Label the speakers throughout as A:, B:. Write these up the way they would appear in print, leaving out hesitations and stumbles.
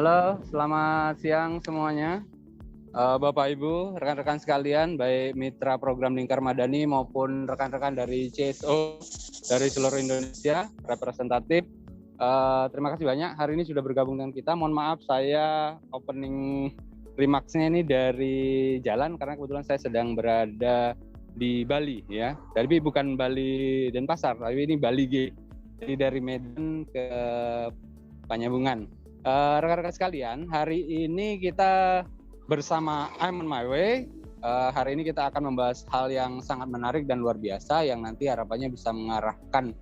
A: Halo, selamat siang semuanya. Bapak Ibu, rekan-rekan sekalian, baik mitra program Lingkar Madani maupun rekan-rekan dari CSO dari seluruh Indonesia, representatif. Terima kasih banyak hari ini sudah bergabung dengan kita. Mohon maaf saya opening remarks-nya ini dari jalan karena kebetulan saya sedang berada di Bali ya. Tapi bukan Bali Denpasar, tapi ini Bali G. Jadi dari Medan ke Panyabungan. Rekan-rekan sekalian, hari ini kita bersama I'm on my way. Hari ini kita akan membahas hal yang sangat menarik dan luar biasa yang nanti harapannya bisa mengarahkan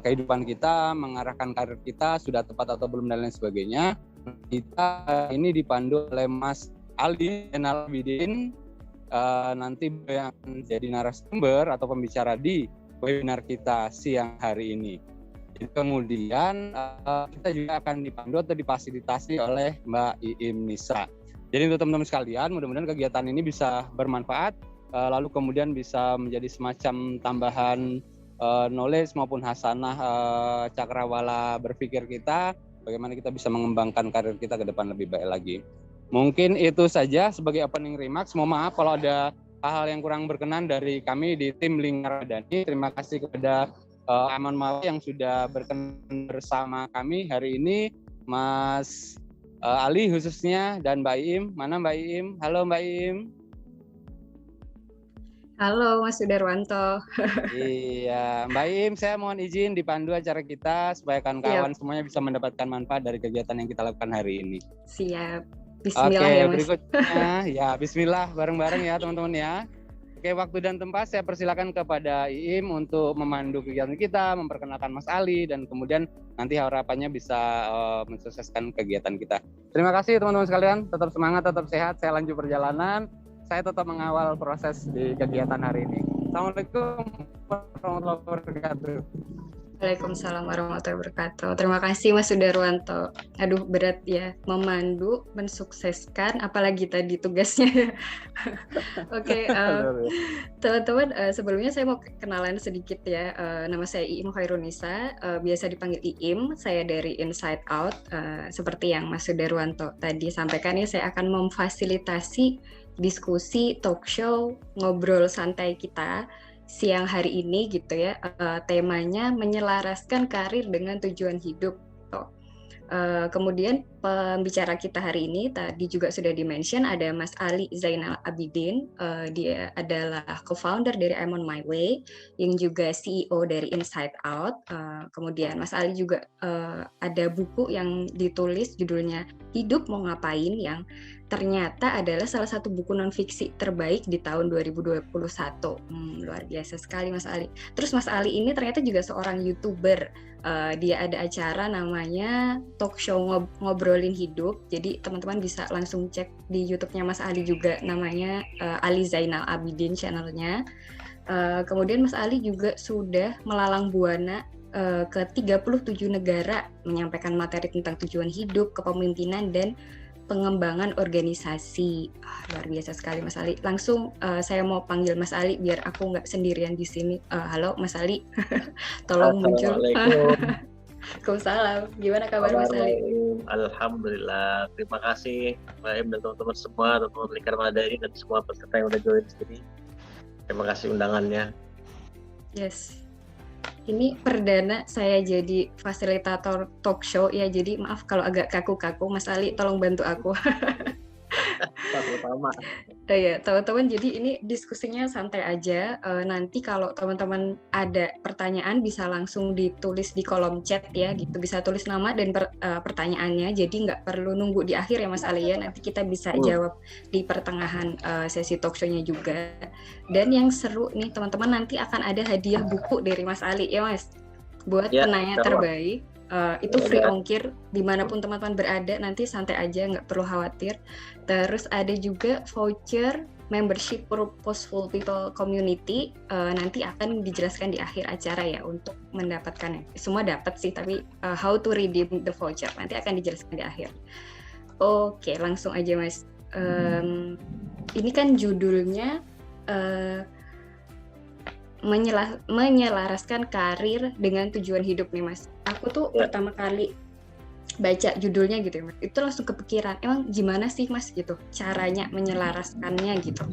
A: kehidupan kita, mengarahkan karir kita, sudah tepat atau belum dan lain sebagainya. Kita ini dipandu oleh Mas Ali Zainal Abidin, nanti yang jadi narasumber atau pembicara di webinar kita siang hari ini. Kemudian kita juga akan dipandu atau difasilitasi oleh Mbak Iim Nisa. Jadi untuk teman-teman sekalian, mudah-mudahan kegiatan ini bisa bermanfaat, lalu kemudian bisa menjadi semacam tambahan knowledge maupun hasanah cakrawala berpikir kita, bagaimana kita bisa mengembangkan karir kita ke depan lebih baik lagi. Mungkin itu saja sebagai opening remarks. Mohon maaf kalau ada hal-hal yang kurang berkenan dari kami di tim Lingkar Madani. Terima kasih kepada Aman Mawi yang sudah berkenan bersama kami hari ini, Mas Ali khususnya, dan Mbak Iim. Mana Mbak Iim? Halo Mbak Iim.
B: Halo Mas Sudarwanto.
A: Iya, Mbak Iim, saya mohon izin dipandu acara kita supaya kawan-kawan semuanya bisa mendapatkan manfaat dari kegiatan yang kita lakukan hari ini.
B: Siap. Bismillah ya Mas.
A: Berikutnya ya Bismillah bareng-bareng ya teman-teman ya. Oke, waktu dan tempat saya persilakan kepada Iim untuk memandu kegiatan kita, memperkenalkan Mas Ali, dan kemudian nanti harapannya bisa mensukseskan kegiatan kita. Terima kasih teman-teman sekalian, tetap semangat, tetap sehat, saya lanjut perjalanan, saya tetap mengawal proses di kegiatan hari ini. Assalamualaikum warahmatullahi wabarakatuh.
B: Waalaikumsalam warahmatullahi wabarakatuh. Terima kasih Mas Sudarwanto. Aduh berat ya, memandu, mensukseskan, apalagi tadi tugasnya. Oke, teman-teman, sebelumnya saya mau kenalan sedikit ya. Nama saya Iim Khairunisa, biasa dipanggil Iim. Saya dari Inside Out. Seperti yang Mas Sudarwanto tadi sampaikan ya, saya akan memfasilitasi diskusi, talk show, ngobrol santai kita siang hari ini gitu ya, temanya menyelaraskan karir dengan tujuan hidup. Kemudian pembicara kita hari ini tadi juga sudah di-mention ada Mas Ali Zainal Abidin. Dia adalah co-founder dari I'm on my way, yang juga CEO dari Inside Out. Kemudian Mas Ali juga ada buku yang ditulis judulnya Hidup Mau Ngapain, yang ternyata adalah salah satu buku non-fiksi terbaik di tahun 2021. Luar biasa sekali Mas Ali. Terus Mas Ali ini ternyata juga seorang YouTuber. Dia ada acara namanya Talk Show Ngobrolin Hidup. Jadi teman-teman bisa langsung cek di YouTube-nya Mas Ali juga, namanya Ali Zainal Abidin channelnya. Kemudian Mas Ali juga sudah melalang buana ke 37 negara menyampaikan materi tentang tujuan hidup, kepemimpinan, dan pengembangan organisasi. Luar biasa sekali Mas Ali. Langsung saya mau panggil Mas Ali biar aku nggak sendirian di sini. Halo Mas Ali, tolong muncul. Waalaikumsalam. Gimana kabar Mas Ali?
C: Alhamdulillah. Terima kasih Mbak Im dan teman-teman semua, teman-teman Lingkar Madani dan semua peserta yang udah join di sini. Terima kasih undangannya.
B: Yes. Ini perdana saya jadi fasilitator talk show ya, jadi maaf kalau agak kaku-kaku. Mas Ali tolong bantu aku.
C: Pertama.
B: Ya teman-teman, jadi ini diskusinya santai aja. Nanti kalau teman-teman ada pertanyaan bisa langsung ditulis di kolom chat ya, gitu. Bisa tulis nama dan pertanyaannya, jadi nggak perlu nunggu di akhir ya Mas Ali ya. Nanti kita bisa jawab di pertengahan sesi talk show-nya juga. Dan yang seru nih teman-teman, nanti akan ada hadiah buku dari Mas Ali ya Mas, buat penanya terbaik. Itu free ongkir dimanapun teman-teman berada, nanti santai aja, nggak perlu khawatir. Terus ada juga voucher membership Purposeful People Community, nanti akan dijelaskan di akhir acara ya untuk mendapatkannya. Semua dapat sih, tapi how to redeem the voucher nanti akan dijelaskan di akhir. Oke, langsung aja Mas. Ini kan judulnya menyelaraskan karir dengan tujuan hidup nih Mas. Aku tuh pertama kali baca judulnya gitu ya Mas, itu langsung kepikiran, emang gimana sih Mas gitu caranya menyelaraskannya gitu.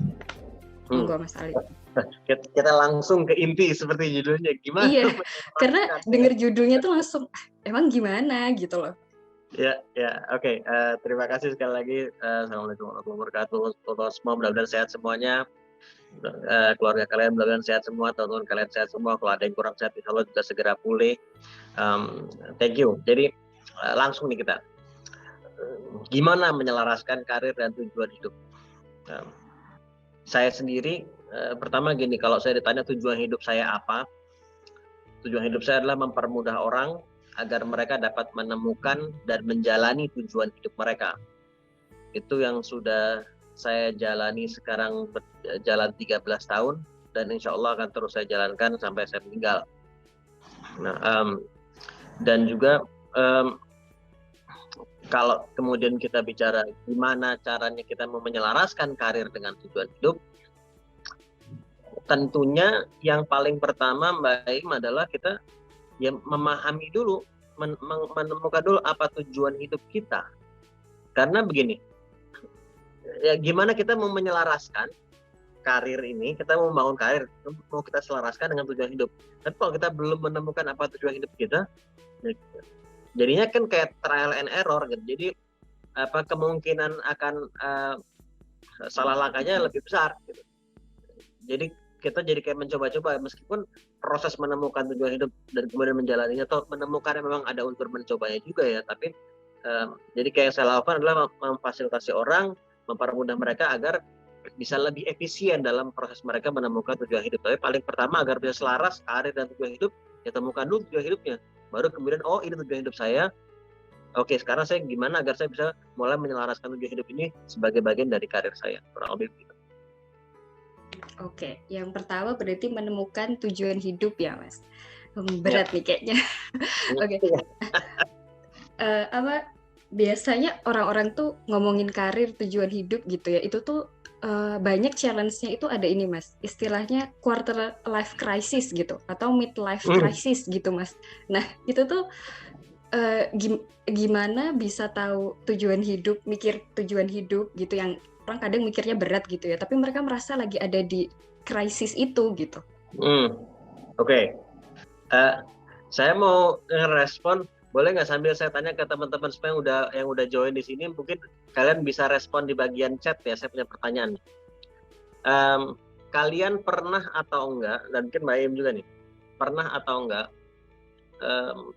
B: Monggo Mas Ali.
C: Kita langsung ke inti seperti judulnya, gimana?
B: Iya, karena denger judulnya tuh langsung emang gimana gitu loh.
C: Ya, oke. Terima kasih sekali lagi. Assalamualaikum warahmatullahi wabarakatuh. Untuk semua mudah-mudahan sehat semuanya. Keluarga kalian mudah-mudahan sehat semua, teman-teman kalian sehat semua. Kalau ada yang kurang sehat, insya Allah juga segera pulih. Thank you. Jadi langsung nih kita. Gimana menyelaraskan karir dan tujuan hidup? Saya sendiri, pertama gini, kalau saya ditanya tujuan hidup saya apa? Tujuan hidup saya adalah mempermudah orang agar mereka dapat menemukan dan menjalani tujuan hidup mereka. Itu yang sudah saya jalani sekarang, berjalan 13 tahun, dan insya Allah akan terus saya jalankan sampai saya meninggal. Nah, dan juga kalau kemudian kita bicara gimana caranya kita mau menyelaraskan karir dengan tujuan hidup, tentunya yang paling pertama Mbak Im adalah kita ya memahami dulu, menemukan dulu apa tujuan hidup kita. Karena begini, ya gimana kita mau menyelaraskan karir ini, kita mau membangun karir, mau kita selaraskan dengan tujuan hidup. Tapi kalau kita belum menemukan apa tujuan hidup kita, jadinya kan kayak trial and error gitu. Jadi kemungkinan akan salah langkahnya lebih besar gitu. Jadi kita jadi kayak mencoba-coba, meskipun proses menemukan tujuan hidup dan kemudian menjalaninya atau menemukannya memang ada unsur mencobanya juga ya, tapi jadi kayak yang saya lakukan adalah memfasilitasi orang, mempermudah mereka agar bisa lebih efisien dalam proses mereka menemukan tujuan hidup. Tapi paling pertama agar bisa selaras karir dan tujuan hidup, ya temukan dulu tujuan hidupnya. Baru kemudian, oh ini tujuan hidup saya. Oke, sekarang saya gimana agar saya bisa mulai menyelaraskan tujuan hidup ini sebagai bagian dari karir saya. Kurang lebih begitu.
B: Oke, yang pertama berarti menemukan tujuan hidup ya, Mas. Berat nih kayaknya. Oke. Biasanya orang-orang tuh ngomongin karir, tujuan hidup gitu ya, itu tuh banyak challenge-nya itu ada ini Mas, istilahnya quarter life crisis gitu, atau midlife crisis gitu Mas. Nah itu tuh gimana bisa tahu tujuan hidup, mikir tujuan hidup gitu, yang orang kadang mikirnya berat gitu ya, tapi mereka merasa lagi ada di krisis itu gitu.
C: Oke. Saya mau ngerespon, boleh nggak sambil saya tanya ke teman-teman semua yang udah join di sini, mungkin kalian bisa respon di bagian chat ya. Saya punya pertanyaan. Kalian pernah atau enggak, dan mungkin Mbak Im juga nih, pernah atau enggak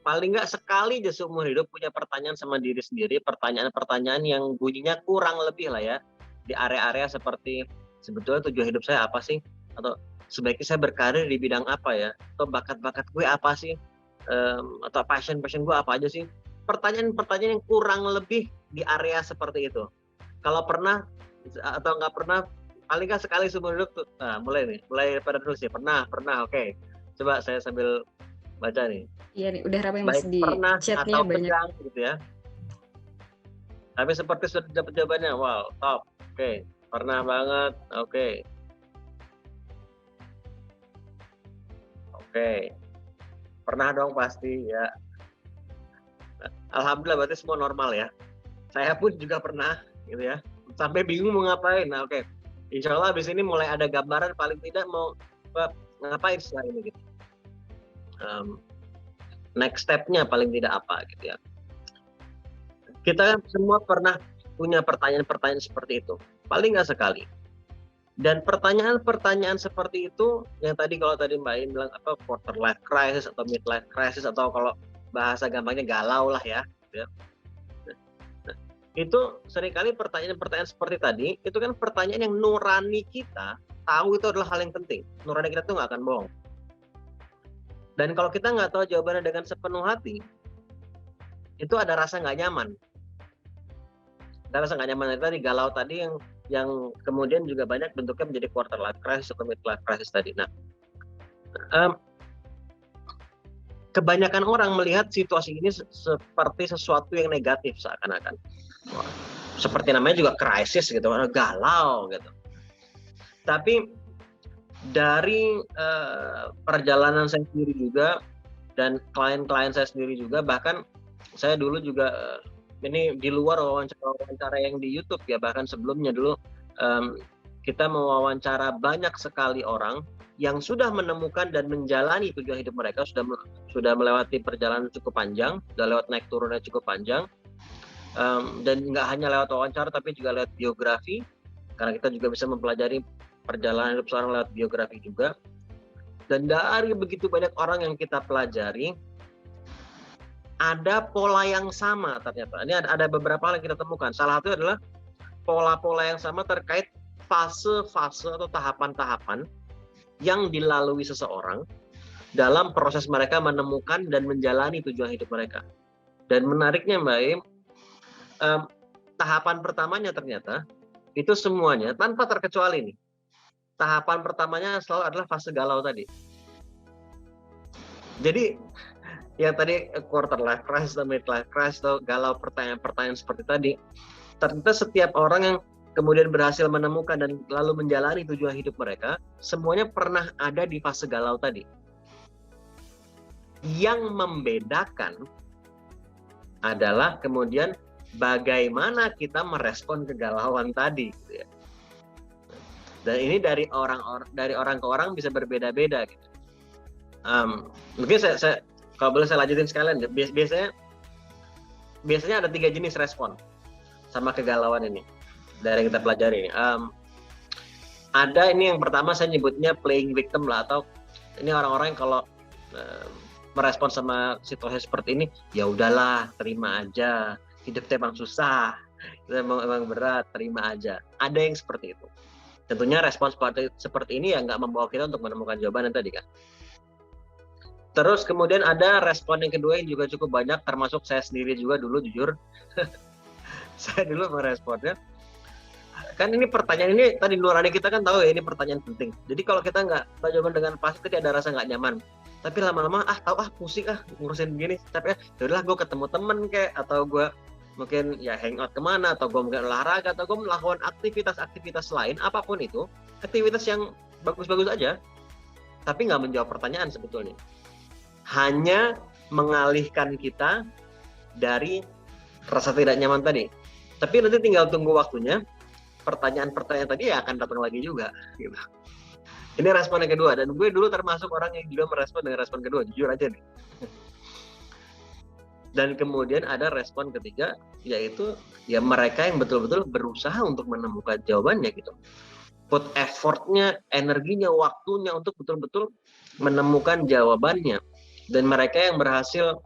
C: paling nggak sekali aja seumur hidup punya pertanyaan sama diri sendiri, pertanyaan-pertanyaan yang bunyinya kurang lebih lah ya, di area-area seperti sebetulnya tujuan hidup saya apa sih, atau sebaiknya saya berkarir di bidang apa ya, atau bakat-bakat gue apa sih, atau passion gue apa aja sih. Pertanyaan-pertanyaan yang kurang lebih di area seperti itu. Kalau pernah atau nggak pernah, paling nggak sekali seumur hidup tuh. Nah, mulai pada terus ya. Pernah, oke. Coba saya sambil baca nih.
B: Iya nih, udah ramai Mas di chatnya banyak.
C: Sedang, gitu ya. Tapi seperti sudah dapat jawabannya, wow, top. Oke, pernah banget. Oke. Pernah dong pasti ya. Alhamdulillah berarti semua normal ya. Saya pun juga pernah gitu ya. Sampai bingung mau ngapain. Nah, oke. Insya Allah abis ini mulai ada gambaran paling tidak mau ngapain setelah ini gitu. Next step-nya paling tidak apa gitu ya. Kita semua pernah punya pertanyaan-pertanyaan seperti itu. Paling nggak sekali. Dan pertanyaan-pertanyaan seperti itu, yang kalau tadi Mbak In bilang quarter life crisis atau midlife crisis, atau kalau bahasa gampangnya galau lah ya. Nah, itu seringkali pertanyaan-pertanyaan seperti tadi, itu kan pertanyaan yang nurani kita tahu itu adalah hal yang penting. Nurani kita tuh nggak akan bohong. Dan kalau kita nggak tahu jawabannya dengan sepenuh hati, itu ada rasa nggak nyaman. Ada rasa nggak nyaman tadi, galau tadi yang kemudian juga banyak bentuknya menjadi quarter life crisis atau midlife crisis tadi. Nah, kebanyakan orang melihat situasi ini seperti sesuatu yang negatif seakan-akan. Seperti namanya juga krisis gitu, galau gitu. Tapi dari perjalanan saya sendiri juga dan klien-klien saya sendiri juga, bahkan saya dulu juga ini di luar wawancara yang di YouTube ya, bahkan sebelumnya dulu kita mewawancara banyak sekali orang yang sudah menemukan dan menjalani tujuan hidup mereka, sudah melewati perjalanan cukup panjang, sudah lewat naik turunnya cukup panjang, dan nggak hanya lewat wawancara tapi juga lewat biografi, karena kita juga bisa mempelajari perjalanan hidup seorang lewat biografi juga. Dan dari begitu banyak orang yang kita pelajari, ada pola yang sama ternyata. Ini ada beberapa hal yang kita temukan. Salah satu adalah pola-pola yang sama terkait fase-fase atau tahapan-tahapan yang dilalui seseorang dalam proses mereka menemukan dan menjalani tujuan hidup mereka. Dan menariknya Mbak Im, tahapan pertamanya ternyata itu semuanya tanpa terkecuali nih. Tahapan pertamanya selalu adalah fase galau tadi. Jadi yang tadi quarter life crisis atau midlife crisis atau galau pertanyaan-pertanyaan seperti tadi, ternyata setiap orang yang kemudian berhasil menemukan dan lalu menjalani tujuan hidup mereka, semuanya pernah ada di fase galau tadi. Yang membedakan adalah kemudian bagaimana kita merespon kegalauan tadi, gitu ya. Dan ini dari orang ke orang bisa berbeda-beda. Gitu. Mungkin saya kalau boleh saya lanjutin sekalian. Biasanya ada 3 jenis respon sama kegalauan ini dari yang kita pelajari ini. Ada ini yang pertama saya nyebutnya playing victim lah, atau ini orang-orang yang kalau merespon sama situasi seperti ini, ya udahlah, terima aja, hidup emang susah, emang berat, terima aja. Ada yang seperti itu. Tentunya respon seperti ini ya nggak membawa kita untuk menemukan jawaban yang tadi kan. Terus kemudian ada respon yang kedua yang juga cukup banyak, termasuk saya sendiri juga dulu jujur. Saya dulu meresponnya, kan ini pertanyaan ini tadi nurani kita kan tahu ya ini pertanyaan penting. Jadi kalau kita nggak tahu jawaban dengan pasti ada rasa nggak nyaman. Tapi lama-lama pusing ngurusin begini. Tapi ya udahlah gue ketemu temen kayak, atau gue mungkin ya hangout kemana, atau gue mungkin olahraga, atau gue melakukan aktivitas lain, apapun itu, aktivitas yang bagus-bagus aja, tapi nggak menjawab pertanyaan sebetulnya. Hanya mengalihkan kita dari rasa tidak nyaman tadi. Tapi nanti tinggal tunggu waktunya, pertanyaan-pertanyaan tadi ya akan datang lagi juga. Gitu. Ini respon yang kedua, dan gue dulu termasuk orang yang juga merespon dengan respon kedua, jujur aja nih. Dan kemudian ada respon ketiga, yaitu ya mereka yang betul-betul berusaha untuk menemukan jawabannya gitu. Put effortnya, energinya, waktunya untuk betul-betul menemukan jawabannya. Dan mereka yang berhasil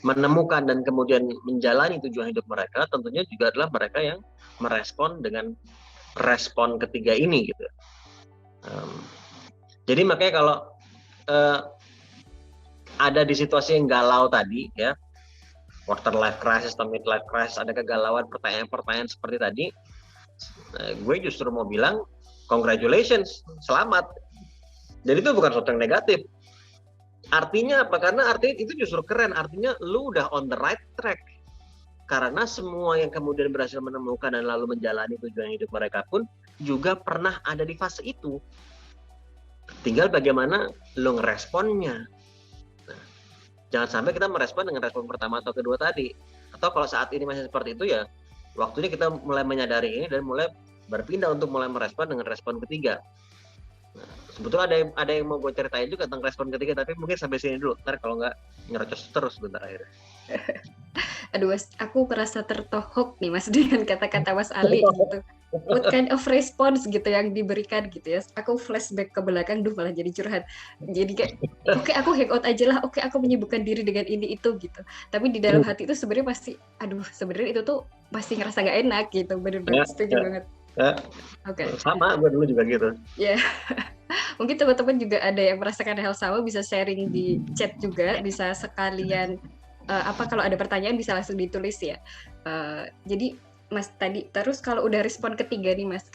C: menemukan dan kemudian menjalani tujuan hidup mereka, tentunya juga adalah mereka yang merespon dengan respon ketiga ini gitu. Jadi makanya kalau ada di situasi yang galau tadi ya, quarter life crisis atau midlife crisis, ada kegalauan, pertanyaan-pertanyaan seperti tadi, gue justru mau bilang congratulations, selamat. Jadi itu bukan sesuatu yang negatif. Artinya apa? Karena artinya itu justru keren, artinya lu udah on the right track. Karena semua yang kemudian berhasil menemukan dan lalu menjalani tujuan hidup mereka pun juga pernah ada di fase itu. Tinggal bagaimana lu ngeresponnya. Nah, jangan sampai kita merespon dengan respon pertama atau kedua tadi. Atau kalau saat ini masih seperti itu ya, waktunya kita mulai menyadari ini dan mulai berpindah untuk mulai merespon dengan respon ketiga. Nah, sebetulnya ada yang mau gue ceritain juga tentang respon ketiga, tapi mungkin sampai sini dulu. Ntar kalau nggak nyerocos terus bentar akhirnya.
B: Aduh, aku merasa tertohok nih Mas dengan kata-kata Mas Ali gitu. What kind of response gitu yang diberikan gitu ya. Aku flashback ke belakang, malah jadi curhat. Jadi kayak, oke, aku hangout aja lah, oke, aku menyibukkan diri dengan ini itu gitu. Tapi di dalam hati itu sebenarnya pasti, sebenarnya itu tuh pasti ngerasa nggak enak gitu. Bener-bener setuju banget.
C: Oke. Sama, gue dulu juga gitu.
B: Ya, mungkin teman-teman juga ada yang merasakan hal sama, bisa sharing di chat juga, bisa sekalian kalau ada pertanyaan bisa langsung ditulis ya. Jadi Mas tadi, terus kalau udah respon ketiga nih Mas,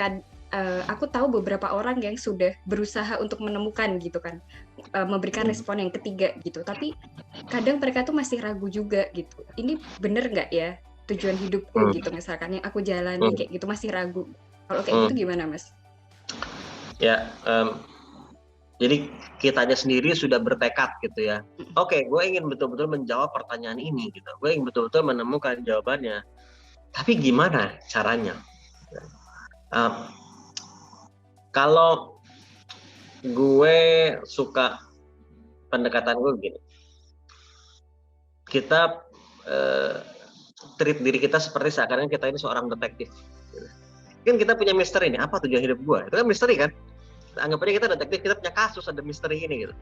B: aku tahu beberapa orang yang sudah berusaha untuk menemukan gitu kan, memberikan respon yang ketiga gitu, tapi kadang mereka tuh masih ragu juga gitu. Ini bener nggak ya tujuan hidupku gitu, misalkan yang aku jalani kayak gitu masih ragu. Kalau kayak gitu gimana Mas?
C: Ya, Jadi kitanya sendiri sudah bertekad gitu ya. Oke, gue ingin betul-betul menjawab pertanyaan ini gitu. Gue ingin betul-betul menemukan jawabannya. Tapi gimana caranya? Kalau gue suka pendekatan gue begini, kita treat diri kita seperti seakan-akan kita ini seorang detektif. Kan kita punya misteri ini, apa tujuan hidup gue? Itu kan misteri kan? Anggap aja kita detektif, kita punya kasus, ada misteri ini gitu.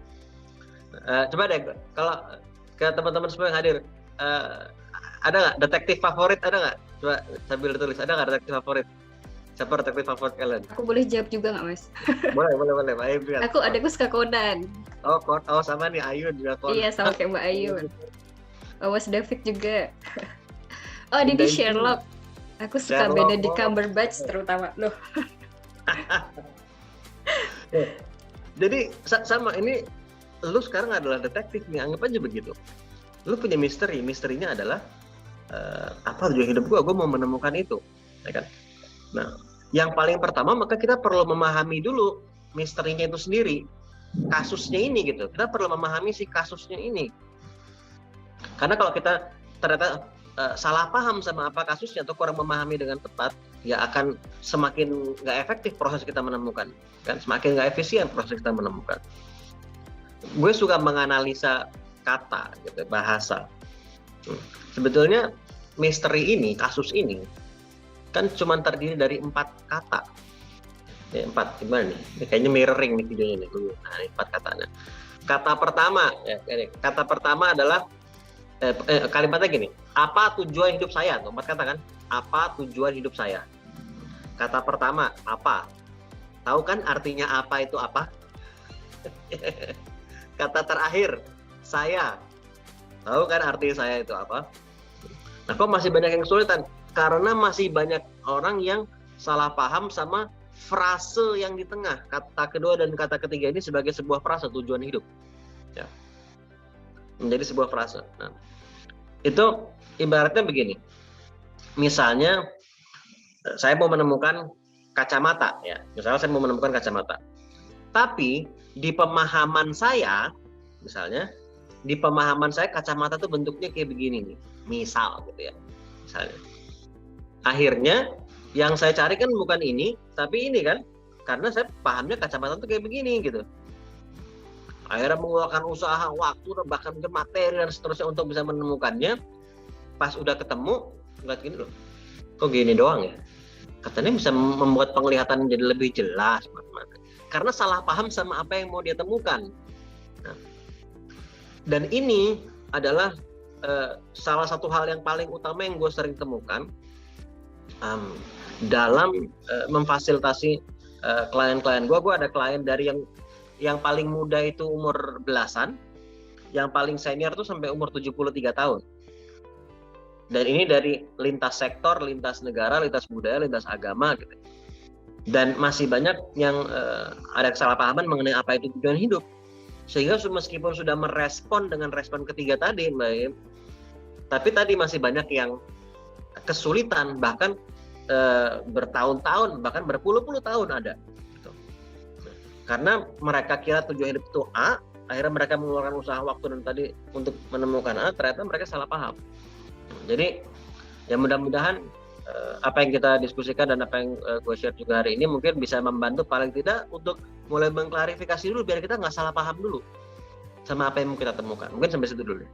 C: Coba deh, kalau ke teman-teman semua yang hadir, ada nggak detektif favorit? Ada nggak? Coba sambil ditulis, ada nggak detektif favorit? Siapa detektif favorit kalian?
B: Aku boleh jawab juga nggak, Mas?
C: Boleh. Ayo,
B: Aku suka Conan.
C: Oh sama nih, Ayu juga Conan.
B: Iya, sama kayak Mbak Ayu. Oh, Mas David juga. Oh, di Sherlock. Aku suka Benedict Cumberbatch terutama. Loh.
C: Jadi sama ini, lu sekarang adalah detektif nih, anggap aja begitu. Lu punya misteri, misterinya adalah apa tujuan hidup gue mau menemukan itu, ya kan? Nah, yang paling pertama maka kita perlu memahami dulu misterinya itu sendiri, kasusnya ini gitu. Kita perlu memahami si kasusnya ini. Karena kalau kita ternyata salah paham sama apa kasusnya atau kurang memahami dengan tepat, ya akan semakin nggak efektif proses kita menemukan, kan? Semakin nggak efisien proses kita menemukan. Gue suka menganalisa kata, gitu, bahasa. Sebetulnya misteri ini, kasus ini, kan cuma terdiri dari 4 kata. Ya, 4 gimana nih? Ini kayaknya mirroring nih videonya nih. Nah, ini 4 katanya. Kata pertama adalah kalimatnya gini, apa tujuan hidup saya? 4 kata kan? Apa tujuan hidup saya? Kata pertama, apa? Tahu kan artinya apa itu apa? Kata terakhir, saya. Tahu kan arti saya itu apa? Nah, kok masih banyak yang kesulitan? Karena masih banyak orang yang salah paham sama frase yang di tengah. Kata kedua dan kata ketiga ini sebagai sebuah frase tujuan hidup. Ya. Menjadi sebuah frase. Nah, itu ibaratnya begini. Misalnya saya mau menemukan kacamata, ya. Misalnya saya mau menemukan kacamata. Tapi di pemahaman saya, misalnya di pemahaman saya kacamata itu bentuknya kayak begini nih. Misal gitu ya. Misalnya. Akhirnya yang saya cari kan bukan ini, tapi ini kan. Karena saya pahamnya kacamata itu kayak begini gitu. Akhirnya mengeluarkan usaha, waktu, bahkan materi dan seterusnya untuk bisa menemukannya. Pas udah ketemu, ngeliat gini loh, kok gini doang ya? Katanya bisa membuat penglihatan jadi lebih jelas. Karena salah paham sama apa yang mau dia temukan. Nah, dan ini adalah salah satu hal yang paling utama yang gue sering temukan dalam memfasilitasi klien-klien gue. Gue ada klien dari yang paling muda itu umur belasan, yang paling senior tuh sampai umur 73 tahun. Dan ini dari lintas sektor, lintas negara, lintas budaya, lintas agama gitu. Dan masih banyak yang ada kesalahpahaman mengenai apa itu tujuan hidup. Sehingga meskipun sudah merespon dengan respon ketiga tadi, Mbak Im, tapi tadi masih banyak yang kesulitan, bahkan bertahun-tahun, bahkan berpuluh-puluh tahun ada. Karena mereka kira tujuan hidup itu A, akhirnya mereka mengeluarkan usaha waktu dan tadi untuk menemukan A, ternyata mereka salah paham. Jadi ya mudah-mudahan apa yang kita diskusikan dan apa yang gue share juga hari ini mungkin bisa membantu paling tidak untuk mulai mengklarifikasi dulu biar kita nggak salah paham dulu sama apa yang mau kita temukan. Mungkin sampai situ dulu.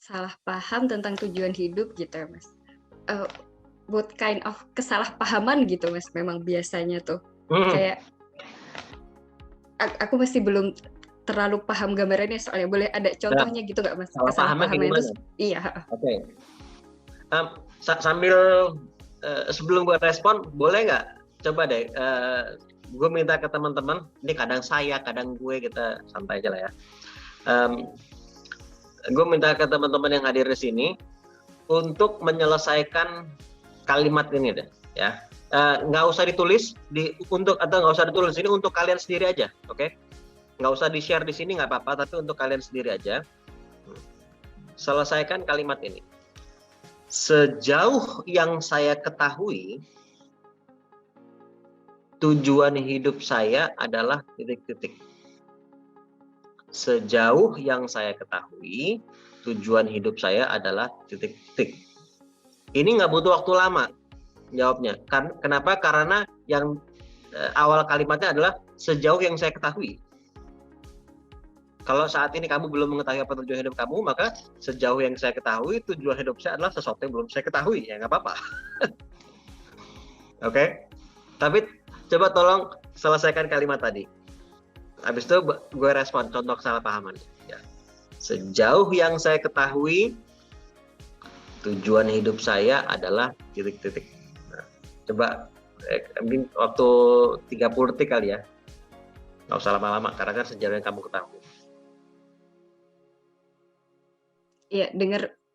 B: Salah paham tentang tujuan hidup gitu ya, Mas. What kind of kesalahpahaman gitu, Mas, memang biasanya tuh. Kayak aku masih belum terlalu paham gambarannya, soalnya boleh ada contohnya gitu nggak, Mas?
C: Kesalahpahaman itu?
B: Iya.
C: Oke. Sambil sebelum gue respon, boleh nggak? Coba deh, gue minta ke teman-teman, ini kadang saya, kadang gue, kita santai aja lah ya. Gue minta ke teman-teman yang hadir di sini untuk menyelesaikan kalimat ini deh, ya. Nggak usah ditulis atau nggak usah ditulis ini untuk kalian sendiri aja, oke? Nggak usah di share di sini nggak apa-apa, tapi untuk kalian sendiri aja. Selesaikan kalimat ini. Sejauh yang saya ketahui, tujuan hidup saya adalah titik-titik. Sejauh yang saya ketahui, tujuan hidup saya adalah titik-titik. Ini nggak butuh waktu lama jawabnya. Kenapa? Karena yang awal kalimatnya adalah sejauh yang saya ketahui. Kalau saat ini kamu belum mengetahui apa tujuan hidup kamu, maka sejauh yang saya ketahui, tujuan hidup saya adalah sesuatu yang belum saya ketahui. Ya nggak apa-apa. Oke? Tapi coba tolong selesaikan kalimat tadi. Habis itu gue respon contoh kesalahpahaman. Ya. Sejauh yang saya ketahui, tujuan hidup saya adalah titik-titik. Nah, coba mungkin waktu 30 detik kali ya. Nggak usah lama-lama, karena kan sejauh yang kamu ketahui.
B: Iya,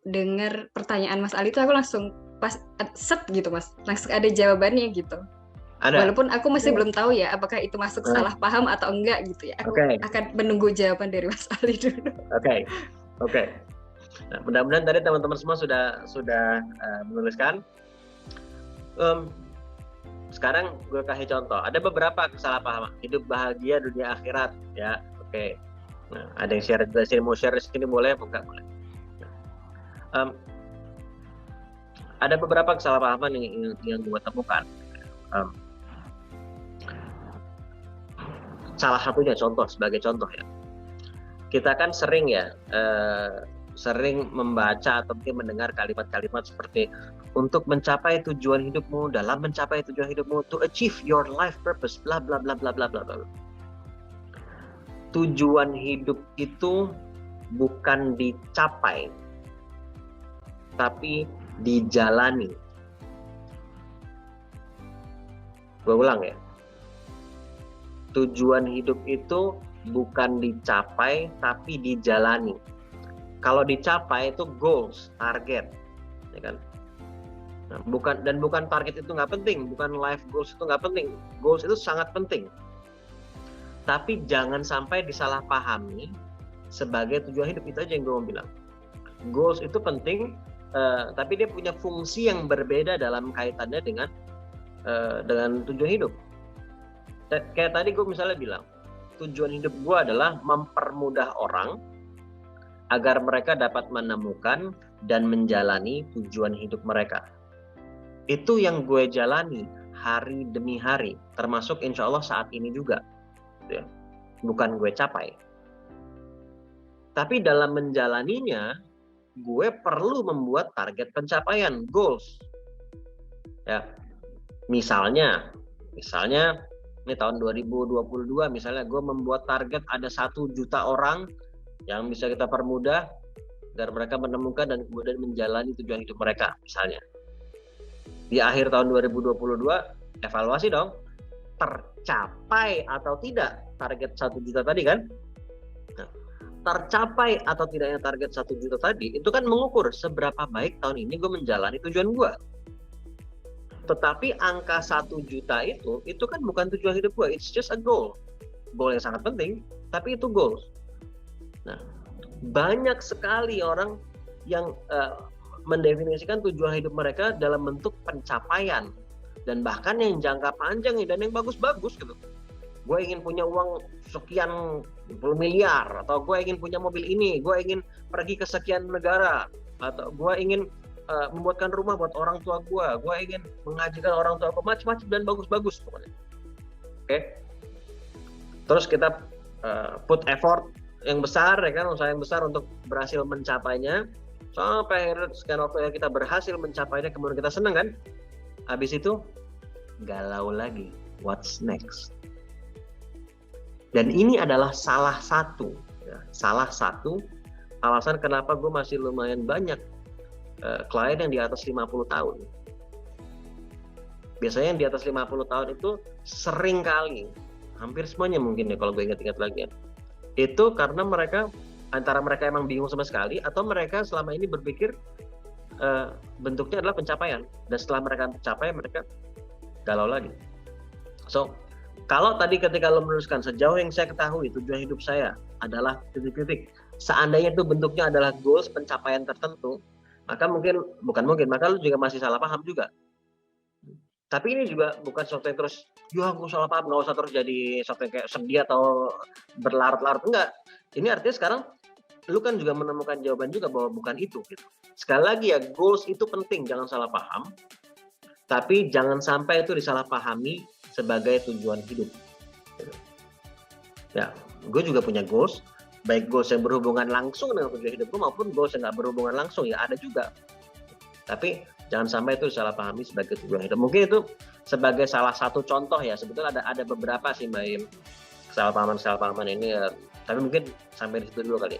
B: dengar pertanyaan Mas Ali itu aku langsung pas set gitu Mas, langsung ada jawabannya gitu. Ada. Walaupun aku masih belum tahu ya apakah itu masuk salah paham atau enggak gitu ya. Aku akan menunggu jawaban dari Mas Ali dulu. Oke.
C: Nah, mudah-mudahan tadi teman-teman semua sudah menuliskan. Sekarang gue kasih contoh. Ada beberapa kesalahpahaman. Hidup bahagia dunia akhirat, ya. Oke. Nah, ada yang share di sini, mau share di sini boleh, bukan boleh. Ada beberapa kesalahpahaman yang gue temukan. Salah satunya sebagai contoh ya. Kita kan sering membaca atau mungkin mendengar kalimat-kalimat seperti untuk mencapai tujuan hidupmu, dalam mencapai tujuan hidupmu, to achieve your life purpose, bla bla bla bla bla bla. Tujuan hidup itu bukan dicapai, tapi dijalani. Gue ulang ya. Tujuan hidup itu bukan dicapai, tapi dijalani. Kalau dicapai itu goals, target, ya kan? Nah, bukan target itu nggak penting, bukan life goals itu nggak penting. Goals itu sangat penting. Tapi jangan sampai disalahpahami sebagai tujuan hidup. Itu aja yang gue mau bilang. Goals itu penting, tapi dia punya fungsi yang berbeda dalam kaitannya dengan tujuan hidup. Kayak tadi gue misalnya bilang, tujuan hidup gue adalah mempermudah orang agar mereka dapat menemukan dan menjalani tujuan hidup mereka. Itu yang gue jalani hari demi hari, termasuk insya Allah saat ini juga. Ya. Bukan gue capai. Tapi dalam menjalaninya, gue perlu membuat target pencapaian, goals. Ya. Misalnya ini tahun 2022 misalnya gue membuat target ada 1 juta orang yang bisa kita permudah agar mereka menemukan dan kemudian menjalani tujuan hidup mereka misalnya. Di akhir tahun 2022 evaluasi dong, tercapai atau tidak target 1 juta tadi kan? Nah, tercapai atau tidaknya target 1 juta tadi itu kan mengukur seberapa baik tahun ini gue menjalani tujuan gue. Tetapi angka 1 juta itu kan bukan tujuan hidup gue, it's just a goal. Goal yang sangat penting, tapi itu goals. Nah, banyak sekali orang yang mendefinisikan tujuan hidup mereka dalam bentuk pencapaian. Dan bahkan yang jangka panjang dan yang bagus-bagus gitu. Gue ingin punya uang sekian puluh miliar, atau gue ingin punya mobil ini, gue ingin pergi ke sekian negara, atau gue ingin membuatkan rumah buat orang tua gue ingin mengajikan orang tua gue, macam-macam dan bagus-bagus pokoknya. Oke. Terus kita put effort yang besar, ya kan, usaha yang besar untuk berhasil mencapainya. Sampai sekian waktu yang kita berhasil mencapainya, kemudian kita senang kan? Habis itu galau lagi. What's next? Dan ini adalah salah satu alasan kenapa gue masih lumayan banyak klien yang di atas 50 tahun. Biasanya yang di atas 50 tahun itu sering kali, hampir semuanya mungkin ya kalau gue ingat-ingat lagi ya, itu karena antara mereka emang bingung sama sekali, atau mereka selama ini berpikir bentuknya adalah pencapaian, dan setelah mereka mencapai mereka galau lagi. So, kalau tadi ketika lo menuliskan sejauh yang saya ketahui tujuan hidup saya adalah titik-titik, seandainya itu bentuknya adalah goals, pencapaian tertentu, maka maka lo juga masih salah paham juga. Tapi ini juga bukan sesuatu yang terus, ya aku salah paham, nggak usah terus jadi sesuatu yang kayak sedih atau berlarut-larut. Enggak. Ini artinya sekarang lu kan juga menemukan jawaban juga bahwa bukan itu. Gitu. Sekali lagi ya, goals itu penting, jangan salah paham. Tapi jangan sampai itu disalahpahami sebagai tujuan hidup. Ya, gue juga punya goals, baik goals yang berhubungan langsung dengan tujuan hidup gue maupun goals yang nggak berhubungan langsung, ya ada juga. Tapi jangan sampai itu disalahpahami sebagai tujuan hidup. Mungkin itu sebagai salah satu contoh ya. Sebetulnya ada beberapa sih Mbak Im, kesalahpahaman ini ya. Tapi mungkin sampai di situ dulu kali.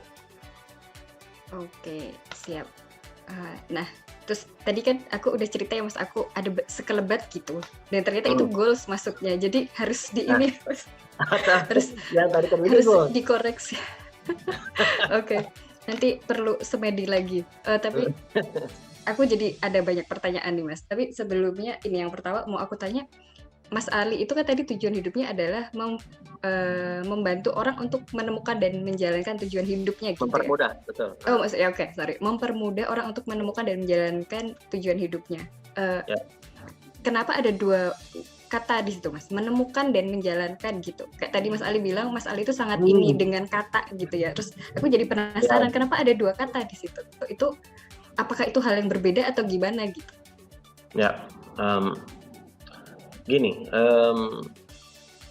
B: Oke, siap. Nah, terus tadi kan aku udah cerita ya Mas, aku ada sekelebat gitu. Dan ternyata itu goals masuknya. Jadi harus ini harus
C: yang tadi
B: harus dikoreksi. Oke. Nanti perlu semedi lagi. Tapi aku jadi ada banyak pertanyaan nih Mas. Tapi sebelumnya ini yang pertama mau aku tanya, Mas Ali itu kan tadi tujuan hidupnya adalah membantu orang untuk menemukan dan menjalankan tujuan hidupnya gitu.
C: Mempermudah, ya? Betul.
B: Oh maksudnya oke, sorry. Mempermudah orang untuk menemukan dan menjalankan tujuan hidupnya. Ya. Kenapa ada dua kata di situ Mas? Menemukan dan menjalankan gitu. Kayak tadi Mas Ali bilang, Mas Ali itu sangat ini dengan kata gitu ya. Terus aku jadi penasaran kenapa ada dua kata di situ. Itu apakah itu hal yang berbeda atau gimana gitu?
C: Ya. Gini,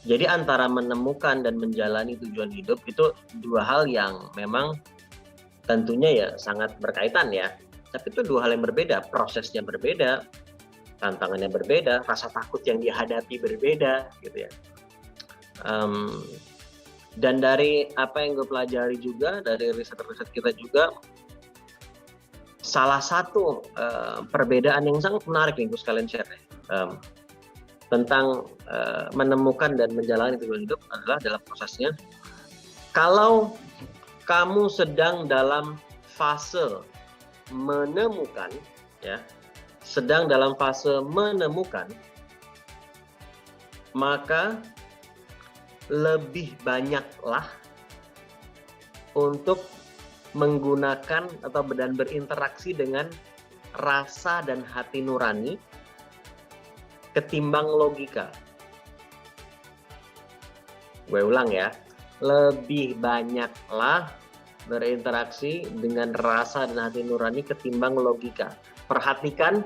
C: jadi antara menemukan dan menjalani tujuan hidup itu dua hal yang memang tentunya ya sangat berkaitan ya. Tapi itu dua hal yang berbeda, prosesnya berbeda, tantangannya berbeda, rasa takut yang dihadapi berbeda, gitu ya. Dan dari apa yang gue pelajari juga, dari riset-riset kita juga, salah satu perbedaan yang sangat menarik nih gue sekalian share tentang menemukan dan menjalani tujuan hidup adalah dalam prosesnya. Kalau kamu sedang dalam fase menemukan, ya, sedang dalam fase menemukan, maka lebih banyaklah untuk menggunakan atau berinteraksi dengan rasa dan hati nurani ketimbang logika. Gue ulang ya, lebih banyaklah berinteraksi dengan rasa dan hati nurani ketimbang logika. Perhatikan,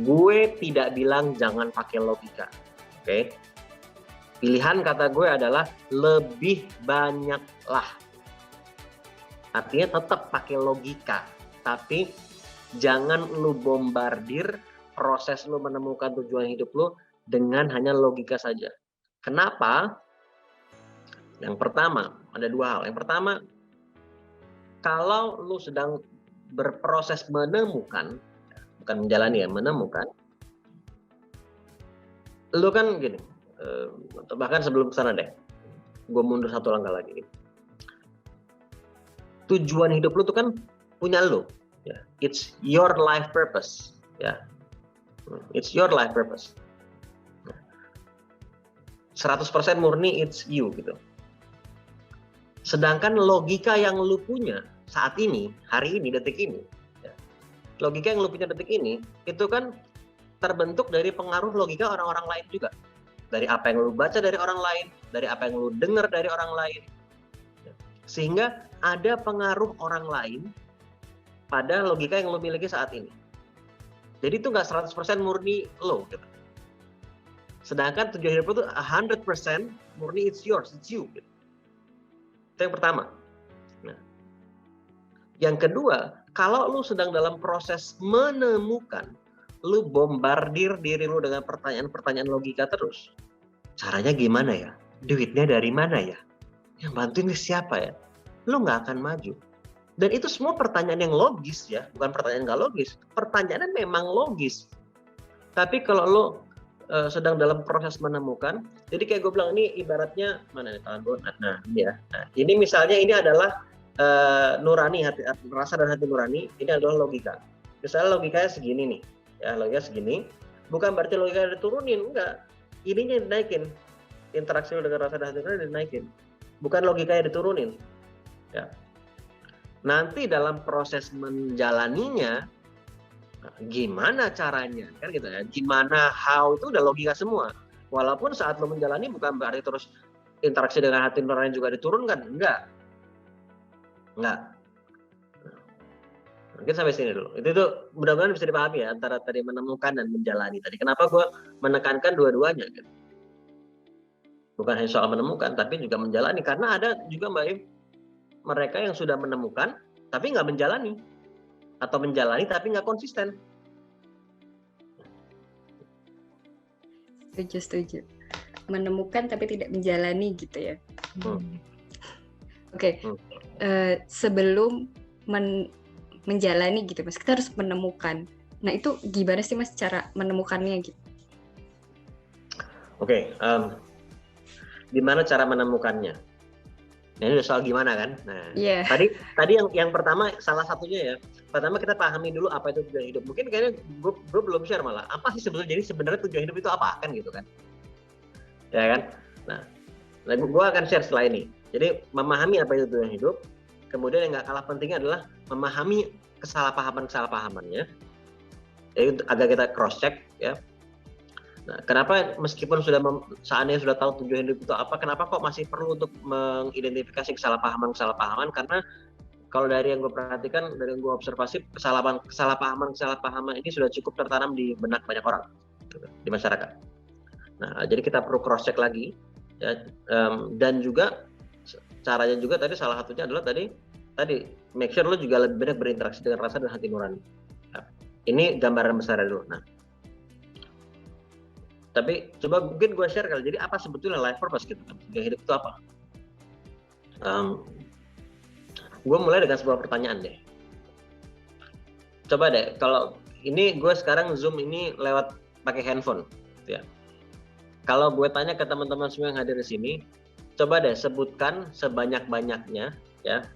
C: gue tidak bilang jangan pakai logika. Oke? Pilihan kata gue adalah lebih banyaklah. Artinya tetap pakai logika, tapi jangan lu bombardir proses lu menemukan tujuan hidup lu dengan hanya logika saja. Kenapa? Yang pertama, ada dua hal. Yang pertama, kalau lu sedang berproses menemukan, bukan menjalani ya, menemukan, lu kan gini, bahkan sebelum kesana deh, gue mundur satu langkah lagi. Tujuan hidup lu tuh kan punya lu, ya. It's your life purpose, ya. It's your life purpose. 100% murni it's you gitu. Sedangkan logika yang lu punya saat ini, hari ini, detik ini, ya, logika yang lu punya detik ini, itu kan terbentuk dari pengaruh logika orang-orang lain juga. Dari apa yang lu baca dari orang lain, dari apa yang lu dengar dari orang lain. Sehingga ada pengaruh orang lain pada logika yang lu miliki saat ini. Jadi itu nggak 100% murni lo gitu. Sedangkan tujuan hidup itu 100% murni it's yours, it's you gitu. Itu yang pertama. Nah, yang kedua, kalau lu sedang dalam proses menemukan, lu bombardir diri lu dengan pertanyaan-pertanyaan logika terus. Caranya gimana ya? Duitnya dari mana ya? Yang bantuin siapa ya? Lu nggak akan maju. Dan itu semua pertanyaan yang logis ya, bukan pertanyaan nggak logis. Pertanyaannya memang logis. Tapi kalau lo sedang dalam proses menemukan, jadi kayak gue bilang ini ibaratnya mana nih tangan gue? Nah, ya. Nah, ini misalnya ini adalah nurani, rasa dan hati nurani. Ini adalah logika. Misalnya logikanya segini nih, ya logika segini. Bukan berarti logikanya diturunin, enggak. Ininya dinaikin. Interaksi dengan rasa dan hati nurani dinaikin. Bukan logikanya diturunin. Ya. Nanti dalam proses menjalaninya, Gimana caranya, kan gitu ya. Gimana, how itu udah logika semua. Walaupun saat lo menjalani bukan berarti terus interaksi dengan hati nurani juga diturunkan, enggak. Mungkin sampai sini dulu. Itu tuh mudah-mudahan bisa dipahami ya antara tadi menemukan dan menjalani tadi. Kenapa gue menekankan dua-duanya gitu. Bukan hanya soal menemukan, tapi juga menjalani. Karena ada juga Mbak Im, mereka yang sudah menemukan tapi nggak menjalani, atau menjalani tapi nggak konsisten.
B: Setuju. Menemukan tapi tidak menjalani gitu ya. Oke. Sebelum menjalani gitu Mas, kita harus menemukan. Nah itu gimana sih Mas cara menemukannya gitu?
C: Oke, gimana cara menemukannya? Nah, ini udah soal gimana kan? Nah, tadi yang pertama salah satunya ya. Pertama kita pahami dulu apa itu tujuan hidup. Mungkin kayaknya gue belum share malah. Apa sih sebetulnya? Jadi sebenarnya tujuan hidup itu apa kan gitu kan? Ya kan? Nah gue akan share setelah ini. Jadi memahami apa itu tujuan hidup. Kemudian yang nggak kalah pentingnya adalah memahami kesalahpahamannya. Jadi agar kita cross check ya. Nah, kenapa meskipun seandainya sudah tahu tujuan hidup itu apa, kenapa kok masih perlu untuk mengidentifikasi kesalahpahaman? Karena kalau dari yang gue perhatikan, dari yang gue observasi, kesalahpahaman ini sudah cukup tertanam di benak banyak orang di masyarakat. Nah, jadi kita perlu cross check lagi, ya, dan juga caranya juga tadi salah satunya adalah tadi make sure lo juga lebih banyak berinteraksi dengan rasa dan hati nurani. Nah, ini gambaran besar dulu. Nah, tapi coba mungkin gue share kali. Jadi apa sebetulnya life purpose gitu kan? Tujuan hidup itu apa? Gue mulai dengan sebuah pertanyaan deh. Coba deh, kalau ini gue sekarang Zoom ini lewat pakai handphone, ya. Kalau gue tanya ke teman-teman semua yang hadir di sini, coba deh sebutkan sebanyak-banyaknya, ya,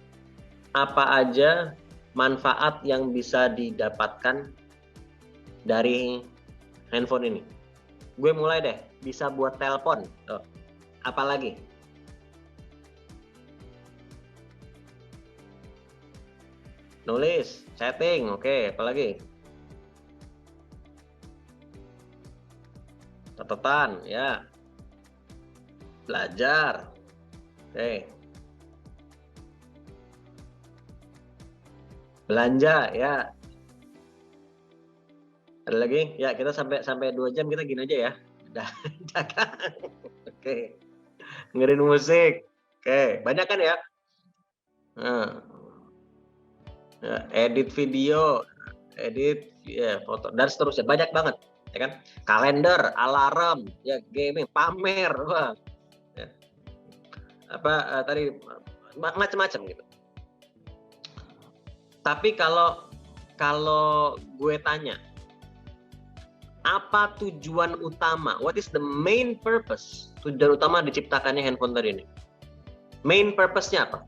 C: apa aja manfaat yang bisa didapatkan dari handphone ini. Gue mulai deh, bisa buat telepon, apalagi? Nulis, chatting, oke, apalagi? Catatan, ya. Belajar, oke. Belanja, ya. Ada lagi? Ya, kita sampai 2 jam kita gini aja ya. Udah, oke. Dengerin musik. Oke, banyak kan ya? Nah. Ya, edit video, edit ya foto dan seterusnya, banyak banget, ya kan? Kalender, alarm, ya gaming, pamer, wah. Ya. Tadi macam-macam gitu. Tapi kalau gue tanya, apa tujuan utama? What is the main purpose? Tujuan utama diciptakannya handphone tadi ini. Main purpose-nya apa?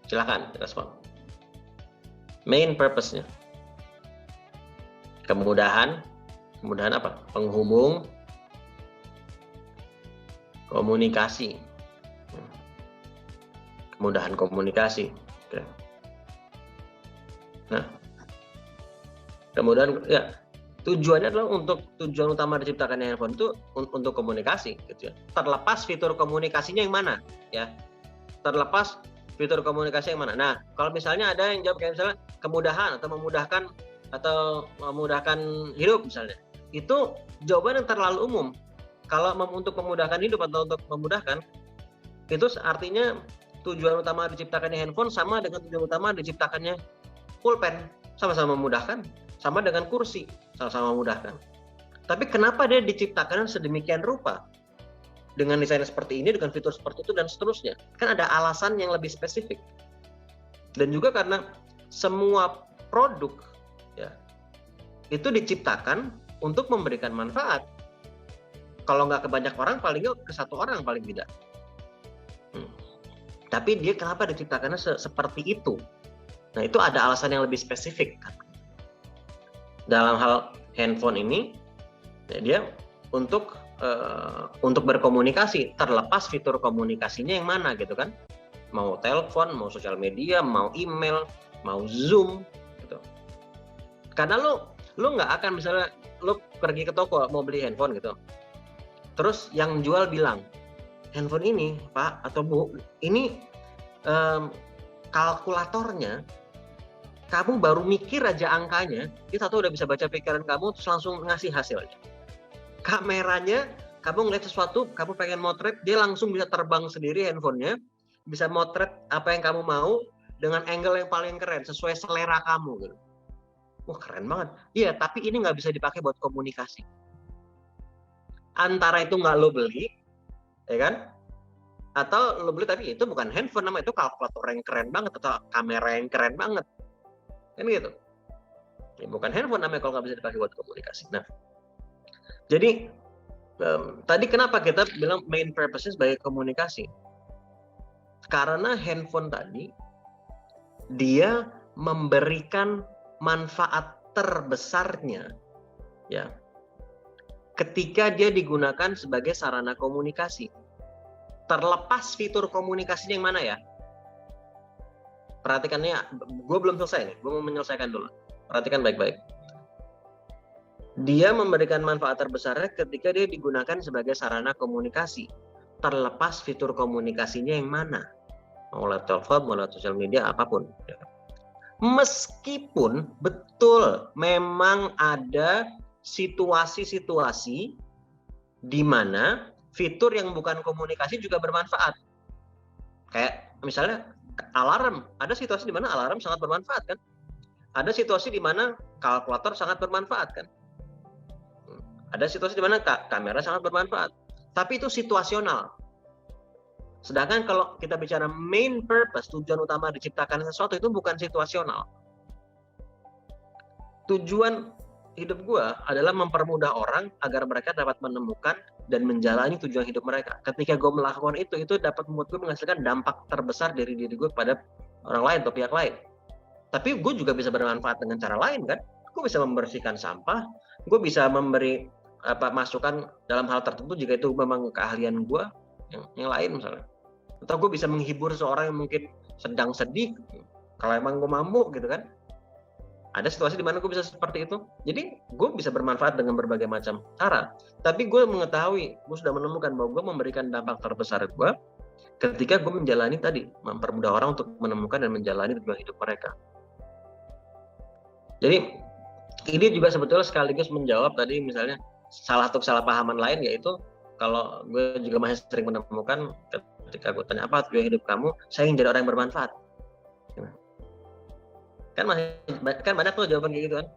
C: Silakan respon. Main purpose-nya. Kemudahan apa? Penghubung, komunikasi. Kemudahan komunikasi. Oke. Nah, kemudian ya tujuannya adalah tujuan utama diciptakannya handphone itu untuk komunikasi gitu ya. Terlepas fitur komunikasinya yang mana ya. Terlepas fitur komunikasi yang mana. Nah, kalau misalnya ada yang jawab kayak misalnya kemudahan atau memudahkan hidup misalnya. Itu jawaban yang terlalu umum. Kalau untuk memudahkan hidup atau untuk memudahkan itu artinya tujuan utama diciptakannya handphone sama dengan tujuan utama diciptakannya pulpen, sama-sama memudahkan. Sama dengan kursi, sama-sama memudahkan. Tapi kenapa dia diciptakan sedemikian rupa? Dengan desain seperti ini, dengan fitur seperti itu, dan seterusnya. Kan ada alasan yang lebih spesifik. Dan juga karena semua produk ya, itu diciptakan untuk memberikan manfaat. Kalau nggak ke banyak orang, paling nggak ke satu orang paling tidak. Tapi dia kenapa diciptakannya seperti itu? Nah, itu ada alasan yang lebih spesifik. Dalam hal handphone ini, ya dia untuk berkomunikasi, terlepas fitur komunikasinya yang mana gitu kan. Mau telepon, mau sosial media, mau email, mau Zoom gitu. Karena lu nggak akan misalnya lu pergi ke toko mau beli handphone gitu, terus yang jual bilang, handphone ini Pak atau Bu, ini kalkulatornya, kamu baru mikir aja angkanya, dia tahu udah bisa baca pikiran kamu, terus langsung ngasih hasilnya. Kameranya, kamu ngeliat sesuatu, kamu pengen motret, dia langsung bisa terbang sendiri handphonenya, bisa motret apa yang kamu mau dengan angle yang paling keren, sesuai selera kamu gitu. Wah keren banget. Iya, tapi ini nggak bisa dipakai buat komunikasi. Antara itu nggak lo beli, ya kan? Atau lo beli tapi itu bukan handphone, nama itu kalkulator yang keren banget atau kamera yang keren banget, kan gitu. Ya, bukan handphone namanya kalau nggak bisa dipakai buat komunikasi. Nah, jadi tadi kenapa kita bilang main purpose-nya sebagai komunikasi? Karena handphone tadi dia memberikan manfaat terbesarnya ya ketika dia digunakan sebagai sarana komunikasi. Terlepas fitur komunikasinya yang mana ya? Perhatikannya, gue belum selesai nih, gue mau menyelesaikan dulu. Perhatikan baik-baik. Dia memberikan manfaat terbesarnya ketika dia digunakan sebagai sarana komunikasi. Terlepas fitur komunikasinya yang mana. Mau lewat telepon, mau lewat sosial media, apapun. Meskipun betul memang ada situasi-situasi di mana fitur yang bukan komunikasi juga bermanfaat. Kayak misalnya alarm. Ada situasi di mana alarm sangat bermanfaat kan? Ada situasi di mana kalkulator sangat bermanfaat kan? Ada situasi di mana kamera sangat bermanfaat. Tapi itu situasional. Sedangkan kalau kita bicara main purpose, tujuan utama diciptakan sesuatu itu bukan situasional. Tujuan hidup gue adalah mempermudah orang agar mereka dapat menemukan dan menjalani tujuan hidup mereka. Ketika gue melakukan itu dapat membuat gue menghasilkan dampak terbesar dari diri gue pada orang lain atau pihak lain. Tapi gue juga bisa bermanfaat dengan cara lain kan. Gue bisa membersihkan sampah, gue bisa memberi masukan dalam hal tertentu jika itu memang keahlian gue yang lain misalnya. Atau gue bisa menghibur seorang yang mungkin sedang sedih, kalau emang gue mampu gitu kan. Ada situasi di mana gue bisa seperti itu. Jadi gue bisa bermanfaat dengan berbagai macam cara. Tapi gue mengetahui, gue sudah menemukan bahwa gue memberikan dampak terbesar gue ketika gue menjalani tadi, mempermudah orang untuk menemukan dan menjalani tujuan hidup mereka. Jadi ini juga sebetulnya sekaligus menjawab tadi misalnya salah satu kesalahpahaman lain, yaitu kalau gue juga masih sering menemukan ketika gue tanya apa tujuan hidup kamu, saya ingin jadi orang yang bermanfaat. Kan banyak tuh jawaban kayak gitu kan.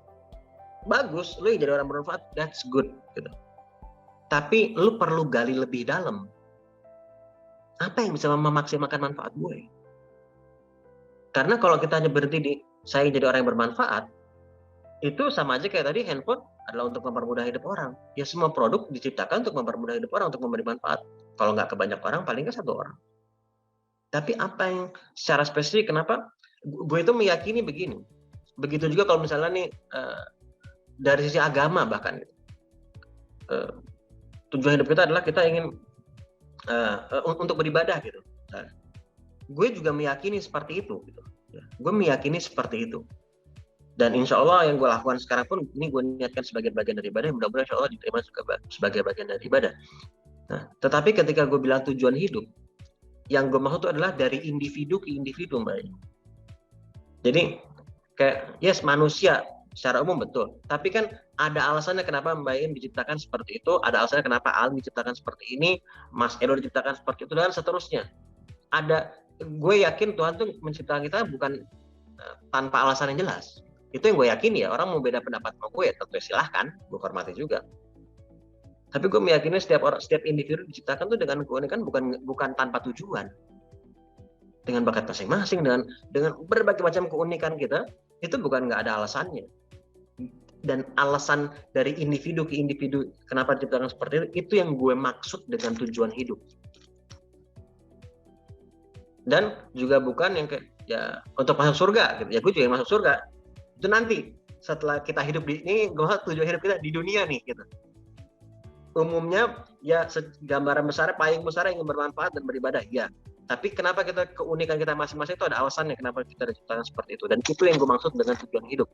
C: Bagus, lu jadi orang bermanfaat, that's good gitu. Tapi lu perlu gali lebih dalam. Apa yang bisa memaksimalkan manfaat gue? Karena kalau kita hanya berhenti di saya ingin jadi orang yang bermanfaat, itu sama aja kayak tadi handphone adalah untuk mempermudah hidup orang. Ya semua produk diciptakan untuk mempermudah hidup orang, untuk memberi manfaat. Kalau nggak ke banyak orang, paling nggak satu orang. Tapi apa yang secara spesifik, kenapa? Gue itu meyakini begini. Begitu juga kalau misalnya nih dari sisi agama bahkan. Tujuan hidup kita adalah kita ingin untuk beribadah gitu. Nah, gue juga meyakini seperti itu. Gitu. Gue meyakini seperti itu. Dan insya Allah yang gue lakukan sekarang pun ini gue niatkan sebagai bagian dari ibadah, mudah-mudahan insya Allah diterima sebagai bagian dari ibadah. Nah, tetapi ketika gue bilang tujuan hidup, yang gue maksud itu adalah dari individu ke individu, Mbak. Jadi kayak yes manusia secara umum betul, tapi kan ada alasannya kenapa Mbak Im diciptakan seperti itu, ada alasannya kenapa Al diciptakan seperti ini, Mas Edo diciptakan seperti itu, dan seterusnya. Gue yakin Tuhan tuh menciptakan kita bukan tanpa alasan yang jelas. Itu yang gue yakin ya, orang mau beda pendapat sama gue ya tentu silahkan, gue hormati juga. Tapi gue meyakini setiap individu diciptakan tuh dengan keunikan, bukan tanpa tujuan. Dengan bakat masing-masing, dengan berbagai macam keunikan kita, itu bukan nggak ada alasannya. Dan alasan dari individu ke individu kenapa diciptakan seperti itu yang gue maksud dengan tujuan hidup. Dan juga bukan yang kayak ya untuk masuk surga gitu. Ya gue juga yang masuk surga. Itu nanti setelah kita hidup di ini, tujuan hidup kita di dunia nih gitu. Umumnya ya gambaran besar, payung besar yang bermanfaat dan beribadah ya. Tapi kenapa keunikan kita masing-masing itu ada alasannya kenapa kita diciptakan seperti itu, dan itu yang gue maksud dengan tujuan hidup.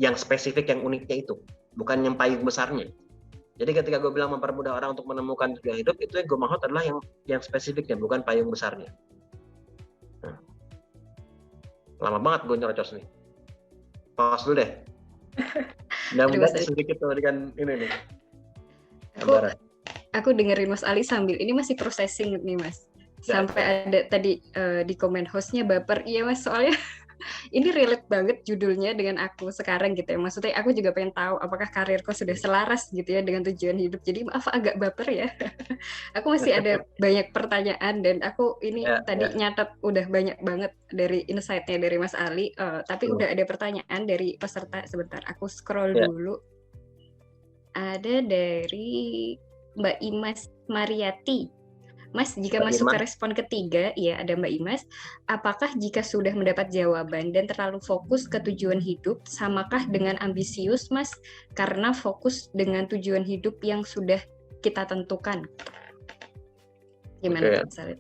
C: yang spesifik, yang uniknya itu, bukan yang payung besarnya. Jadi ketika gue bilang mempermudah orang untuk menemukan tujuan hidup, itu yang gue maksud adalah yang spesifiknya, bukan payung besarnya. Nah, lama banget gue nyerocos nih. Pause dulu deh. Mudah-mudahan sedikit dengan ini nih.
B: Aku dengerin Mas Ali sambil ini masih processing nih Mas. Sampai ada tadi di komen hostnya baper. Iya Mas, soalnya ini relate banget judulnya dengan aku sekarang gitu ya. Maksudnya aku juga pengen tahu apakah karirku sudah selaras gitu ya dengan tujuan hidup. Jadi maaf agak baper ya. Aku masih ada banyak pertanyaan dan aku ini tadi nyatet udah banyak banget dari insight-nya dari Mas Ali. Tapi udah ada pertanyaan dari peserta. Sebentar, aku scroll dulu. Ada dari Mbak Imas Mariati. Mas, jika masuk ke respon ketiga, ya ada Mbak Imas, apakah jika sudah mendapat jawaban dan terlalu fokus ke tujuan hidup, samakah dengan ambisius, Mas? Karena fokus dengan tujuan hidup yang sudah kita tentukan. Gimana, Mas Salit?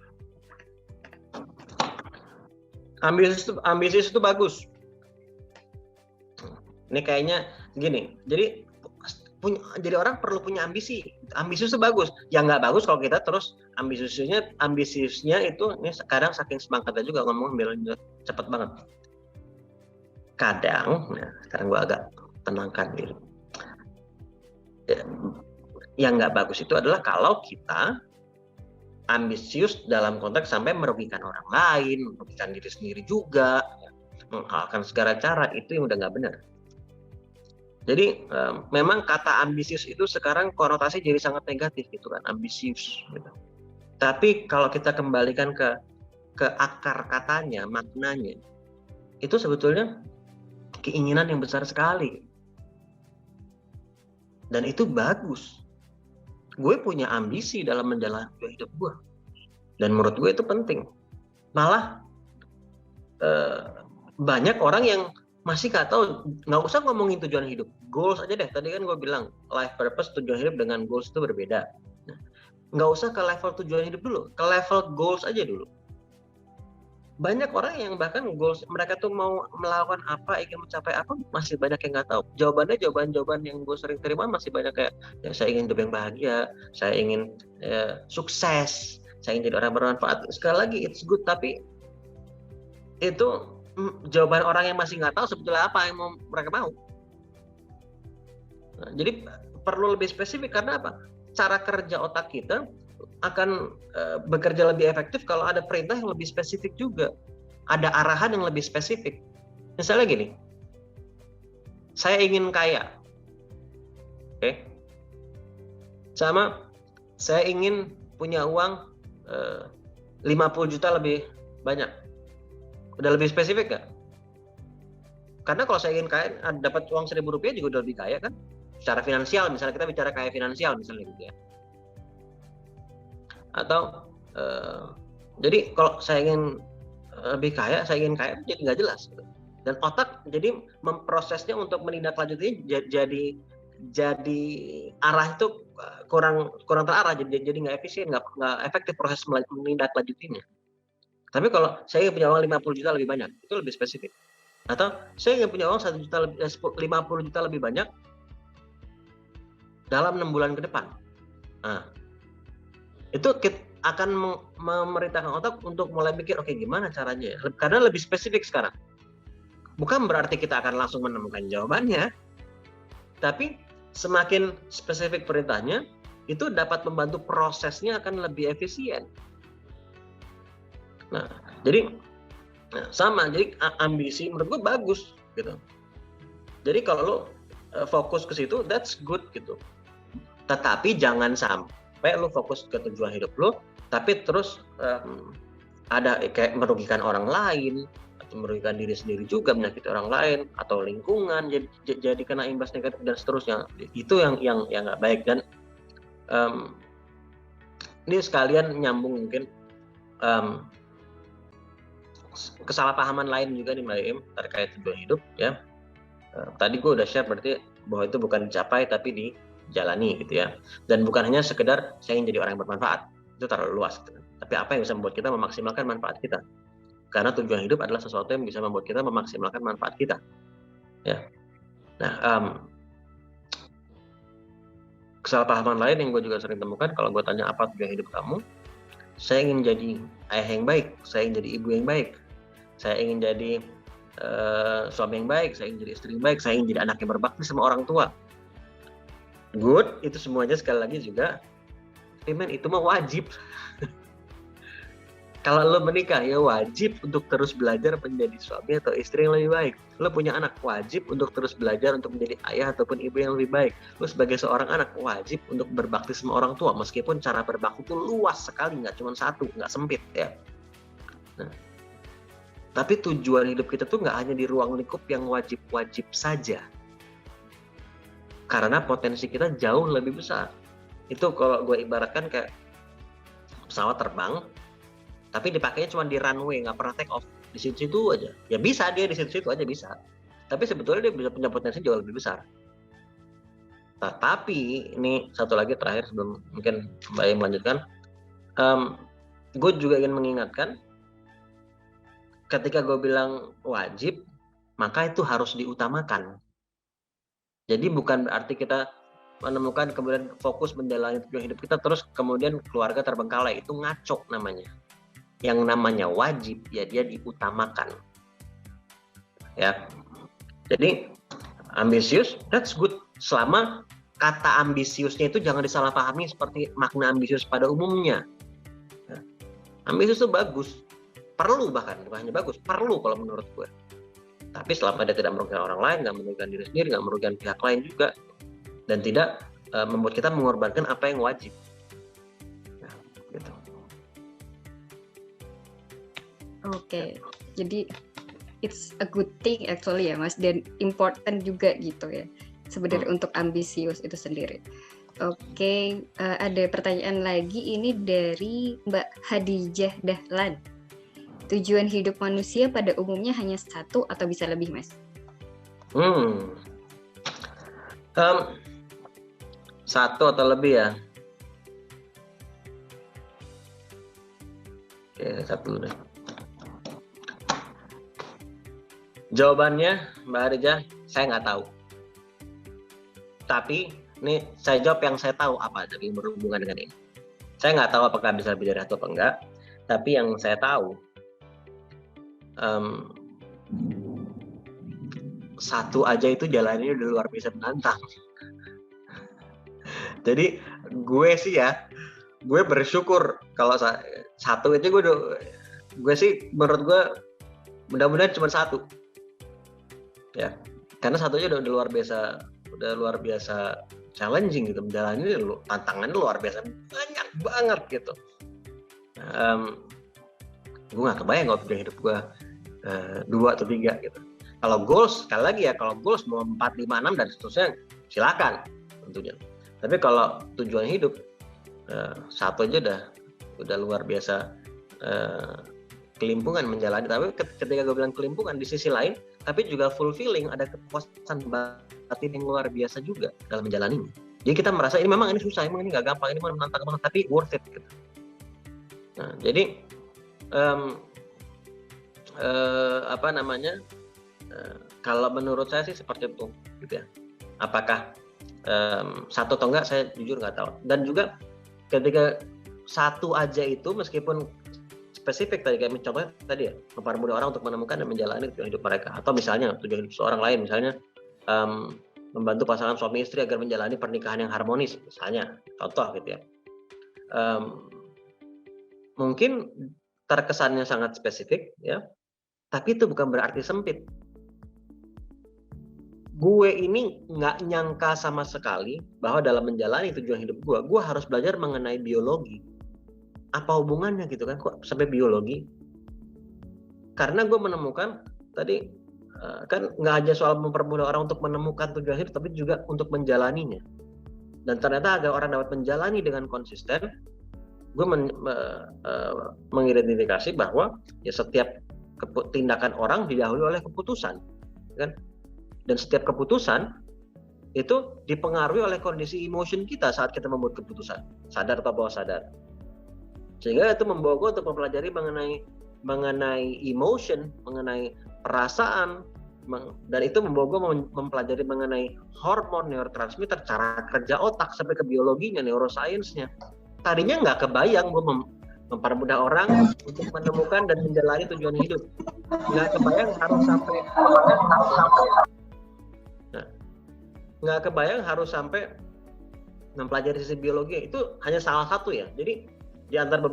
C: Ambisius itu bagus. Ini kayaknya gini, jadi orang perlu punya ambisi. Ambisius itu bagus. Yang nggak bagus kalau kita terus ambisiusnya itu, ini sekarang saking semangatnya juga ngomong cepet banget. Kadang, sekarang gue agak tenangkan diri. Yang nggak bagus itu adalah kalau kita ambisius dalam konteks sampai merugikan orang lain, merugikan diri sendiri juga, menghalalkan segala cara, itu yang udah nggak benar. Jadi memang kata ambisius itu sekarang konotasi jadi sangat negatif gitu kan, ambisius gitu. Tapi kalau kita kembalikan ke akar katanya, maknanya, itu sebetulnya keinginan yang besar sekali. Dan itu bagus. Gue punya ambisi dalam menjalani hidup gue. Dan menurut gue itu penting. Malah banyak orang yang masih nggak tahu, nggak usah ngomongin tujuan hidup, goals aja deh. Tadi kan gue bilang life purpose, tujuan hidup dengan goals itu berbeda. Nah, nggak usah ke level tujuan hidup dulu, ke level goals aja dulu. Banyak orang yang bahkan goals mereka tuh mau melakukan apa, ingin mencapai apa, masih banyak yang nggak tahu. Jawaban yang gue sering terima masih banyak kayak, ya, saya ingin hidup yang bahagia, saya ingin sukses, saya ingin jadi orang bermanfaat. Sekali lagi it's good, tapi itu jawaban orang yang masih nggak tahu sebetulnya apa yang mereka mau. Nah, jadi perlu lebih spesifik, karena apa? Cara kerja otak kita akan bekerja lebih efektif kalau ada perintah yang lebih spesifik juga. Ada arahan yang lebih spesifik. Misalnya gini, saya ingin kaya. Oke? Sama, saya ingin punya uang 50 juta lebih banyak. Udah lebih spesifik nggak? Karena kalau saya ingin kaya, dapat uang 1.000 rupiah juga udah lebih kaya kan? Secara finansial, misalnya kita bicara kaya finansial misalnya gitu ya. Atau jadi kalau saya ingin lebih kaya, saya ingin kaya, jadi nggak jelas. Dan otak jadi memprosesnya untuk menindaklanjutinya jadi arah itu kurang terarah, jadi nggak efisien, nggak efektif proses menindaklanjutinya. Tapi kalau saya ingin punya uang 50 juta lebih banyak, itu lebih spesifik. Atau saya ingin punya uang 50 juta lebih banyak dalam 6 bulan ke depan. Nah, itu akan memerintahkan otak untuk mulai mikir, oke, gimana caranya? Karena lebih spesifik sekarang. Bukan berarti kita akan langsung menemukan jawabannya, tapi semakin spesifik perintahnya, itu dapat membantu prosesnya akan lebih efisien. Nah, jadi sama, jadi ambisi menurut gue bagus gitu. Jadi kalau lo fokus ke situ, that's good gitu. Tetapi jangan sampai lo fokus ke tujuan hidup lo, tapi terus ada kayak merugikan orang lain, atau merugikan diri sendiri juga, menyakiti orang lain atau lingkungan, jadi kena imbas negatif dan seterusnya. Itu yang nggak baik. Dan ini sekalian nyambung mungkin kesalahpahaman lain juga nih Mbak Im terkait tujuan hidup ya. Tadi gue udah share berarti bahwa itu bukan dicapai tapi dijalani gitu ya. Dan bukan hanya sekedar saya ingin jadi orang yang bermanfaat, itu terlalu luas gitu. Tapi apa yang bisa membuat kita memaksimalkan manfaat kita? Karena tujuan hidup adalah sesuatu yang bisa membuat kita memaksimalkan manfaat kita. Ya. Nah, kesalahpahaman lain yang gue juga sering temukan kalau gue tanya apa tujuan hidup kamu, saya ingin jadi ayah yang baik, saya ingin jadi ibu yang baik, saya ingin jadi suami yang baik, saya ingin jadi istri yang baik, saya ingin jadi anak yang berbakti sama orang tua. Good, itu semuanya sekali lagi juga, itu mah wajib. Kalau lo menikah, ya wajib untuk terus belajar menjadi suami atau istri yang lebih baik. Lo punya anak, wajib untuk terus belajar untuk menjadi ayah ataupun ibu yang lebih baik. Lo sebagai seorang anak, wajib untuk berbakti sama orang tua. Meskipun cara berbakti itu luas sekali, nggak cuma satu, nggak sempit ya. Nah, tapi tujuan hidup kita tuh nggak hanya di ruang lingkup yang wajib-wajib saja. Karena potensi kita jauh lebih besar. Itu kalau gue ibaratkan kayak pesawat terbang, tapi dipakainya cuma di runway, nggak pernah take off di situ aja. Ya bisa dia di situ aja bisa. Tapi sebetulnya dia bisa punya potensi jauh lebih besar. Nah, tapi ini satu lagi terakhir sebelum mungkin Mbak Im melanjutkan, gue juga ingin mengingatkan, ketika gue bilang wajib, maka itu harus diutamakan. Jadi bukan berarti kita menemukan kemudian fokus menjalani tujuan hidup kita terus kemudian keluarga terbengkalai. Itu ngaco namanya. Yang namanya wajib ya dia diutamakan. Ya. Jadi ambisius, that's good. Selama kata ambisiusnya itu jangan disalahpahami seperti makna ambisius pada umumnya. Ya. Ambisius itu bagus, perlu bahkan bukan hanya bagus, perlu kalau menurut gue. Tapi selama dia tidak merugikan orang lain, nggak merugikan diri sendiri, nggak merugikan pihak lain juga, dan tidak membuat kita mengorbankan apa yang wajib. Nah, gitu.
B: Oke, jadi it's a good thing actually ya Mas, dan important juga gitu ya sebenarnya untuk ambisius itu sendiri. Oke, ada pertanyaan lagi ini dari Mbak Hadijah Dahlan. Tujuan hidup manusia pada umumnya hanya satu atau bisa lebih, Mas?
C: Satu atau lebih ya. Oke, satu dulu deh. Jawabannya, Mbak Hadijah, saya nggak tahu. Tapi, ini saya jawab yang saya tahu apa dari berhubungan dengan ini. Saya nggak tahu apakah bisa lebih dari satu atau enggak. Tapi yang saya tahu, satu aja itu jalannya udah luar biasa menantang. Jadi gue sih ya, gue bersyukur kalau satu aja gue sih menurut gue mudah-mudahan cuma satu. Ya, karena satu aja udah luar biasa challenging gitu, menjalani tantangannya luar biasa banyak banget gitu. Gue nggak kebayang kalau tujuan hidup gue 2 atau 3 gitu. Kalau goals, sekali lagi ya, kalau goals mau 4, 5, 6 dan seterusnya silakan tentunya. Tapi kalau tujuan hidup satu aja udah luar biasa kelimpungan menjalani. Tapi ketika gue bilang kelimpungan, di sisi lain tapi juga fulfilling, ada kepuasan batin yang luar biasa juga dalam menjalaninya. Jadi kita merasa ini memang ini susah, emang ini nggak gampang, ini menantang banget, tapi worth it gitu. Nah, jadi kalau menurut saya sih seperti itu gitu ya. Apakah satu atau enggak, saya jujur nggak tahu. Dan juga ketika satu aja itu, meskipun spesifik tadi kayak mencoba tadi ya, mempermudah orang untuk menemukan dan menjalani tujuan hidup mereka, atau misalnya tujuan hidup seorang lain, misalnya membantu pasangan suami istri agar menjalani pernikahan yang harmonis, misalnya contoh gitu ya. Mungkin terkesannya sangat spesifik ya, tapi itu bukan berarti sempit. Gue ini nggak nyangka sama sekali bahwa dalam menjalani tujuan hidup gue harus belajar mengenai biologi. Apa hubungannya gitu kan, kok sampai biologi? Karena gue menemukan tadi kan nggak hanya soal mempermudah orang untuk menemukan tujuan hidup, tapi juga untuk menjalaninya. Dan ternyata agar orang dapat menjalani dengan konsisten, gue mengidentifikasi bahwa ya setiap tindakan orang didahului oleh keputusan, kan? Dan setiap keputusan itu dipengaruhi oleh kondisi emotion kita saat kita membuat keputusan, sadar atau bawah sadar. Sehingga itu membawa gue untuk mempelajari mengenai emotion, mengenai perasaan, dan itu membawa gue mempelajari mengenai hormon, neurotransmitter, cara kerja otak sampai ke biologinya, neuroscience-nya. Tadinya nggak kebayang gue mempermudah orang untuk menemukan dan menjalani tujuan hidup. Nggak kebayang harus sampai nggak kebayang harus sampai mempelajari sisi biologi. Itu hanya salah satu ya. Jadi di antara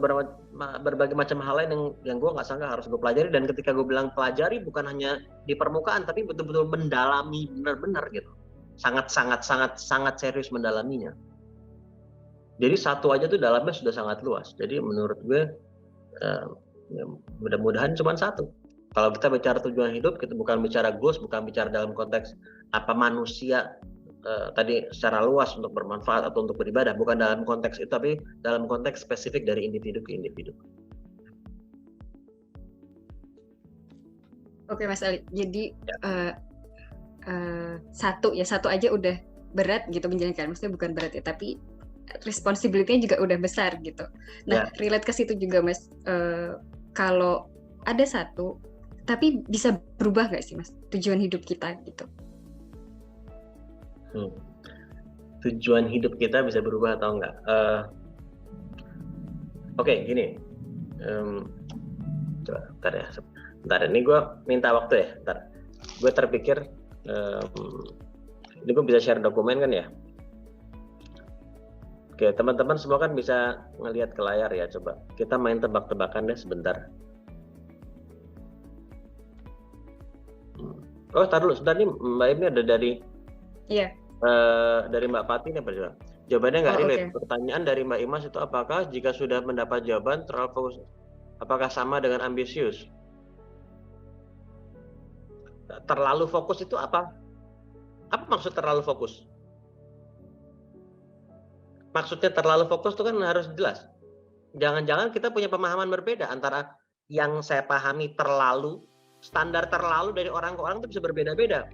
C: berbagai macam hal lain yang gue nggak sangka harus gue pelajari, dan ketika gue bilang pelajari bukan hanya di permukaan tapi betul-betul mendalami benar-benar gitu, sangat serius mendalaminya. Jadi satu aja tuh dalamnya sudah sangat luas. Jadi menurut gue ya, mudah-mudahan cuma satu. Kalau kita bicara tujuan hidup, kita bukan bicara goals, bukan bicara dalam konteks apa manusia tadi secara luas untuk bermanfaat atau untuk beribadah, bukan dalam konteks itu, tapi dalam konteks spesifik dari individu ke individu.
B: Oke Mas Ali, jadi satu aja udah berat gitu menjalankan, maksudnya bukan berat ya, tapi responsibility-nya juga udah besar gitu. Nah, relate ke situ juga Mas, kalau ada satu, tapi bisa berubah nggak sih Mas tujuan hidup kita gitu?
C: Tujuan hidup kita bisa berubah atau enggak? Oke, gini. Coba, bentar. Ini gue minta waktu ya. Bentar. Gue terpikir, ini gue bisa share dokumen kan ya? Oke, teman-teman semua kan bisa ngelihat ke layar ya. Coba kita main tebak-tebakan deh sebentar. Oh, taruh dulu. Sebentar nih, Mbak Im ini ada dari.
B: Iya.
C: Dari Mbak Pati nih Pak. Jawabannya nggak relate.
B: Okay.
C: Pertanyaan dari Mbak Imas itu, apakah jika sudah mendapat jawaban terlalu fokus, apakah sama dengan ambisius? Terlalu fokus itu apa? Apa maksud terlalu fokus? Maksudnya terlalu fokus itu kan harus jelas. Jangan-jangan kita punya pemahaman berbeda antara yang saya pahami terlalu, standar terlalu dari orang ke orang itu bisa berbeda-beda.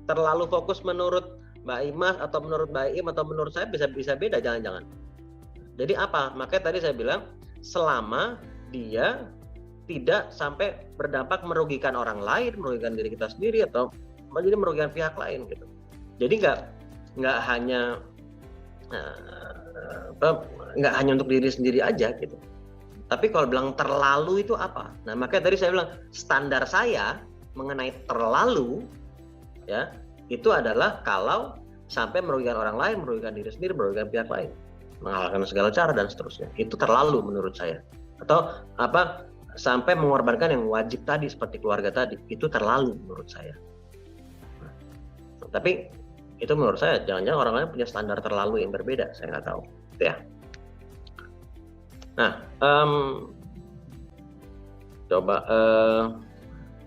C: Terlalu fokus menurut Mbak Imas atau menurut Mbak Im atau menurut saya bisa beda, jangan-jangan. Jadi apa? Makanya tadi saya bilang, selama dia tidak sampai berdampak merugikan orang lain, merugikan diri kita sendiri, atau jadi merugikan pihak lain gitu. Jadi nggak hanya untuk diri sendiri aja gitu. Tapi kalau bilang terlalu itu apa? Nah, makanya tadi saya bilang standar saya mengenai terlalu ya, itu adalah kalau sampai merugikan orang lain, merugikan diri sendiri, merugikan pihak lain, menghalalkan segala cara dan seterusnya. Itu terlalu menurut saya. Atau apa, sampai mengorbankan yang wajib tadi seperti keluarga tadi, itu terlalu menurut saya. Nah, tapi itu menurut saya, jangan-jangan orang lain punya standar terlalu yang berbeda, saya nggak tahu. Gitu ya. Nah, coba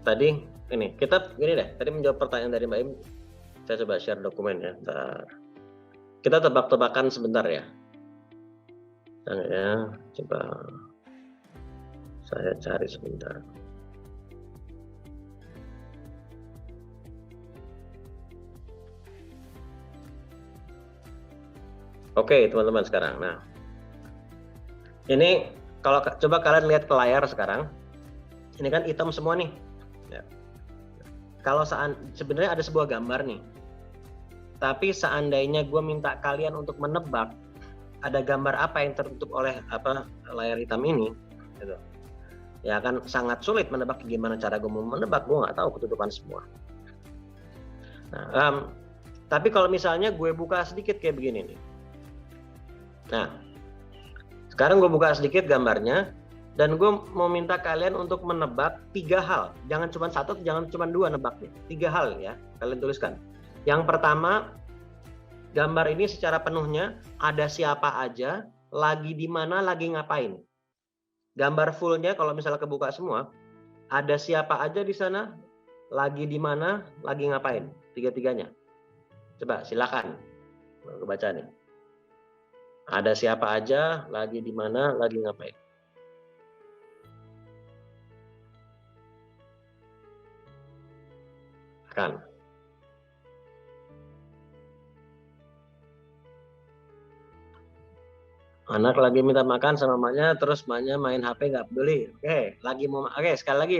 C: tadi ini kita gini deh, tadi menjawab pertanyaan dari Mbak Im, saya coba share dokumennya. Kita tebak-tebakan sebentar ya. Ya, coba saya cari sebentar. Oke, teman-teman sekarang. Nah, ini kalau coba kalian lihat ke layar sekarang, ini kan hitam semua nih. Ya. Kalau sebenarnya ada sebuah gambar nih, tapi seandainya gue minta kalian untuk menebak ada gambar apa yang tertutup oleh layar hitam ini, gitu. Ya kan sangat sulit menebak. Gimana cara gue mau menebak? Gue nggak tahu ketutupan semua. Nah, tapi kalau misalnya gue buka sedikit kayak begini nih. Nah, sekarang gue buka sedikit gambarnya. Dan gue mau minta kalian untuk menebak 3 hal. Jangan cuma 1, jangan cuma 2 nebaknya. 3 hal ya, kalian tuliskan. Yang pertama, gambar ini secara penuhnya ada siapa aja, lagi di mana, lagi ngapain. Gambar fullnya kalau misalnya kebuka semua, ada siapa aja di sana, lagi di mana, lagi ngapain. 3-tiganya. Coba silakan. Gue baca nih. Ada siapa aja, lagi di mana, lagi ngapain. Kan. Anak lagi minta makan sama mamanya, terus mamanya main HP nggak peduli. Oke, sekali lagi.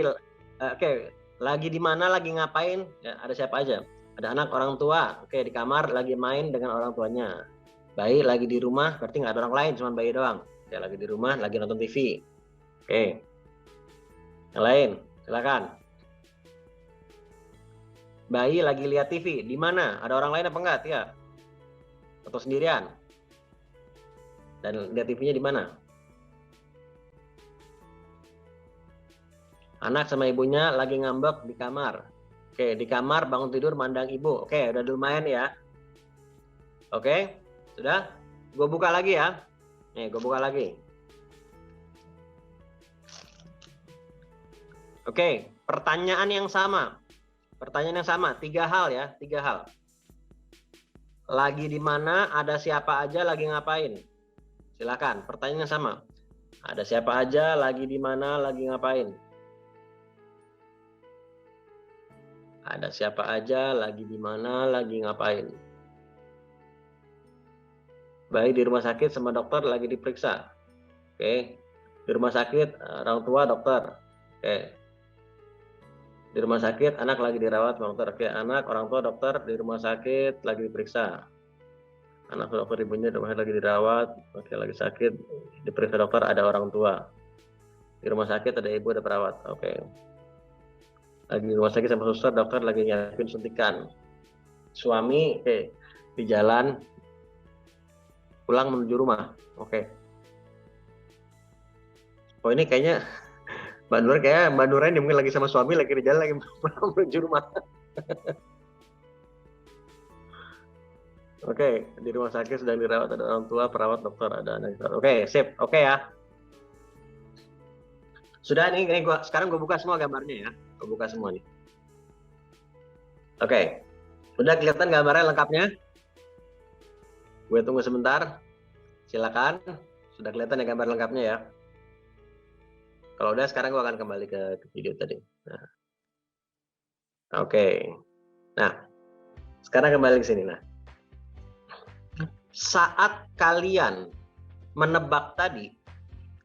C: Oke, Lagi di mana, lagi ngapain? Ya, ada siapa aja? Ada anak, orang tua. Oke, di kamar lagi main dengan orang tuanya. Bayi lagi di rumah, berarti nggak ada orang lain, cuma bayi doang. Ya, lagi di rumah, lagi nonton TV. Oke. Yang lain, silakan. Bayi lagi lihat TV. Di mana? Ada orang lain apa enggak? Ya. Atau sendirian? Dan lihat TV-nya di mana? Anak sama ibunya lagi ngambek di kamar. Oke, di kamar bangun tidur mandang ibu. Oke, udah lumayan ya. Oke, sudah? Gue buka lagi ya. Nih, gue buka lagi. Oke, pertanyaan yang sama. Pertanyaan yang sama, 3 hal ya, 3 hal. Lagi di mana, ada siapa aja, lagi ngapain? Silakan, pertanyaan yang sama. Ada siapa aja, lagi di mana, lagi ngapain? Ada siapa aja, lagi di mana, lagi ngapain? Baik, di rumah sakit sama dokter lagi diperiksa. Oke. Di rumah sakit, orang tua dokter. Oke. Di rumah sakit, anak lagi dirawat sama dokter. Oke, anak, orang tua dokter, di rumah sakit lagi diperiksa. Anak dokter, ibunya di rumah sakit lagi dirawat. Oke, lagi sakit, diperiksa dokter, ada orang tua. Di rumah sakit ada ibu, ada perawat. Oke. Lagi di rumah sakit sama suster, dokter lagi nyiapin suntikan. Suami di jalan pulang menuju rumah. Oke. Oh, ini kayaknya Mbak Nur ini mungkin lagi sama suami, lagi di jalan, lagi pulang menuju rumah. Oke, di rumah sakit sedang dirawat, ada orang tua, perawat, dokter, ada anak. Oke, sip. Oke ya. Sudah, ini sekarang gue buka semua gambarnya ya. Gue buka semua nih. Oke. Udah kelihatan gambarnya lengkapnya? Gue tunggu sebentar. Silakan. Sudah kelihatan ya gambar lengkapnya ya. Kalau udah, sekarang gue akan kembali ke video tadi. Nah. Oke. Nah, sekarang kembali ke sini. Nah, saat kalian menebak tadi,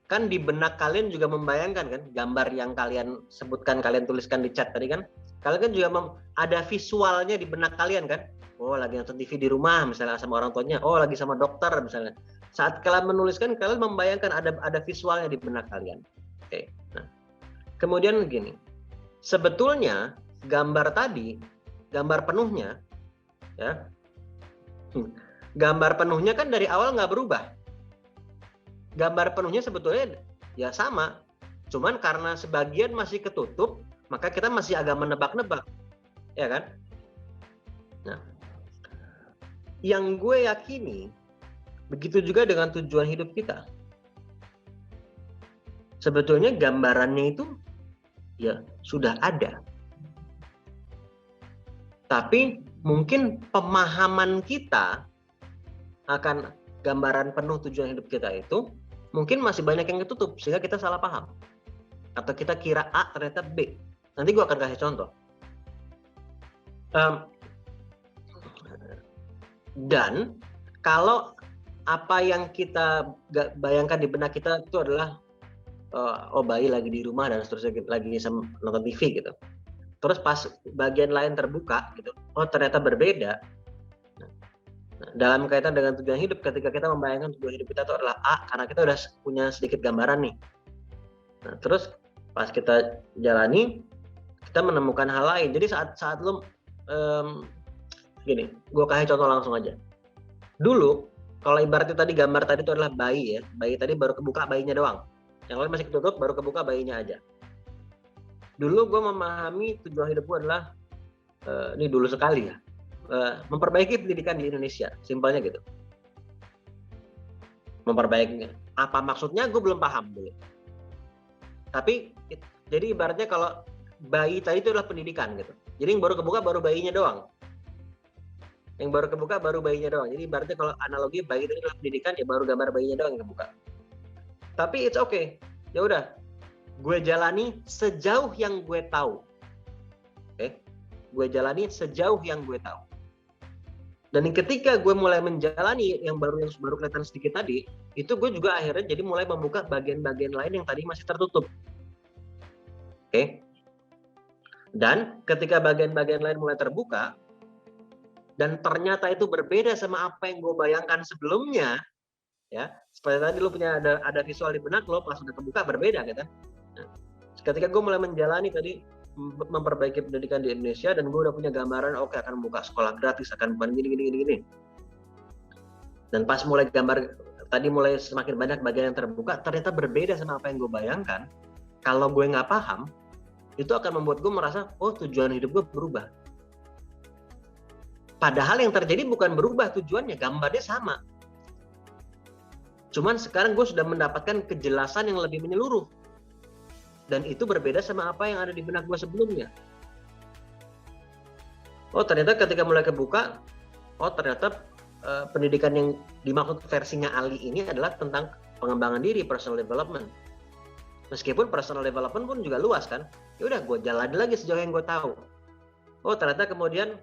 C: kan di benak kalian juga membayangkan kan gambar yang kalian sebutkan, kalian tuliskan di chat tadi kan, kalian kan juga ada visualnya di benak kalian kan. Oh, lagi nonton TV di rumah misalnya sama orang tuanya, oh lagi sama dokter misalnya. Saat kalian menuliskan, kalian membayangkan ada visualnya di benak kalian. Oke. Nah, kemudian begini, sebetulnya gambar tadi, gambar penuhnya ya, gambar penuhnya kan dari awal nggak berubah. Gambar penuhnya sebetulnya ya sama, cuman karena sebagian masih ketutup, maka kita masih agak menebak-nebak, ya kan? Nah, yang gue yakini begitu juga dengan tujuan hidup kita. Sebetulnya gambarannya itu ya sudah ada, tapi mungkin pemahaman kita akan gambaran penuh tujuan hidup kita itu mungkin masih banyak yang ketutup sehingga kita salah paham atau kita kira A ternyata B. Nanti gue akan kasih contoh. Dan kalau apa yang kita bayangkan di benak kita itu adalah oh bayi lagi di rumah dan seterusnya, lagi nonton TV gitu. Terus pas bagian lain terbuka gitu, oh ternyata berbeda. Nah, dalam kaitan dengan tujuan hidup, ketika kita membayangkan tujuan hidup kita itu adalah A, karena kita udah punya sedikit gambaran nih. Nah, terus pas kita jalani, kita menemukan hal lain. Jadi saat lu gini, gue kasih contoh langsung aja. Dulu, kalau ibaratnya tadi gambar tadi itu adalah bayi ya, bayi tadi baru kebuka bayinya doang. Yang lain masih ketutup, baru kebuka bayinya aja. Dulu gue memahami tujuan hidup gue adalah, ini dulu sekali ya, memperbaiki pendidikan di Indonesia, simpelnya gitu. Memperbaikinya. Apa maksudnya gue belum paham dulu. Tapi jadi ibaratnya kalau bayi tadi itu adalah pendidikan gitu. Jadi yang baru kebuka baru bayinya doang. Yang baru kebuka baru bayinya doang. Jadi ibaratnya kalau analogi bayi itu adalah pendidikan, ya baru gambar bayinya doang yang kebuka. Tapi it's okay. Ya udah. Gue jalani sejauh yang gue tahu. Oke. Gue jalani sejauh yang gue tahu. Dan ketika gue mulai menjalani yang baru kelihatan sedikit tadi, itu gue juga akhirnya jadi mulai membuka bagian-bagian lain yang tadi masih tertutup. Oke. Dan ketika bagian-bagian lain mulai terbuka, dan ternyata itu berbeda sama apa yang gue bayangkan sebelumnya, ya seperti tadi lo punya ada visual di benak lo, pas udah kebuka berbeda gitu kan. Nah, ketika gue mulai menjalani tadi memperbaiki pendidikan di Indonesia dan gue udah punya gambaran, oke, akan buka sekolah gratis, akan gini. Dan pas mulai gambar tadi mulai semakin banyak bagian yang terbuka, ternyata berbeda sama apa yang gue bayangkan. Kalau gue nggak paham, itu akan membuat gue merasa, oh tujuan hidup gue berubah. Padahal yang terjadi bukan berubah tujuannya, gambarnya sama. Cuman sekarang gue sudah mendapatkan kejelasan yang lebih menyeluruh. Dan itu berbeda sama apa yang ada di benak gue sebelumnya. Oh ternyata ketika mulai kebuka, oh ternyata pendidikan yang dimaksud versinya Ali ini adalah tentang pengembangan diri, personal development. Meskipun personal development pun juga luas kan. Ya udah gue jalani lagi sejauh yang gue tahu. Oh ternyata kemudian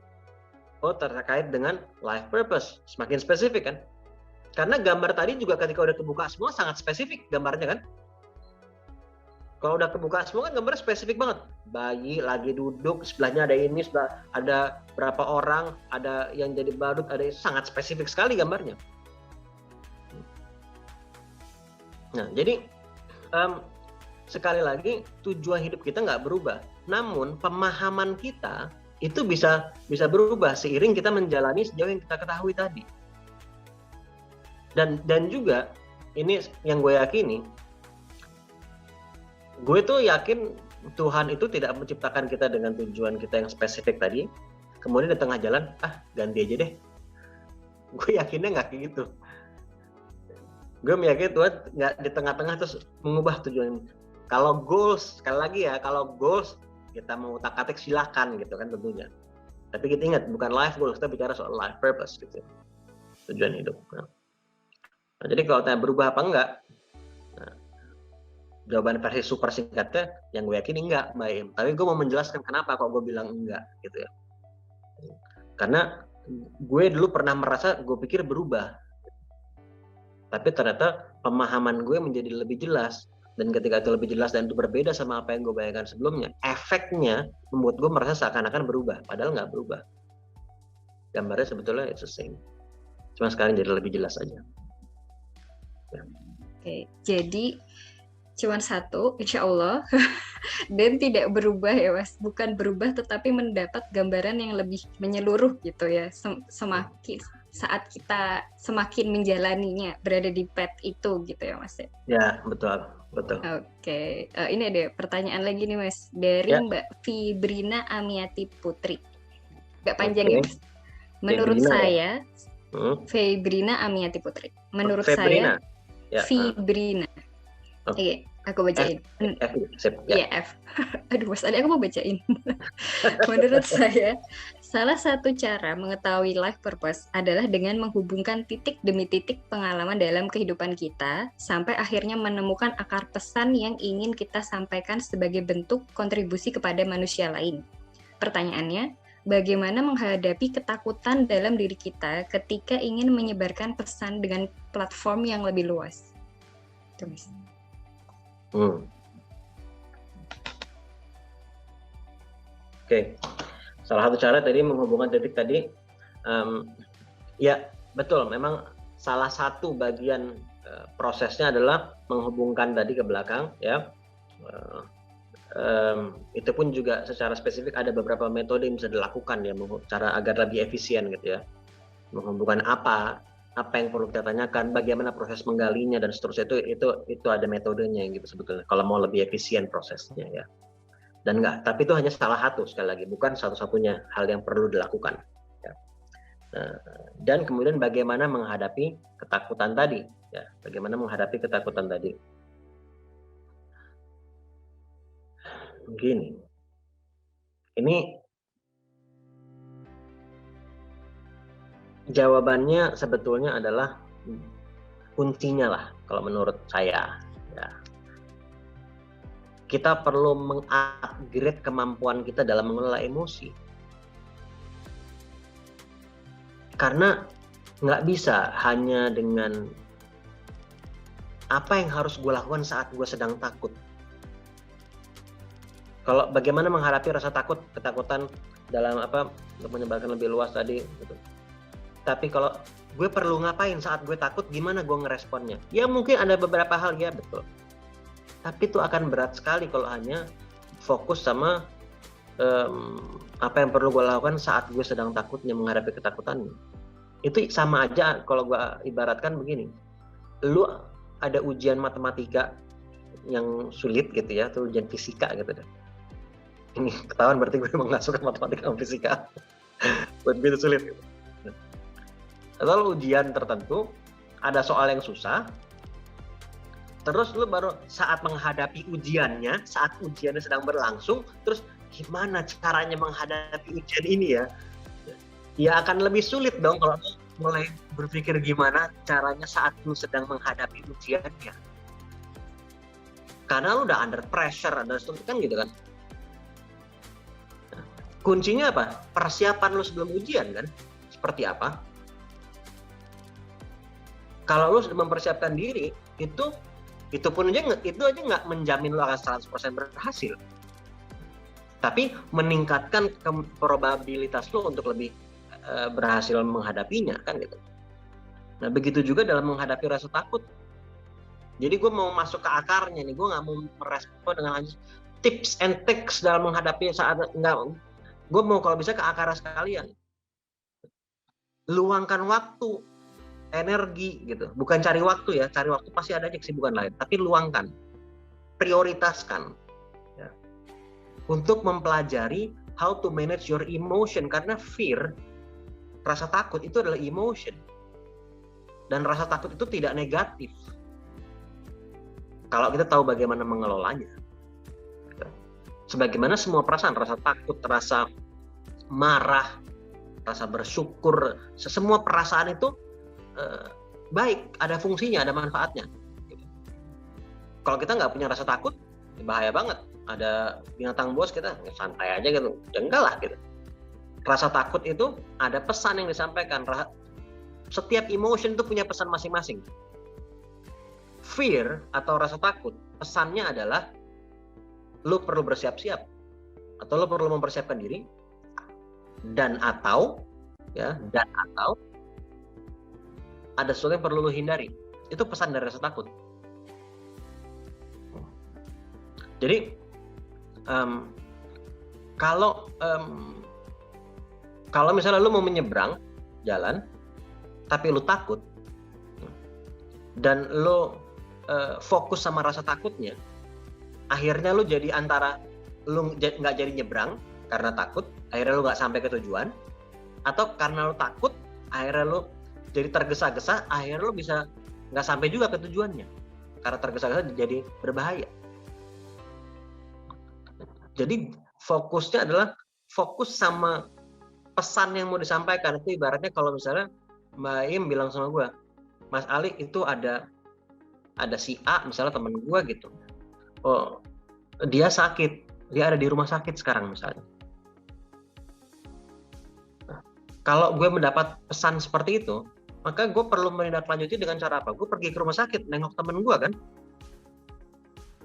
C: terkait dengan life purpose, semakin spesifik kan? Karena gambar tadi juga ketika udah kebuka semua sangat spesifik gambarnya kan? Kalau udah kebuka semua kan gambarnya spesifik banget. Bayi lagi duduk, sebelahnya ada ini, sebelah ada berapa orang, ada yang jadi badut, ada sangat spesifik sekali gambarnya. Nah, jadi sekali lagi tujuan hidup kita nggak berubah, namun pemahaman kita itu bisa berubah seiring kita menjalani sejauh yang kita ketahui tadi. Dan juga ini yang gue yakini, gue tuh yakin Tuhan itu tidak menciptakan kita dengan tujuan kita yang spesifik tadi, kemudian di tengah jalan ganti aja deh. Gue yakinnya nggak kayak gitu. Gue meyakini Tuhan nggak di tengah-tengah terus mengubah tujuan. Kalau goals, sekali lagi ya, kalau goals kita mau utak-atik silakan gitu kan tentunya. Tapi kita ingat bukan life goals, kita bicara soal life purpose gitu. Tujuan hidup. Nah, jadi kalau tanya berubah apa enggak? Nah, jawaban versi super singkatnya yang gue yakin enggak, Mbak Im. Tapi gue mau menjelaskan kenapa kok gue bilang enggak gitu ya. Karena gue dulu pernah merasa gue pikir berubah. Tapi ternyata pemahaman gue menjadi lebih jelas. Dan ketika itu lebih jelas dan itu berbeda sama apa yang gue bayangkan sebelumnya, efeknya membuat gue merasa seakan-akan berubah, padahal nggak berubah. Gambarnya sebetulnya it's the same. Cuma sekarang jadi lebih jelas aja. Ya.
B: Oke, jadi cuma satu, insya Allah, dan tidak berubah ya Mas, bukan berubah tetapi mendapat gambaran yang lebih menyeluruh gitu ya, semakin saat kita semakin menjalaninya, berada di path itu gitu ya Mas ya?
C: Ya, betul.
B: Oke, ini ada pertanyaan lagi nih Mas, dari Mbak Fibrina Amiati Putri. Agak panjang ya Mas. Menurut saya, Fibrina Amiati Putri. Menurut saya, Fibrina. Oke, aku bacain. Iya, F. Aduh, Mas Adi, aku mau bacain. Menurut saya, salah satu cara mengetahui life purpose adalah dengan menghubungkan titik demi titik pengalaman dalam kehidupan kita sampai akhirnya menemukan akar pesan yang ingin kita sampaikan sebagai bentuk kontribusi kepada manusia lain. Pertanyaannya, bagaimana menghadapi ketakutan dalam diri kita ketika ingin menyebarkan pesan dengan platform yang lebih luas? Itu, Mas.
C: Oke. Salah satu cara tadi menghubungkan titik tadi, ya betul, memang salah satu bagian prosesnya adalah menghubungkan tadi ke belakang, ya. Itu pun juga secara spesifik ada beberapa metode yang bisa dilakukan ya, cara agar lebih efisien gitu ya. Menghubungkan apa yang perlu kita tanyakan, bagaimana proses menggalinya dan seterusnya, itu ada metodenya gitu sebetulnya. Kalau mau lebih efisien prosesnya ya. Dan tapi itu hanya salah satu, sekali lagi, bukan satu-satunya hal yang perlu dilakukan. Ya. Dan kemudian bagaimana menghadapi ketakutan tadi, ya, bagaimana menghadapi ketakutan tadi. Begini, ini jawabannya sebetulnya adalah kuncinya lah, kalau menurut saya. Ya. Kita perlu mengupgrade kemampuan kita dalam mengelola emosi. Karena nggak bisa hanya dengan apa yang harus gue lakukan saat gue sedang takut. Kalau bagaimana menghadapi rasa takut, ketakutan dalam apa untuk menyebarkan lebih luas tadi gitu. Tapi kalau gue perlu ngapain saat gue takut, gimana gue ngeresponnya? Ya mungkin ada beberapa hal, ya betul. Tapi itu akan berat sekali kalau hanya fokus sama apa yang perlu gue lakukan saat gue sedang takutnya menghadapi ketakutannya. Itu sama aja kalau gue ibaratkan begini. Lu ada ujian matematika yang sulit gitu ya, atau ujian fisika gitu deh. Ini ketahuan berarti gue emang gak suka matematika sama fisika. Buat gue itu sulit gitu. Lalu ujian tertentu ada soal yang susah, terus lu baru saat menghadapi ujiannya, saat ujiannya sedang berlangsung, terus gimana caranya menghadapi ujian ini ya? Ya akan lebih sulit dong kalau lu mulai berpikir gimana caranya saat lu sedang menghadapi ujiannya. Karena lu udah under pressure, kan gitu kan? Kuncinya apa? Persiapan lu sebelum ujian kan? Seperti apa? Kalau lu sudah mempersiapkan diri, itu pun aja nggak menjamin lu akan 100% berhasil. Tapi meningkatkan probabilitas lu untuk lebih berhasil menghadapinya kan gitu. Nah begitu juga dalam menghadapi rasa takut. Jadi gue mau masuk ke akarnya nih, gue nggak mau merespon dengan tips and tricks dalam menghadapi saat nggak. Gue mau kalau bisa ke akar sekalian. Luangkan waktu, energi gitu. Bukan cari waktu ya, cari waktu pasti ada aja kesibukan lain. Tapi luangkan, prioritaskan. Ya. Untuk mempelajari how to manage your emotion. Karena fear, rasa takut itu adalah emotion. Dan rasa takut itu tidak negatif. Kalau kita tahu bagaimana mengelolanya. Sebagaimana semua perasaan, rasa takut, rasa marah, rasa bersyukur, semua perasaan itu baik, ada fungsinya, ada manfaatnya. Kalau kita nggak punya rasa takut, bahaya banget. Ada binatang buas, kita santai aja gitu, ya enggak lah gitu. Rasa takut itu ada pesan yang disampaikan. Setiap emotion itu punya pesan masing-masing. Fear atau rasa takut, pesannya adalah lu perlu bersiap-siap atau lu perlu mempersiapkan diri dan atau ada sesuatu yang perlu lu hindari. Itu pesan dari rasa takut. Jadi kalau misalnya lu mau menyeberang jalan tapi lu takut dan lu fokus sama rasa takutnya, akhirnya lu jadi antara lu nggak jadi nyebrang karena takut, akhirnya lu nggak sampai ke tujuan, atau karena lu takut, akhirnya lu jadi tergesa-gesa, akhirnya lu bisa nggak sampai juga ke tujuannya karena tergesa-gesa jadi berbahaya. Jadi fokusnya adalah fokus sama pesan yang mau disampaikan. Itu ibaratnya kalau misalnya Mbak Im bilang sama gue, Mas Ali itu ada si A misalnya teman gue gitu. Oh, dia sakit, dia ada di rumah sakit sekarang misalnya. Nah, kalau gue mendapat pesan seperti itu, maka gue perlu menindaklanjuti dengan cara apa? Gue pergi ke rumah sakit, nengok temen gue kan.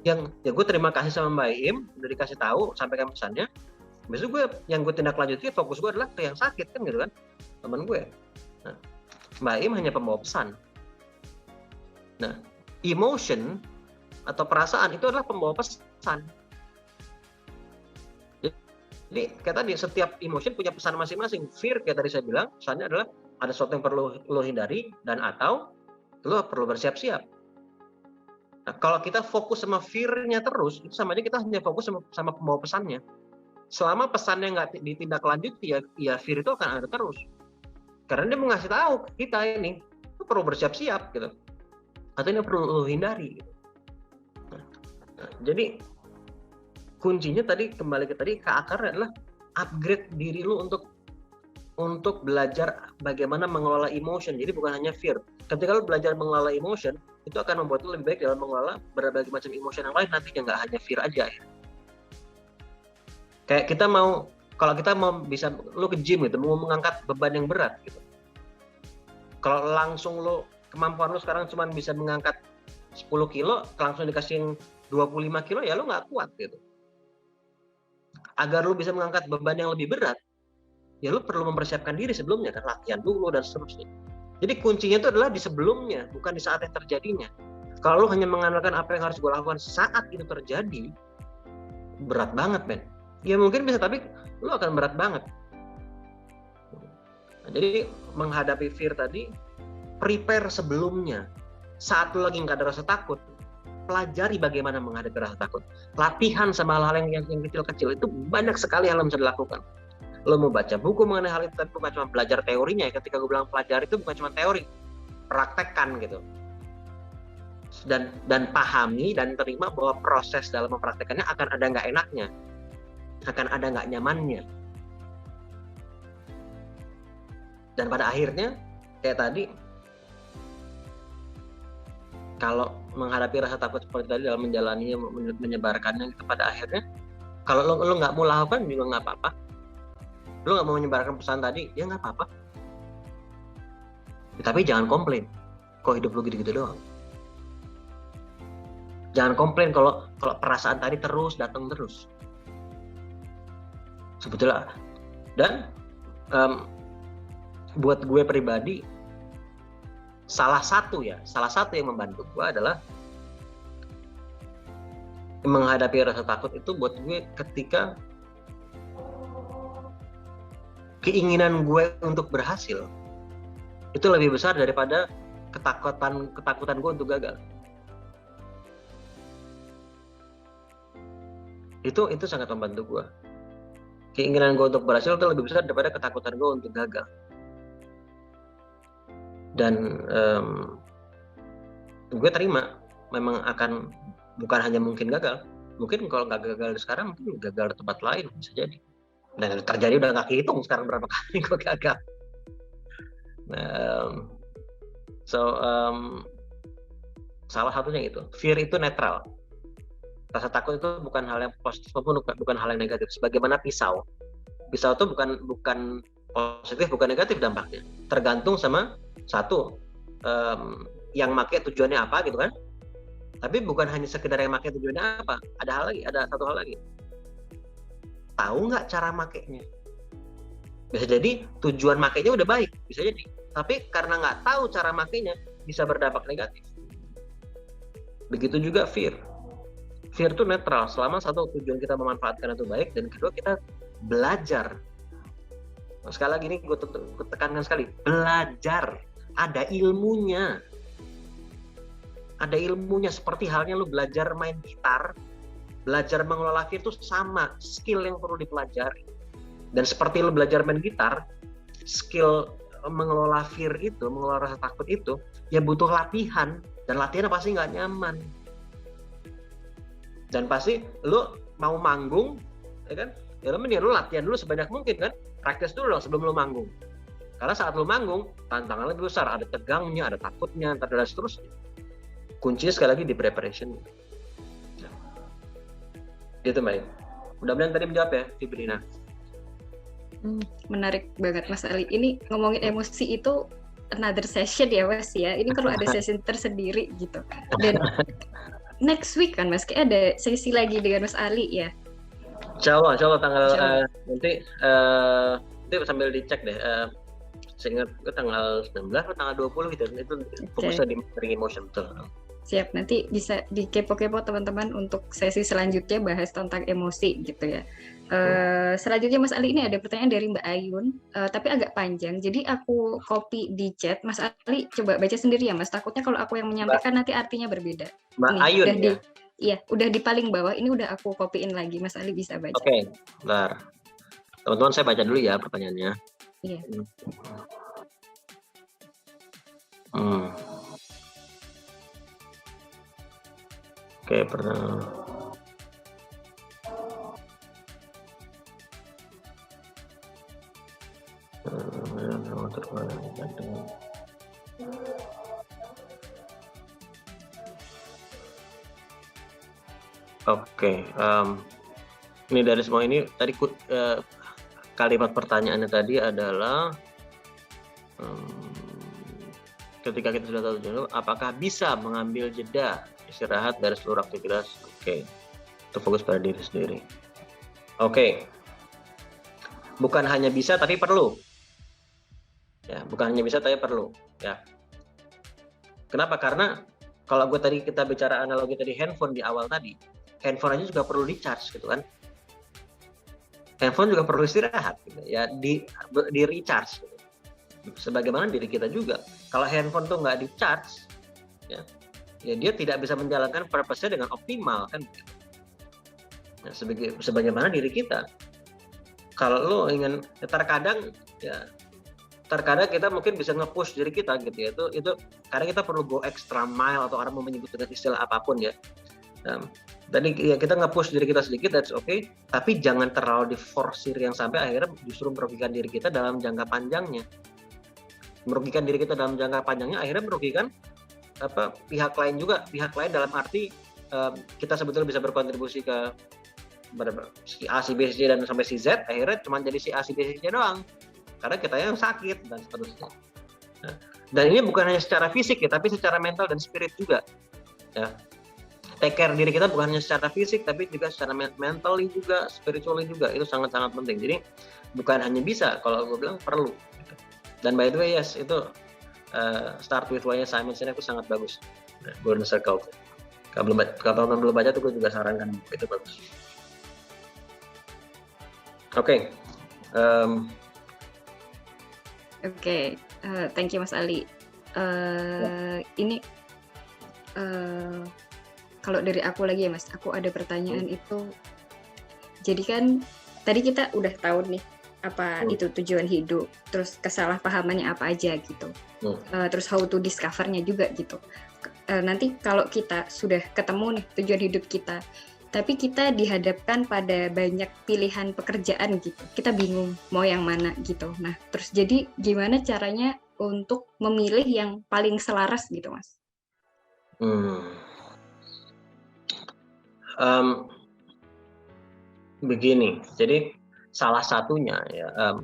C: Yang ya gue terima kasih sama Mbak Im, udah dikasih tahu, sampaikan pesannya. Besok gue yang gue tindaklanjuti, fokus gue adalah ke yang sakit kan gitu kan, temen gue. Nah, Mbak Im hanya pembawa pesan. Nah, emotion atau perasaan itu adalah pembawa pesan. Jadi kayak tadi setiap emotion punya pesan masing-masing. Fear kayak tadi saya bilang, pesannya adalah ada sesuatu yang perlu lo hindari dan atau lo perlu bersiap-siap. Nah, kalau kita fokus sama fear-nya terus, itu sama aja kita hanya fokus sama pembawa pesannya. Selama pesannya nggak ditindaklanjuti, ya fear itu akan ada terus. Karena dia mau ngasih tahu kita ini, lo perlu bersiap-siap gitu. Atau ini perlu lo hindari. Jadi kuncinya tadi kembali ke akarnya adalah upgrade diri lu untuk belajar bagaimana mengelola emotion. Jadi bukan hanya fear. Ketika lu belajar mengelola emotion, itu akan membuat lu lebih baik dalam mengelola berbagai macam emotion yang lain nantinya, nggak hanya fear aja ya. Kayak kalau kita mau bisa lu ke gym gitu, mau mengangkat beban yang berat gitu. Kalau langsung kemampuan lu sekarang cuma bisa mengangkat 10 kilo, langsung dikasih 25 kilo, ya lu nggak kuat gitu. agar lu bisa mengangkat beban yang lebih berat, ya lu perlu mempersiapkan diri sebelumnya kan, latihan dulu dan seterusnya. Jadi kuncinya itu adalah di sebelumnya, bukan di saat yang terjadinya. Kalau lu hanya mengandalkan apa yang harus gue lakukan saat itu terjadi, berat banget, men. Ya mungkin bisa, tapi lu akan berat banget. Nah, jadi menghadapi fear tadi, prepare sebelumnya. Saat lu lagi nggak ada rasa takut, pelajari bagaimana menghadapi rasa takut. Latihan sama hal-hal yang kecil-kecil itu banyak sekali hal yang bisa dilakukan. Lo mau baca buku mengenai hal itu, tapi bukan cuma belajar teorinya. Ketika gue bilang pelajari itu bukan cuma teori, praktekkan gitu. Dan pahami dan terima bahwa proses dalam mempraktekannya akan ada nggak enaknya, akan ada nggak nyamannya. Dan pada akhirnya kayak tadi, kalau menghadapi rasa takut seperti tadi dalam menjalaninya, menyebarkannya, pada akhirnya kalau lo nggak mau lakukan juga nggak apa-apa. Lo nggak mau menyebarkan pesan tadi, ya nggak apa-apa. Ya, tapi jangan komplain, kok hidup lo gitu-gitu doang. Jangan komplain kalau perasaan tadi terus datang terus. Sebetulnya. Dan buat gue pribadi, salah satu yang membantu gue adalah menghadapi rasa takut itu buat gue ketika keinginan gue untuk berhasil itu lebih besar daripada ketakutan gue untuk gagal. Itu sangat membantu gue. Keinginan gue untuk berhasil itu lebih besar daripada ketakutan gue untuk gagal. Dan gue terima memang akan, bukan hanya mungkin gagal, mungkin kalau nggak gagal sekarang, mungkin gagal di tempat lain, bisa jadi. Dan itu terjadi udah nggak kehitung sekarang berapa kali gue gagal. Salah satunya itu, fear itu netral. Rasa takut itu bukan hal yang positif maupun bukan hal yang negatif. Sebagaimana pisau itu bukan positif, bukan negatif dampaknya. Tergantung sama satu, yang make tujuannya apa gitu kan. Tapi bukan hanya sekedar yang make tujuannya apa. Ada satu hal lagi. Tahu nggak cara makainya? Bisa jadi tujuan makainya udah baik, bisa jadi. Tapi karena nggak tahu cara makainya, bisa berdampak negatif. Begitu juga fear. Fear itu netral, selama satu, tujuan kita memanfaatkan itu baik, dan kedua kita belajar. Nah, sekali lagi ini gue tekankan sekali, belajar. Ada ilmunya. Ada ilmunya, seperti halnya lu belajar main gitar, belajar mengelola fear itu sama, skill yang perlu dipelajari. Dan seperti lu belajar main gitar, skill mengelola fear itu, mengelola rasa takut itu, ya butuh latihan, dan latihan pasti nggak nyaman. Dan pasti lu mau manggung, ya kan? Ya mending lu latihan dulu sebanyak mungkin kan, praktis dulu dong sebelum lu manggung. Karena saat lu manggung, tantangan lebih besar, ada tegangnya, ada takutnya, dan seterusnya. Kuncinya sekali lagi di preparation. Gitu Mbak. Mudah-mudahan tadi menjawab ya, Fibrina.
B: Menarik banget Mas Ali. Ini ngomongin emosi itu another session ya Mas ya. Ini perlu ada session tersendiri gitu. Dan next week kan Mas, kayak ada sesi lagi dengan Mas Ali ya.
C: Insya Allah tanggal nanti sambil dicek deh. Saya ingat itu tanggal 19 atau tanggal 20 gitu. Itu fokusnya di mastering emotion betul.
B: Siap, nanti bisa dikepo-kepo teman-teman untuk sesi selanjutnya bahas tentang emosi gitu ya. Selanjutnya Mas Ali, ini ada pertanyaan dari Mbak Ayun, tapi agak panjang. Jadi aku copy di chat, Mas Ali coba baca sendiri ya Mas. Takutnya kalau aku yang menyampaikan nanti artinya berbeda.
C: Mbak Ayun ya?
B: Iya, udah di paling bawah. Ini udah aku copyin lagi, Mas Ali bisa baca.
C: Oke, bentar. Teman-teman saya baca dulu ya pertanyaannya.
B: Iya.
C: Oke, pernah. Oke, ini dari semua ini tadi kalimat pertanyaannya tadi adalah ketika kita sudah tahu tujuan, apakah bisa mengambil jeda istirahat dari seluruh aktivitas? Oke, itu fokus pada diri sendiri. Oke. Bukan hanya bisa tapi perlu. Ya, bukan hanya bisa tapi perlu. Ya. Kenapa? Karena kalau kita bicara analogi tadi handphone di awal tadi, handphone aja juga perlu di-charge gitu kan. Handphone juga perlu istirahat gitu ya, di recharge gitu. Sebagaimana diri kita juga. Kalau handphone tuh nggak di-charge ya dia tidak bisa menjalankan purpose-nya dengan optimal kan. Nah, sebagaimana diri kita. Kalau lo ingin terkadang kita mungkin bisa nge-push diri kita gitu ya. Itu kadang kita perlu go extra mile atau orang mau menyebut dengan istilah apapun ya. Tadi ya kita nge-push diri kita sedikit, that's okay, tapi jangan terlalu diforsir yang sampai akhirnya justru merugikan diri kita dalam jangka panjangnya. Merugikan diri kita dalam jangka panjangnya akhirnya merugikan pihak lain juga. Pihak lain dalam arti kita sebetulnya bisa berkontribusi ke si A, si B, si C dan sampai si Z, akhirnya cuma jadi si A, si B, si C doang. Karena kita yang sakit dan seterusnya. Nah, dan ini bukan hanya secara fisik ya, tapi secara mental dan spirit juga. Ya. Take care diri kita bukan hanya secara fisik, tapi juga secara mentally juga, spiritually juga. Itu sangat-sangat penting. Jadi bukan hanya bisa, kalau gue bilang perlu. Gitu. Dan by the way, yes, itu Start With Why-nya Simon Sinek itu sangat bagus. Golden Circle. Kalau belum baca tuh gue juga sarankan, itu bagus. Oke.
B: Oke, thank you Mas Ali. Ini kalau dari aku lagi ya Mas, aku ada pertanyaan itu. Jadi kan tadi kita udah tahu nih apa itu tujuan hidup, terus kesalahpahamannya apa aja gitu, terus how to discover-nya juga gitu. Nanti kalau kita sudah ketemu nih tujuan hidup kita, tapi kita dihadapkan pada banyak pilihan pekerjaan gitu. Kita bingung mau yang mana gitu. Nah, terus jadi gimana caranya untuk memilih yang paling selaras gitu, Mas?
C: Begini, jadi salah satunya ya,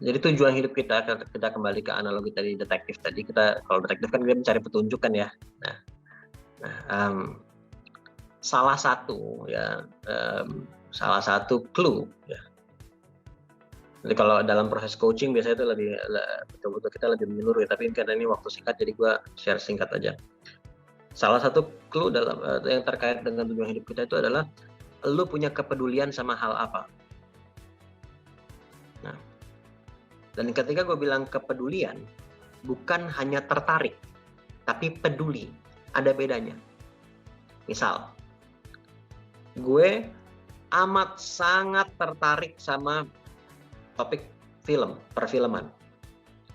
C: jadi tujuan hidup kita kembali ke analogi tadi detektif tadi, kalau detektif kan dia mencari petunjuk kan ya. Salah satu clue ya. Jadi kalau dalam proses coaching biasanya itu lebih betul-betul kita lebih menyeluruh ya, tapi karena ini waktu singkat jadi gue share singkat aja. Salah satu clue dalam yang terkait dengan tujuan hidup kita itu adalah lu punya kepedulian sama hal apa. Nah, dan ketika gue bilang kepedulian, bukan hanya tertarik, tapi peduli. Ada bedanya. Misal, gue amat sangat tertarik sama topik film, perfilman.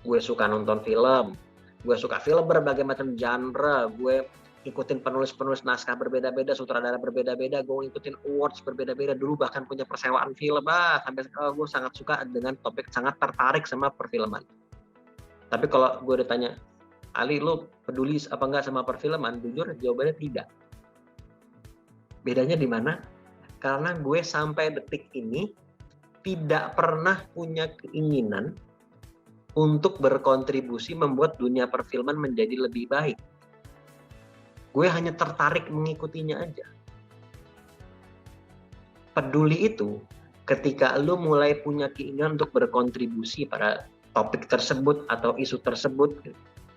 C: Gue suka nonton film, gue suka film berbagai macam genre, gue ikutin penulis-penulis naskah berbeda-beda, sutradara berbeda-beda, gue ikutin awards berbeda-beda, dulu bahkan punya persewaan film, sampai sekarang gue sangat suka dengan topik, sangat tertarik sama perfilman. Tapi kalau gue ditanya, Ali lu peduli apa enggak sama perfilman? Jujur jawabannya tidak. Bedanya di mana? Karena gue sampai detik ini tidak pernah punya keinginan untuk berkontribusi membuat dunia perfilman menjadi lebih baik. Gue hanya tertarik mengikutinya aja. Peduli itu ketika lu mulai punya keinginan untuk berkontribusi pada topik tersebut atau isu tersebut.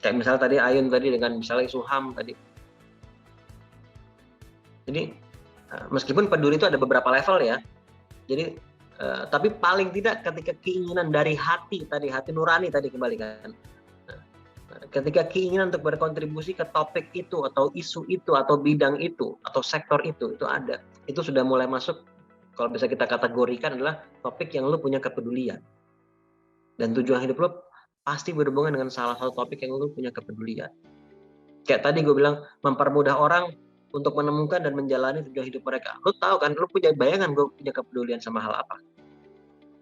C: Kayak misalnya tadi Ayun tadi dengan misalnya isu HAM tadi. Jadi meskipun peduli itu ada beberapa level ya. Jadi tapi paling tidak ketika keinginan dari hati nurani tadi kembalikan. Ketika keinginan untuk berkontribusi ke topik itu atau isu itu atau bidang itu atau sektor itu ada. Itu sudah mulai masuk, kalau bisa kita kategorikan adalah topik yang lu punya kepedulian. Dan tujuan hidup lu pasti berhubungan dengan salah satu topik yang lu punya kepedulian. Kayak tadi gue bilang, mempermudah orang untuk menemukan dan menjalani tujuan hidup mereka. Lu tahu kan, lu punya bayangan gue punya kepedulian sama hal apa.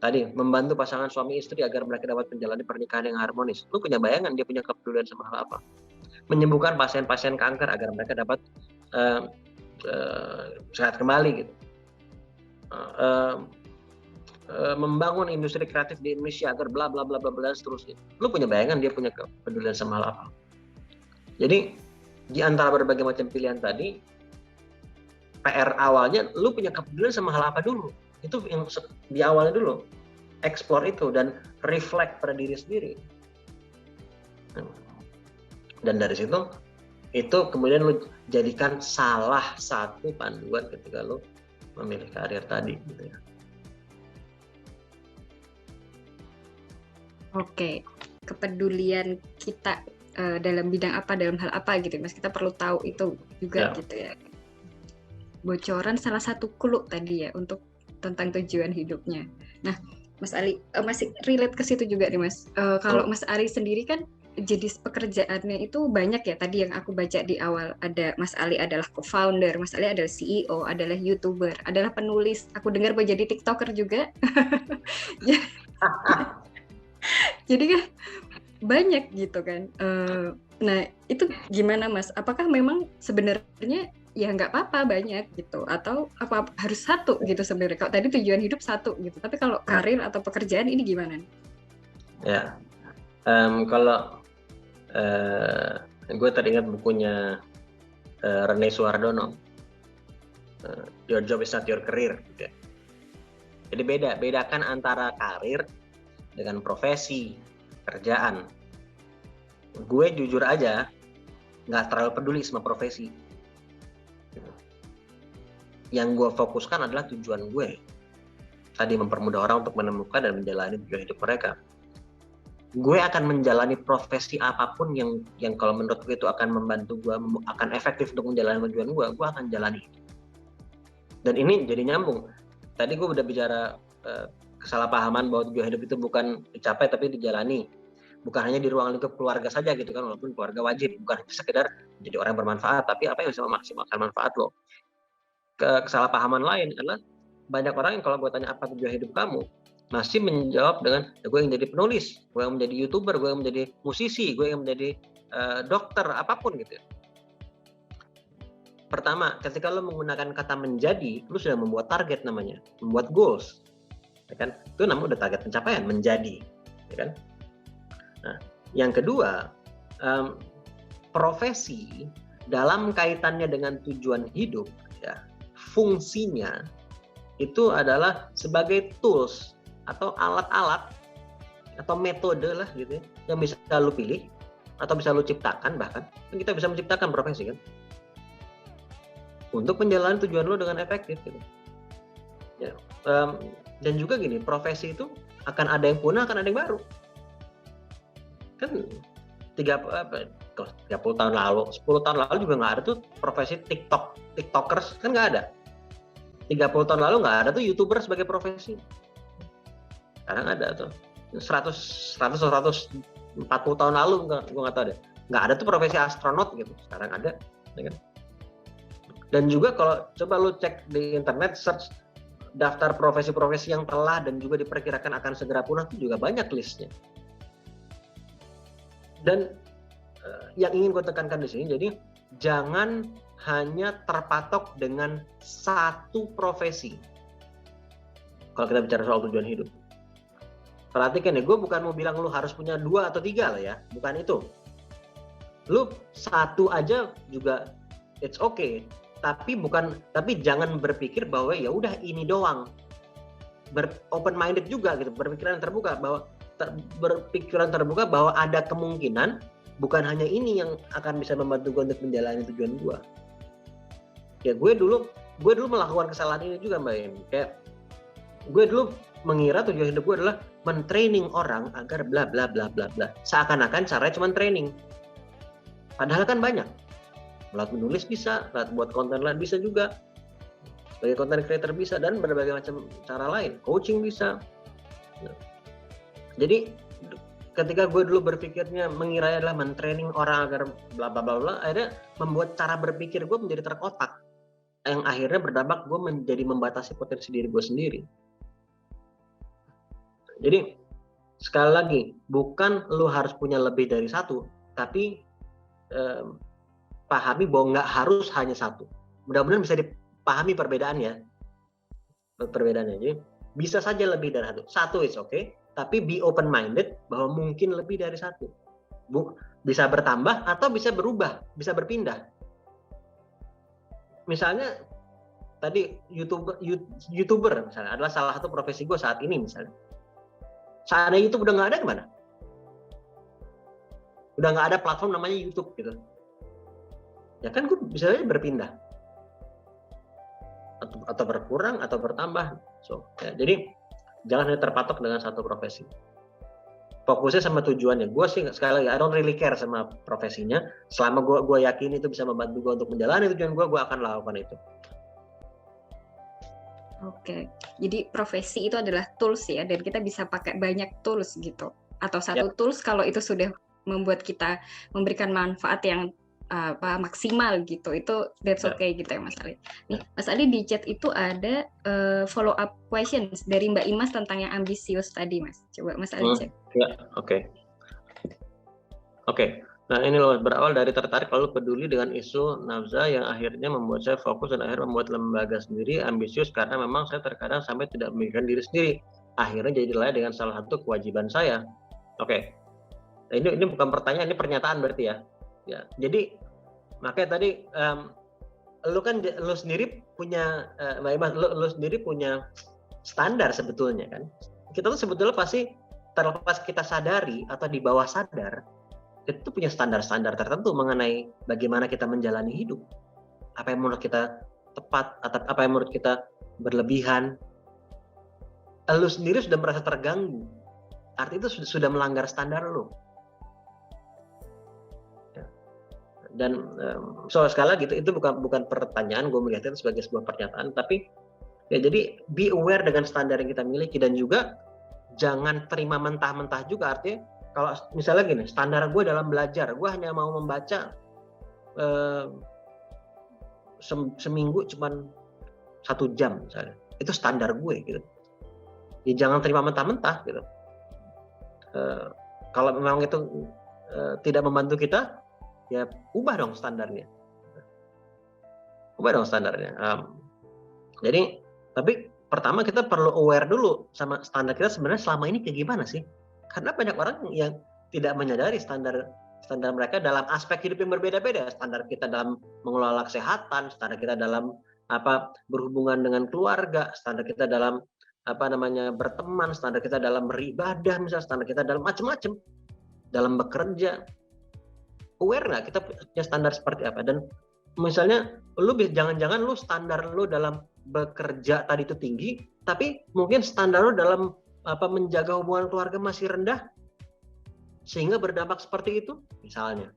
C: Tadi, membantu pasangan suami istri agar mereka dapat menjalani pernikahan yang harmonis. Lu punya bayangan dia punya kepedulian sama hal apa. Menyembuhkan pasien-pasien kanker agar mereka dapat sehat kembali gitu. Membangun industri kreatif di Indonesia agar bla bla bla bla bla seterusnya. Lu punya bayangan dia punya kepedulian sama hal apa. Jadi di antara berbagai macam pilihan tadi, PR awalnya lu punya kepedulian sama hal apa dulu. Itu yang di awalnya dulu, explore itu dan reflect pada diri sendiri. Dan dari situ, itu kemudian lu jadikan salah satu panduan ketika lu memilih karir tadi gitu ya.
B: Oke, kepedulian kita dalam bidang apa, dalam hal apa gitu Mas, kita perlu tahu itu juga gitu ya. Bocoran salah satu clue tadi ya untuk tentang tujuan hidupnya. Nah, Mas Ali masih relate ke situ juga nih Mas. Kalau Mas Ali sendiri kan jenis pekerjaannya itu banyak ya. Tadi yang aku baca di awal ada Mas Ali adalah co-founder, Mas Ali adalah CEO, adalah YouTuber, adalah penulis. Aku dengar mau jadi TikToker juga. Jadi kan banyak gitu kan. Nah itu gimana Mas? Apakah memang sebenarnya ya nggak apa-apa banyak gitu, atau apa harus satu gitu sebenarnya? Kalau tadi tujuan hidup satu gitu, tapi kalau karir atau pekerjaan ini gimana?
C: Ya, kalau gue teringat bukunya Rene Suhardono, Your Job is Not Your Career. Gitu. Jadi bedakan antara karir dengan profesi, kerjaan. Gue jujur aja nggak terlalu peduli sama profesi. Yang gue fokuskan adalah tujuan gue. Tadi mempermudah orang untuk menemukan dan menjalani tujuan hidup mereka. Gue akan menjalani profesi apapun yang kalau menurut gue itu akan membantu gue, akan efektif untuk menjalani tujuan gue akan jalani. Dan ini jadi nyambung. Tadi gue udah bicara kesalahpahaman bahwa tujuan hidup itu bukan dicapai tapi dijalani. Bukan hanya di ruang lingkup keluarga saja gitu kan, walaupun keluarga wajib, bukan hanya sekedar menjadi orang yang bermanfaat, tapi apa yang bisa memaksimalkan manfaat lo. Kesalahpahaman lain adalah banyak orang yang kalau gue tanya apa tujuan hidup kamu, masih menjawab dengan gue yang menjadi penulis, gue yang menjadi YouTuber, gue yang menjadi musisi, gue yang menjadi dokter, apapun gitu. Pertama, ketika lo menggunakan kata menjadi, lo sudah membuat target namanya, membuat goals. Ya kan? Itu namanya udah target pencapaian, menjadi. Ya kan? Nah, yang kedua, profesi dalam kaitannya dengan tujuan hidup, ya, fungsinya itu adalah sebagai tools atau alat-alat atau metode lah gitu ya, yang bisa lo pilih atau bisa lo ciptakan, bahkan kita bisa menciptakan profesi kan untuk menjalani tujuan lo dengan efektif gitu. Ya, dan juga gini, profesi itu akan ada yang punah, akan ada yang baru. Kan 30 tahun lalu, 10 tahun lalu juga nggak ada tuh profesi tiktokers, kan nggak ada. 30 tahun lalu nggak ada tuh YouTuber sebagai profesi. Sekarang ada tuh. 140 tahun lalu gue nggak tahu deh. Nggak ada tuh profesi astronot gitu. Sekarang ada, ya kan? Dan juga kalau coba lu cek di internet, search daftar profesi-profesi yang telah dan juga diperkirakan akan segera punah itu juga banyak listnya. Dan yang ingin gue tekankan di sini, jadi jangan hanya terpatok dengan satu profesi. Kalau kita bicara soal tujuan hidup, perhatikan ya, gue bukan mau bilang lu harus punya 2 atau 3 lah ya, bukan itu. Lu satu aja juga it's okay, tapi jangan berpikir bahwa ya udah ini doang. Open minded juga gitu, berpikiran terbuka bahwa ada kemungkinan bukan hanya ini yang akan bisa membantu gue untuk menjalani tujuan gue. Ya gue dulu melakukan kesalahan ini juga Mbak Emi. Kayak gue dulu mengira tujuan hidup gue adalah mentraining orang agar bla bla bla bla bla. Seakan-akan caranya cuma training. Padahal kan banyak. Melalui menulis bisa, buat konten lain bisa juga. Sebagai content creator bisa, dan berbagai macam cara lain. Coaching bisa. Jadi ketika gue dulu berpikirnya mengira adalah mentraining orang agar bla bla bla bla, akhirnya membuat cara berpikir gue menjadi terkotak. Yang akhirnya berdampak gue menjadi membatasi potensi diri gue sendiri. Jadi sekali lagi, bukan lu harus punya lebih dari satu, tapi pahami bahwa nggak harus hanya satu. Mudah-mudahan bisa dipahami perbedaannya. Jadi bisa saja lebih dari satu. Satu is okay, tapi be open minded bahwa mungkin lebih dari satu. Bisa bertambah atau bisa berubah, bisa berpindah. Misalnya tadi YouTuber misalnya adalah salah satu profesi gue saat ini misalnya. Seandainya YouTube udah nggak ada gimana? Udah nggak ada platform namanya YouTube gitu. Ya kan gue bisa aja berpindah. Atau berkurang atau bertambah. So, ya, jadi jangan hanya terpatok dengan satu profesi. Fokusnya sama tujuannya. Gue sih sekali lagi, I don't really care sama profesinya. Selama gue yakin itu bisa membantu gue untuk menjalani tujuan gue akan lakukan itu.
B: Oke, jadi profesi itu adalah tools ya, dan kita bisa pakai banyak tools gitu. Atau satu tools kalau itu sudah membuat kita memberikan manfaat yang maksimal gitu, itu that's okay gitu ya Mas Ali. Nih, Mas Ali di chat itu ada follow up questions dari Mbak Imas tentang yang ambisius tadi, Mas. Coba Mas Ali cek.
C: Ya, oke. Nah ini loh, berawal dari tertarik lalu peduli dengan isu nafsa yang akhirnya membuat saya fokus dan akhirnya membuat lembaga sendiri, ambisius karena memang saya terkadang sampai tidak memikirkan diri sendiri. Akhirnya jadi lalai dengan salah satu kewajiban saya. Oke. Ini bukan pertanyaan, ini pernyataan berarti ya. Ya, jadi makanya tadi lu sendiri punya Mbak Imas, lu sendiri punya standar sebetulnya kan. Kita tuh sebetulnya pasti terlepas kita sadari atau di bawah sadar, itu punya standar-standar tertentu mengenai bagaimana kita menjalani hidup. Apa yang menurut kita tepat atau apa yang menurut kita berlebihan. Lu sendiri sudah merasa terganggu. Artinya itu sudah melanggar standar lu. Dan sekali lagi itu bukan pertanyaan, gue melihatnya itu sebagai sebuah pernyataan, tapi ya jadi be aware dengan standar yang kita miliki dan juga jangan terima mentah-mentah juga. Artinya kalau misalnya gini, standar gue dalam belajar, gue hanya mau membaca seminggu cuman 1 jam misalnya, itu standar gue gitu. Ya jangan terima mentah-mentah gitu. Kalau memang itu tidak membantu kita, ya ubah dong standarnya. Jadi, tapi pertama kita perlu aware dulu sama standar kita sebenarnya selama ini kayak gimana sih? Karena banyak orang yang tidak menyadari standar mereka dalam aspek hidup yang berbeda-beda. Standar kita dalam mengelola kesehatan, standar kita dalam berhubungan dengan keluarga, standar kita dalam berteman, standar kita dalam beribadah, misalnya standar kita dalam macam-macam, dalam bekerja. Aware nggak kita punya standar seperti apa? Dan misalnya jangan-jangan lu standar lu dalam bekerja tadi itu tinggi, tapi mungkin standar lu dalam menjaga hubungan keluarga masih rendah, sehingga berdampak seperti itu misalnya.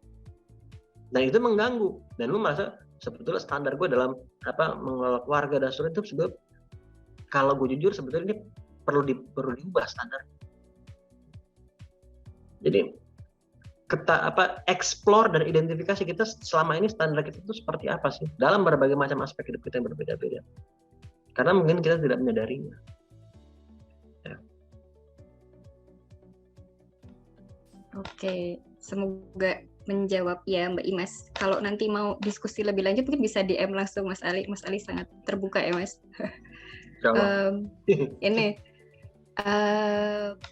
C: Dan itu mengganggu. Dan lu merasa sebetulnya standar gue dalam mengelola keluarga dan sebagainya itu sebetulnya, kalau gue jujur sebetulnya ini perlu diubah standar. Jadi kita explore dan identifikasi kita selama ini standar kita itu seperti apa sih dalam berbagai macam aspek hidup kita yang berbeda-beda. Karena mungkin kita tidak menyadarinya. Ya.
B: Oke, semoga menjawab ya Mbak Imas. Kalau nanti mau diskusi lebih lanjut mungkin bisa DM langsung Mas Ali. Mas Ali sangat terbuka ya Mas. Ini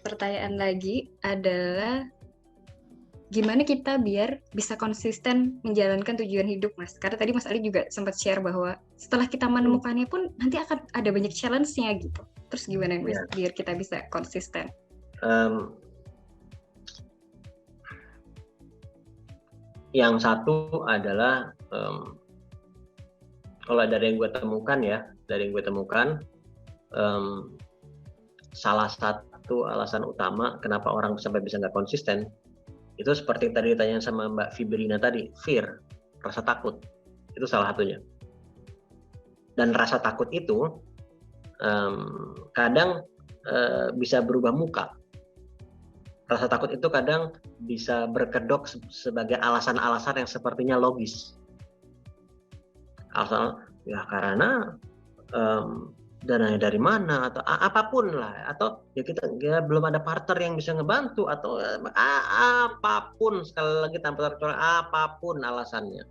B: pertanyaan lagi adalah gimana kita biar bisa konsisten menjalankan tujuan hidup, Mas? Karena tadi Mas Ali juga sempat share bahwa setelah kita menemukannya pun nanti akan ada banyak challenge-nya gitu. Terus gimana Mas biar kita bisa konsisten?
C: Yang satu adalah kalau dari yang gue temukan, salah satu alasan utama kenapa orang sampai bisa nggak konsisten itu seperti yang tadi ditanya sama Mbak Fibrina tadi, fear, rasa takut, itu salah satunya. Dan rasa takut itu kadang bisa berubah muka. Rasa takut itu kadang bisa berkedok sebagai alasan-alasan yang sepertinya logis. Alasan, ya karena dananya dari mana atau apapun lah, atau kita belum ada partner yang bisa ngebantu, atau apapun, sekali lagi tanpa terkecuali apapun alasannya.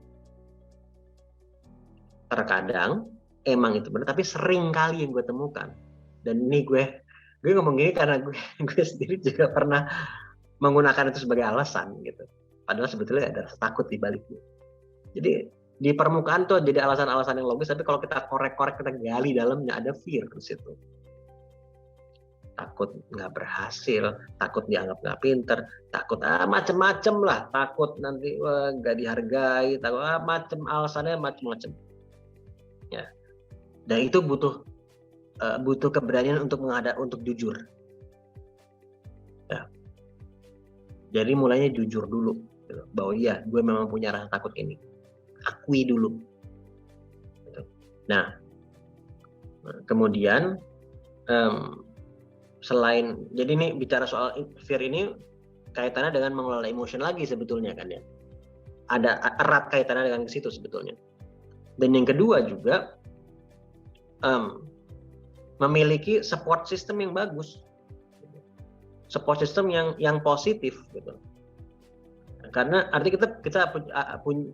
C: Terkadang emang itu benar, tapi sering kali yang gue temukan, dan ini gue ngomong gini karena gue sendiri juga pernah menggunakan itu sebagai alasan gitu. Padahal sebetulnya ada rasa takut di baliknya. Jadi Di permukaan tuh jadi alasan-alasan yang logis, tapi kalau kita korek-korek, kita gali dalamnya, ada fear di situ. Takut nggak berhasil, takut dianggap nggak pinter, takut macem-macem lah, takut nanti nggak dihargai, takut alasannya macem-macem. Ya, dan itu butuh keberanian untuk jujur. Ya. Jadi mulainya jujur dulu, gitu. Bahwa iya, gue memang punya rasa takut ini. Akui dulu. Nah, kemudian selain, jadi ini bicara soal fear ini kaitannya dengan mengelola emotion lagi sebetulnya kan ya. Ada erat kaitannya dengan ke situ sebetulnya. Dan yang kedua juga memiliki support system yang bagus, support system yang positif gitu. Karena artinya kita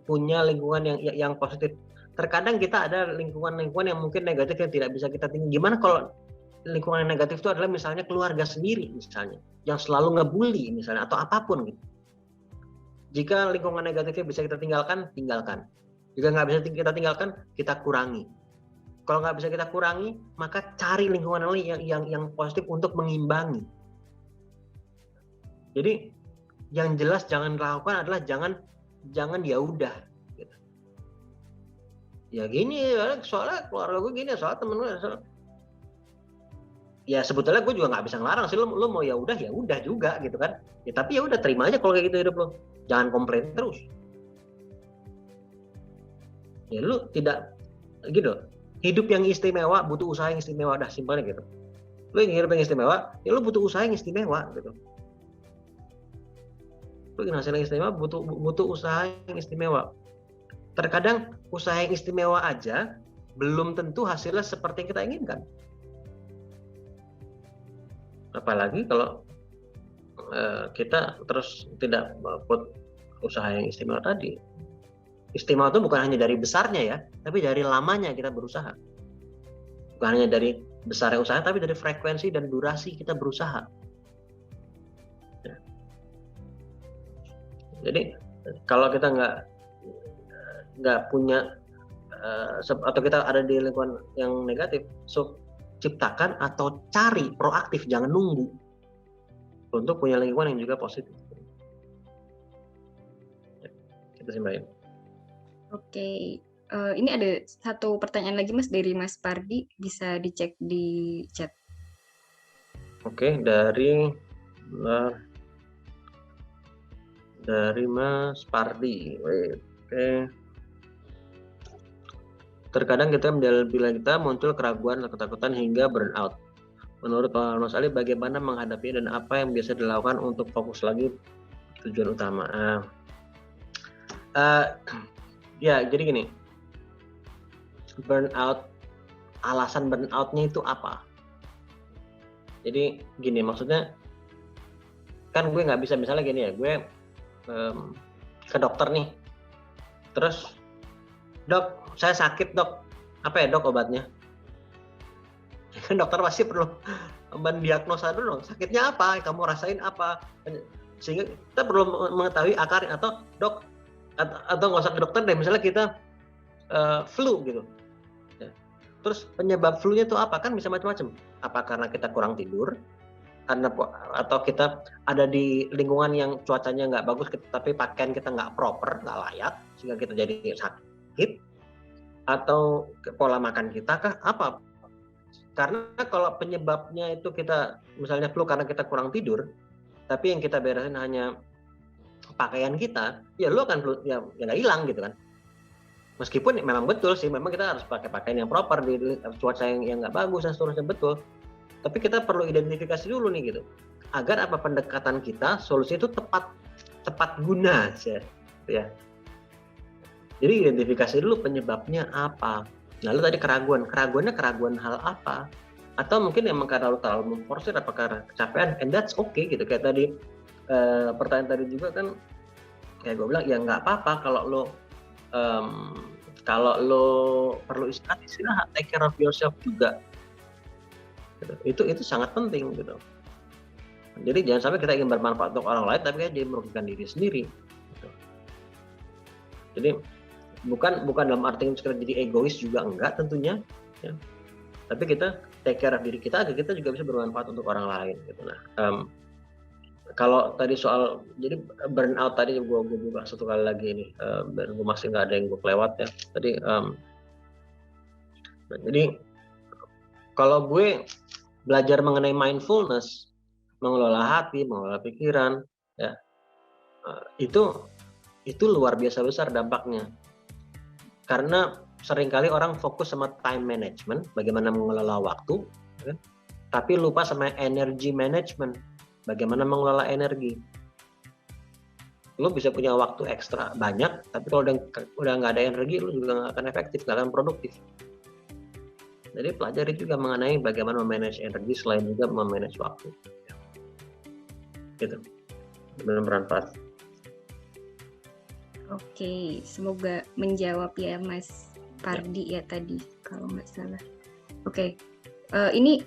C: punya lingkungan yang positif. Terkadang kita ada lingkungan yang mungkin negatif yang tidak bisa kita tinggal. Gimana kalau lingkungan yang negatif itu adalah misalnya keluarga sendiri misalnya, yang selalu ngebully misalnya atau apapun gitu. Jika lingkungan negatifnya bisa kita tinggalkan. Jika nggak bisa kita tinggalkan, kita kurangi. Kalau nggak bisa kita kurangi, maka cari lingkungan yang positif untuk mengimbangi. Jadi yang jelas jangan dilakukan adalah jangan ya udah gitu. Ya gini, soalnya keluarga gue gini, soalnya temen gue ya sebetulnya gue juga nggak bisa ngelarang sih, lo mau ya udah juga gitu kan ya, tapi ya udah terima aja kalau kayak gitu hidup lo, jangan komplain terus ya. Lo tidak gitu, hidup yang istimewa butuh usaha yang istimewa, dah simpelnya gitu. Lo ingin hidup yang istimewa ya lo butuh usaha yang istimewa gitu. Hasil yang istimewa butuh usaha yang istimewa. Terkadang usaha yang istimewa aja belum tentu hasilnya seperti yang kita inginkan. Apalagi kalau kita terus tidak melakukan usaha yang istimewa tadi. Istimewa itu bukan hanya dari besarnya ya, tapi dari lamanya kita berusaha. Bukan hanya dari besarnya usaha, tapi dari frekuensi dan durasi kita berusaha. Jadi kalau kita nggak punya atau kita ada di lingkungan yang negatif, so ciptakan atau cari proaktif, jangan nunggu untuk punya lingkungan yang juga positif. Kita simpulin.
B: Oke, ini ada satu pertanyaan lagi Mas dari Mas Pardi, bisa dicek di chat.
C: Oke, dari Mas Pardi. Oke. Terkadang kita bila kita muncul keraguan atau ketakutan hingga burnout. Menurut Mas Ali, bagaimana menghadapinya dan apa yang biasa dilakukan untuk fokus lagi tujuan utama? Ya, jadi gini. Burnout, alasan burnoutnya itu apa? Jadi gini, maksudnya kan gue nggak bisa misalnya gini ya, gue ke dokter nih, terus dok saya sakit dok, apa ya dok obatnya? Kan dokter pasti perlu mendiagnosa dulu dong, sakitnya apa, kamu rasain apa, sehingga kita perlu mengetahui akarnya. Atau dok, atau nggak usah ke dokter deh, misalnya kita flu gitu, terus penyebab flu-nya itu apa, kan bisa macam-macam. Apa karena kita kurang tidur, atau kita ada di lingkungan yang cuacanya nggak bagus, tapi pakaian kita nggak proper, nggak layak, sehingga kita jadi sakit, atau pola makan kita kah, apa? Karena kalau penyebabnya itu kita misalnya flu karena kita kurang tidur, tapi yang kita beresin hanya pakaian kita, ya lu akan flu, ya nggak hilang gitu kan. Meskipun memang betul sih, memang kita harus pakai pakaian yang proper di cuaca yang nggak bagus dan seterusnya, betul. Tapi kita perlu identifikasi dulu nih gitu, agar apa pendekatan kita, solusi itu tepat guna ya. Jadi identifikasi dulu penyebabnya apa. Lalu tadi keraguan hal apa? Atau mungkin emang karena lu terlalu memforsir, apa karena kecapean, and that's okay gitu. Kayak tadi pertanyaan tadi juga kan, kayak gue bilang ya nggak apa-apa kalau lo perlu istirahat, take care of yourself juga. Gitu. Itu sangat penting gitu. Jadi jangan sampai kita ingin bermanfaat untuk orang lain tapi kan jadi merugikan diri sendiri. Gitu. Jadi bukan dalam arti sekedar jadi egois juga enggak tentunya, ya. Tapi kita take care of diri kita agar kita juga bisa bermanfaat untuk orang lain gitu. Nah, kalau tadi soal jadi burnout tadi gue buka satu kali lagi nih, dan gue masih nggak ada yang gue kelewat ya tadi. Jadi kalau gue belajar mengenai mindfulness, mengelola hati, mengelola pikiran, ya itu luar biasa besar dampaknya. Karena seringkali orang fokus sama time management, bagaimana mengelola waktu, kan? Tapi lupa sama energy management, bagaimana mengelola energi. Lu bisa punya waktu ekstra banyak, tapi kalau udah nggak ada energi, lu juga nggak akan efektif, nggak akan produktif. Jadi pelajari juga mengenai bagaimana memanage energi selain juga memanage waktu. Gitu. Benar bermanfaat.
B: Oke, semoga menjawab ya Mas Pardi ya tadi kalau nggak salah. Oke, ini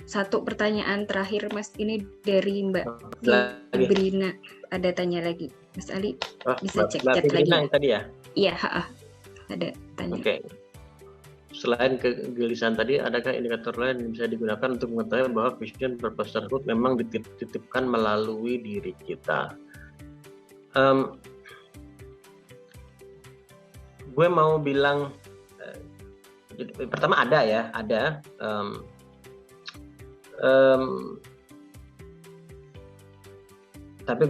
B: satu pertanyaan terakhir Mas, ini dari Mbak Brina. Ada tanya lagi, Mas Ali bisa cek chat lagi.
C: Yang tadi ya?
B: Iya, ada tanya.
C: Oke. Selain kegelisahan tadi, adakah indikator lain yang bisa digunakan untuk mengetahui bahwa vision purpose tersebut memang dititipkan melalui diri kita? Gue mau bilang, pertama ada. Tapi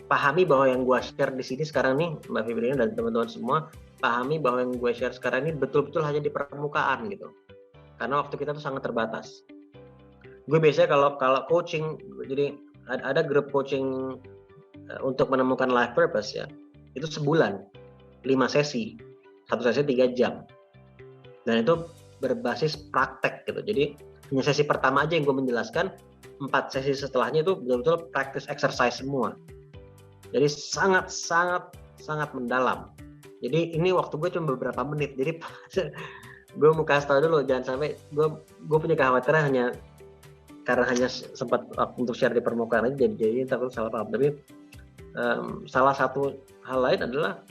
C: pahami bahwa yang gue share di sini sekarang nih, Mbak Fibrina dan teman-teman semua, pahami bahwa yang gue share sekarang ini betul-betul hanya di permukaan gitu. Karena waktu kita tuh sangat terbatas. Gue biasanya kalau coaching, jadi ada grup coaching untuk menemukan life purpose ya, itu sebulan. 5 sesi, 1 sesi 3 jam, dan itu berbasis praktek gitu. Jadi hanya sesi pertama aja yang gue menjelaskan, 4 sesi setelahnya itu betul-betul practice exercise semua. Jadi sangat mendalam. Jadi ini waktu gue cuma beberapa menit. Jadi gue mau kasih tahu dulu, jangan sampai gue punya kekhawatiran karena hanya sempat untuk share di permukaan aja, jadi takut salah paham. Tapi salah satu hal lain adalah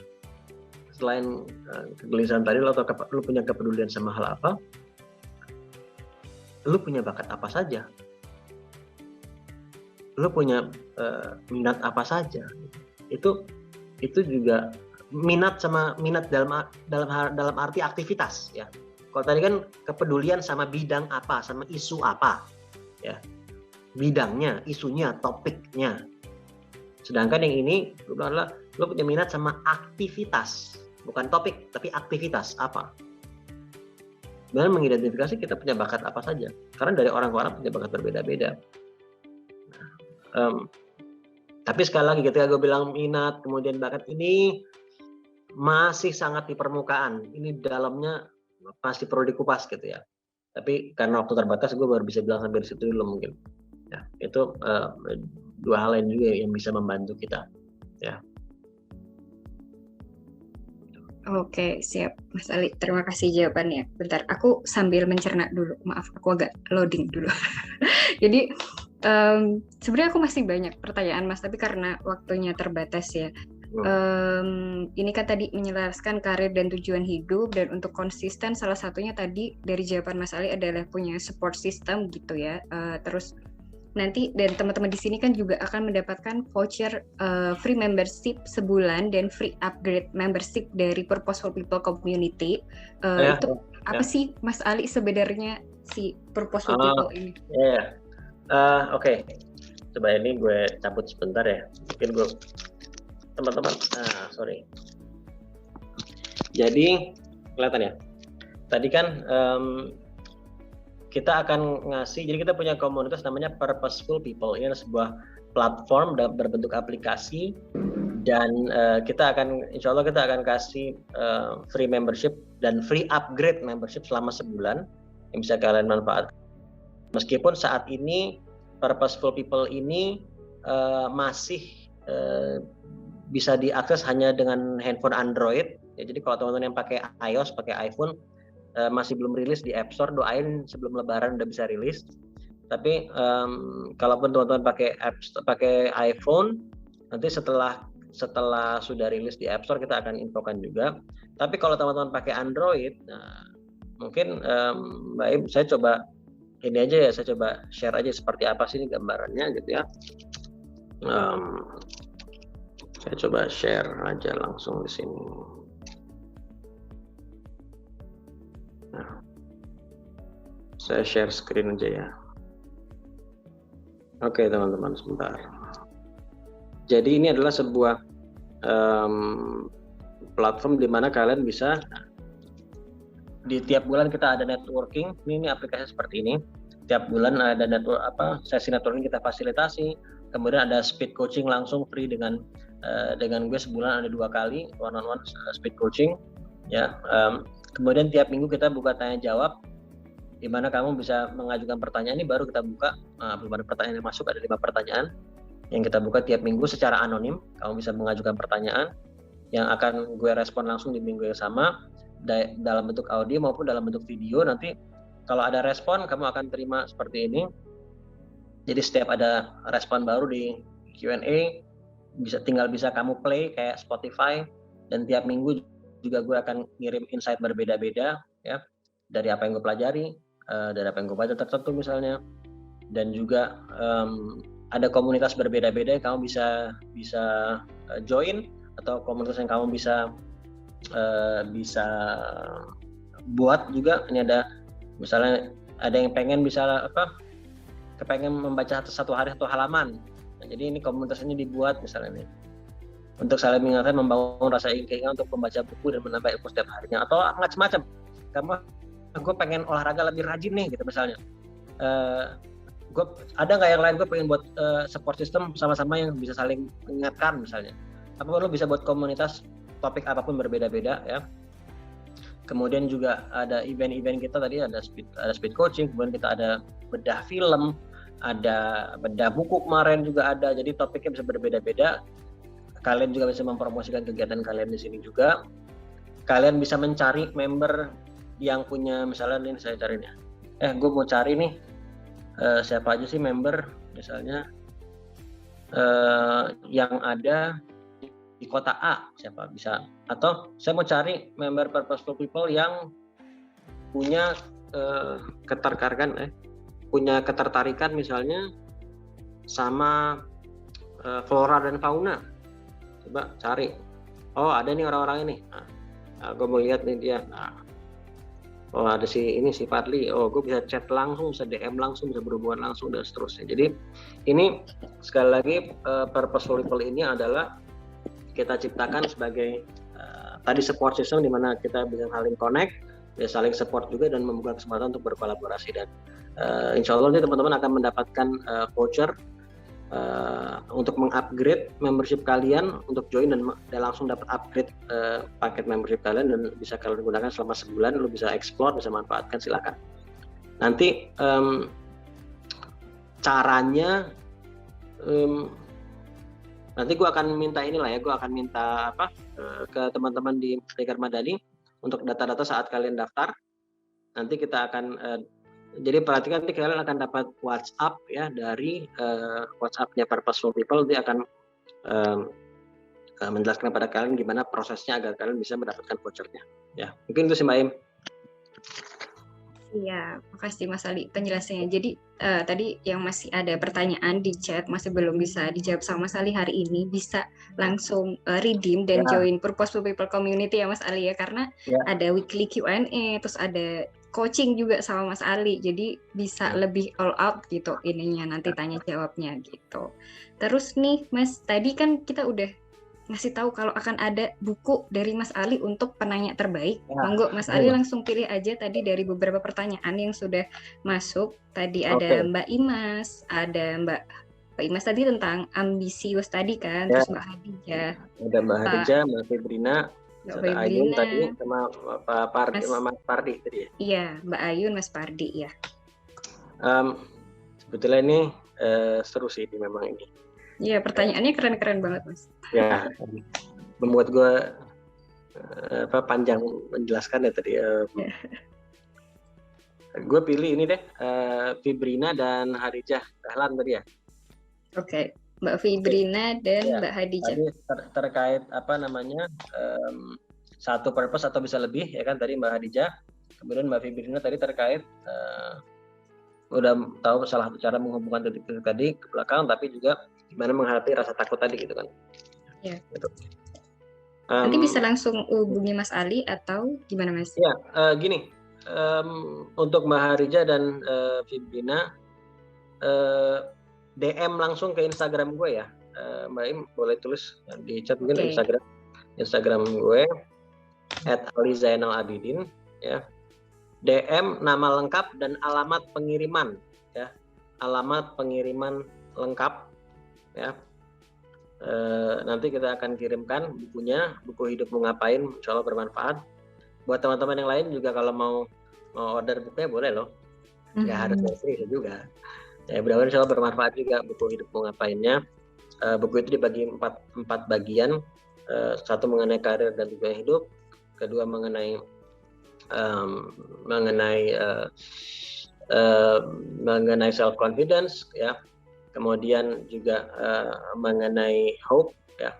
C: selain kegelisahan tadi, lo punya kepedulian sama hal apa, lo punya bakat apa saja, lo punya minat apa saja. Itu juga minat dalam arti aktivitas ya. Kalau tadi kan kepedulian sama bidang apa, sama isu apa ya, bidangnya, isunya, topiknya. Sedangkan yang ini gue bilang adalah lo punya minat sama aktivitas, bukan topik, tapi aktivitas apa. Dan mengidentifikasi kita punya bakat apa saja. Karena dari orang ke orang punya bakat berbeda-beda. Tapi sekali lagi ketika gue bilang minat, kemudian bakat, ini masih sangat di permukaan. Ini dalamnya masih perlu dikupas gitu ya. Tapi karena waktu terbatas, gue baru bisa bilang sampai di situ dulu mungkin. Ya, itu 2 hal lain juga yang bisa membantu kita. Ya.
B: Oke, siap Mas Ali. Terima kasih jawabannya. Bentar, aku sambil mencerna dulu. Maaf, aku agak loading dulu. Jadi sebenarnya aku masih banyak pertanyaan Mas, tapi karena waktunya terbatas ya. Ini kan tadi menyelaraskan karir dan tujuan hidup, dan untuk konsisten salah satunya tadi dari jawaban Mas Ali adalah punya support system gitu ya. Terus nanti dan teman-teman di sini kan juga akan mendapatkan voucher free membership sebulan dan free upgrade membership dari Purposeful People Community. Itu apa sih Mas Ali sebenarnya si Purposeful People ini?
C: Oke. Coba ini gue cabut sebentar ya. Mungkin gue teman-teman. Sorry. Jadi kelihatan ya. Tadi kan kita akan ngasih, jadi kita punya komunitas namanya Purposeful People. Ini adalah sebuah platform berbentuk aplikasi, dan insya Allah kita akan kasih free membership dan free upgrade membership selama sebulan yang bisa kalian manfaatkan. Meskipun saat ini Purposeful People ini masih bisa diakses hanya dengan handphone Android. Ya, jadi kalau teman-teman yang pakai iOS, pakai iPhone, masih belum rilis di App Store, doain sebelum Lebaran udah bisa rilis. Tapi kalaupun teman-teman pakai iPhone, nanti setelah setelah sudah rilis di App Store kita akan infokan juga. Tapi kalau teman-teman pakai Android, mungkin Mbak Im, saya coba ini aja ya, saya coba share aja seperti apa sih ini gambarannya gitu ya. Saya coba share aja langsung di sini. Nah, saya share screen aja ya. Oke teman-teman, sebentar. Jadi ini adalah sebuah platform di mana kalian bisa di tiap bulan kita ada networking. Ini aplikasi seperti ini. Tiap bulan ada sesi networking kita fasilitasi. Kemudian ada speed coaching langsung free dengan gue sebulan ada 2 kali one on one speed coaching. Ya. Kemudian tiap minggu kita buka tanya jawab, di mana kamu bisa mengajukan pertanyaan. Ini baru kita buka, belum ada pertanyaan yang masuk, ada 5 pertanyaan yang kita buka tiap minggu secara anonim. Kamu bisa mengajukan pertanyaan yang akan gue respon langsung di minggu yang sama, dalam bentuk audio maupun dalam bentuk video. Nanti kalau ada respon, kamu akan terima seperti ini. Jadi setiap ada respon baru di Q&A, tinggal bisa kamu play kayak Spotify, dan tiap minggu juga gue akan ngirim insight berbeda-beda ya, dari apa yang gue pelajari, dari apa yang gue baca tertentu misalnya, dan juga ada komunitas berbeda-beda yang kamu bisa join, atau komunitas yang kamu bisa buat juga. Ini ada misalnya ada yang pengen kepengen membaca satu hari 1 halaman. Nah, jadi ini komunitas ini dibuat misalnya nih untuk saling mengingatkan, membangun rasa keinginan untuk membaca buku dan menambah ilmu setiap harinya, atau macam-macam. Gue pengen olahraga lebih rajin nih gitu misalnya. Gue ada nggak yang lain, gue pengen buat support system sama-sama yang bisa saling mengingatkan misalnya. Apa lo bisa buat komunitas topik apapun berbeda-beda ya. Kemudian juga ada event-event kita tadi, ada speed coaching, kemudian kita ada bedah film, ada bedah buku kemarin juga ada. Jadi topiknya bisa berbeda-beda. Kalian juga bisa mempromosikan kegiatan kalian di sini juga. Kalian bisa mencari member yang punya, misalnya nih saya cari nih. Gue mau cari nih siapa aja sih member misalnya yang ada di kota A, siapa bisa. Atau saya mau cari member purposeful people yang punya ketertarikan misalnya sama flora dan fauna. Coba cari. Oh, ada nih orang-orang ini. Nah, gue mau lihat nih dia. Oh, ada si Fadli. Oh, gue bisa chat langsung, bisa DM langsung, bisa berhubungan langsung, dan seterusnya. Jadi ini sekali lagi purposeful people ini adalah kita ciptakan sebagai tadi support system, di mana kita bisa saling connect, bisa saling support juga, dan membuka kesempatan untuk berkolaborasi. Dan insya Allah teman-teman akan mendapatkan voucher untuk mengupgrade membership kalian, untuk join dan langsung dapat upgrade paket membership kalian, dan bisa kalian gunakan selama sebulan. Lo bisa explore, bisa manfaatkan, silakan. Nanti caranya nanti gue akan minta gue akan minta ke teman-teman di Lingkar Madani untuk data-data saat kalian daftar. Nanti kita akan jadi perhatikan, nanti kalian akan dapat WhatsApp ya, dari WhatsApp-nya Purposeful People. Dia akan menjelaskan kepada kalian gimana prosesnya agar kalian bisa mendapatkan vouchernya. Ya, mungkin itu sih Mbak Im.
B: Iya, makasih Mas Ali penjelasannya. Jadi tadi yang masih ada pertanyaan di chat masih belum bisa dijawab sama Mas Ali hari ini, bisa langsung redeem dan join Purposeful People Community ya Mas Ali ya, karena ada weekly Q&A, terus ada coaching juga sama Mas Ali, jadi bisa lebih all out gitu ininya nanti tanya jawabnya gitu. Terus nih Mas, tadi kan kita udah ngasih tahu kalau akan ada buku dari Mas Ali untuk penanya terbaik. Monggo Mas Ali langsung pilih aja tadi dari beberapa pertanyaan yang sudah masuk. Tadi ada Mbak Imas, ada Mbak Imas tadi tentang ambisius tadi kan, terus Mbak Hadijah.
C: Ada Mbak Hadijah, Mbak Febrina, Mbak Ayun tadi, sama Pak Pardi, Mas Pardi tadi ya. Iya,
B: Mbak Ayun, Mas Pardi ya.
C: Sebetulnya ini seru sih ini memang ini.
B: Iya, pertanyaannya keren-keren banget Mas.
C: Ya, membuat gue panjang menjelaskan ya tadi. Gue pilih ini deh, Fibrina dan Hadijah Dahlan tadi ya.
B: Oke, Mbak Fibrina dan
C: Ya,
B: Mbak Hadijah.
C: tadi terkait apa namanya satu purpose atau bisa lebih ya kan tadi Mbak Hadijah, kemudian Mbak Fibrina tadi terkait udah tahu salah satu cara menghubungkan titik-titik tadi ke belakang, tapi juga gimana menghadapi rasa takut tadi gitu kan.
B: Ya.
C: Gitu.
B: Nanti bisa langsung hubungi Mas Ali atau gimana Mas?
C: Ya, gini, untuk Mbak Harija dan Fibrina, DM langsung ke Instagram gue ya. Mbak Im boleh tulis di chat mungkin Instagram gue @alizainalabidin ya. DM nama lengkap dan alamat pengiriman ya. Alamat pengiriman lengkap ya. Nanti kita akan kirimkan bukunya, buku Hidupmu Ngapain, insya Allah bermanfaat. Buat teman-teman yang lain juga kalau mau order bukunya boleh loh. Nggak harus dari juga. Ya, mudah-mudahan insya Allah bermanfaat juga buku Hidupmu Ngapainnya. Buku itu dibagi empat bagian. Satu mengenai karir dan tujuan hidup, kedua mengenai self confidence ya, kemudian juga mengenai hope ya.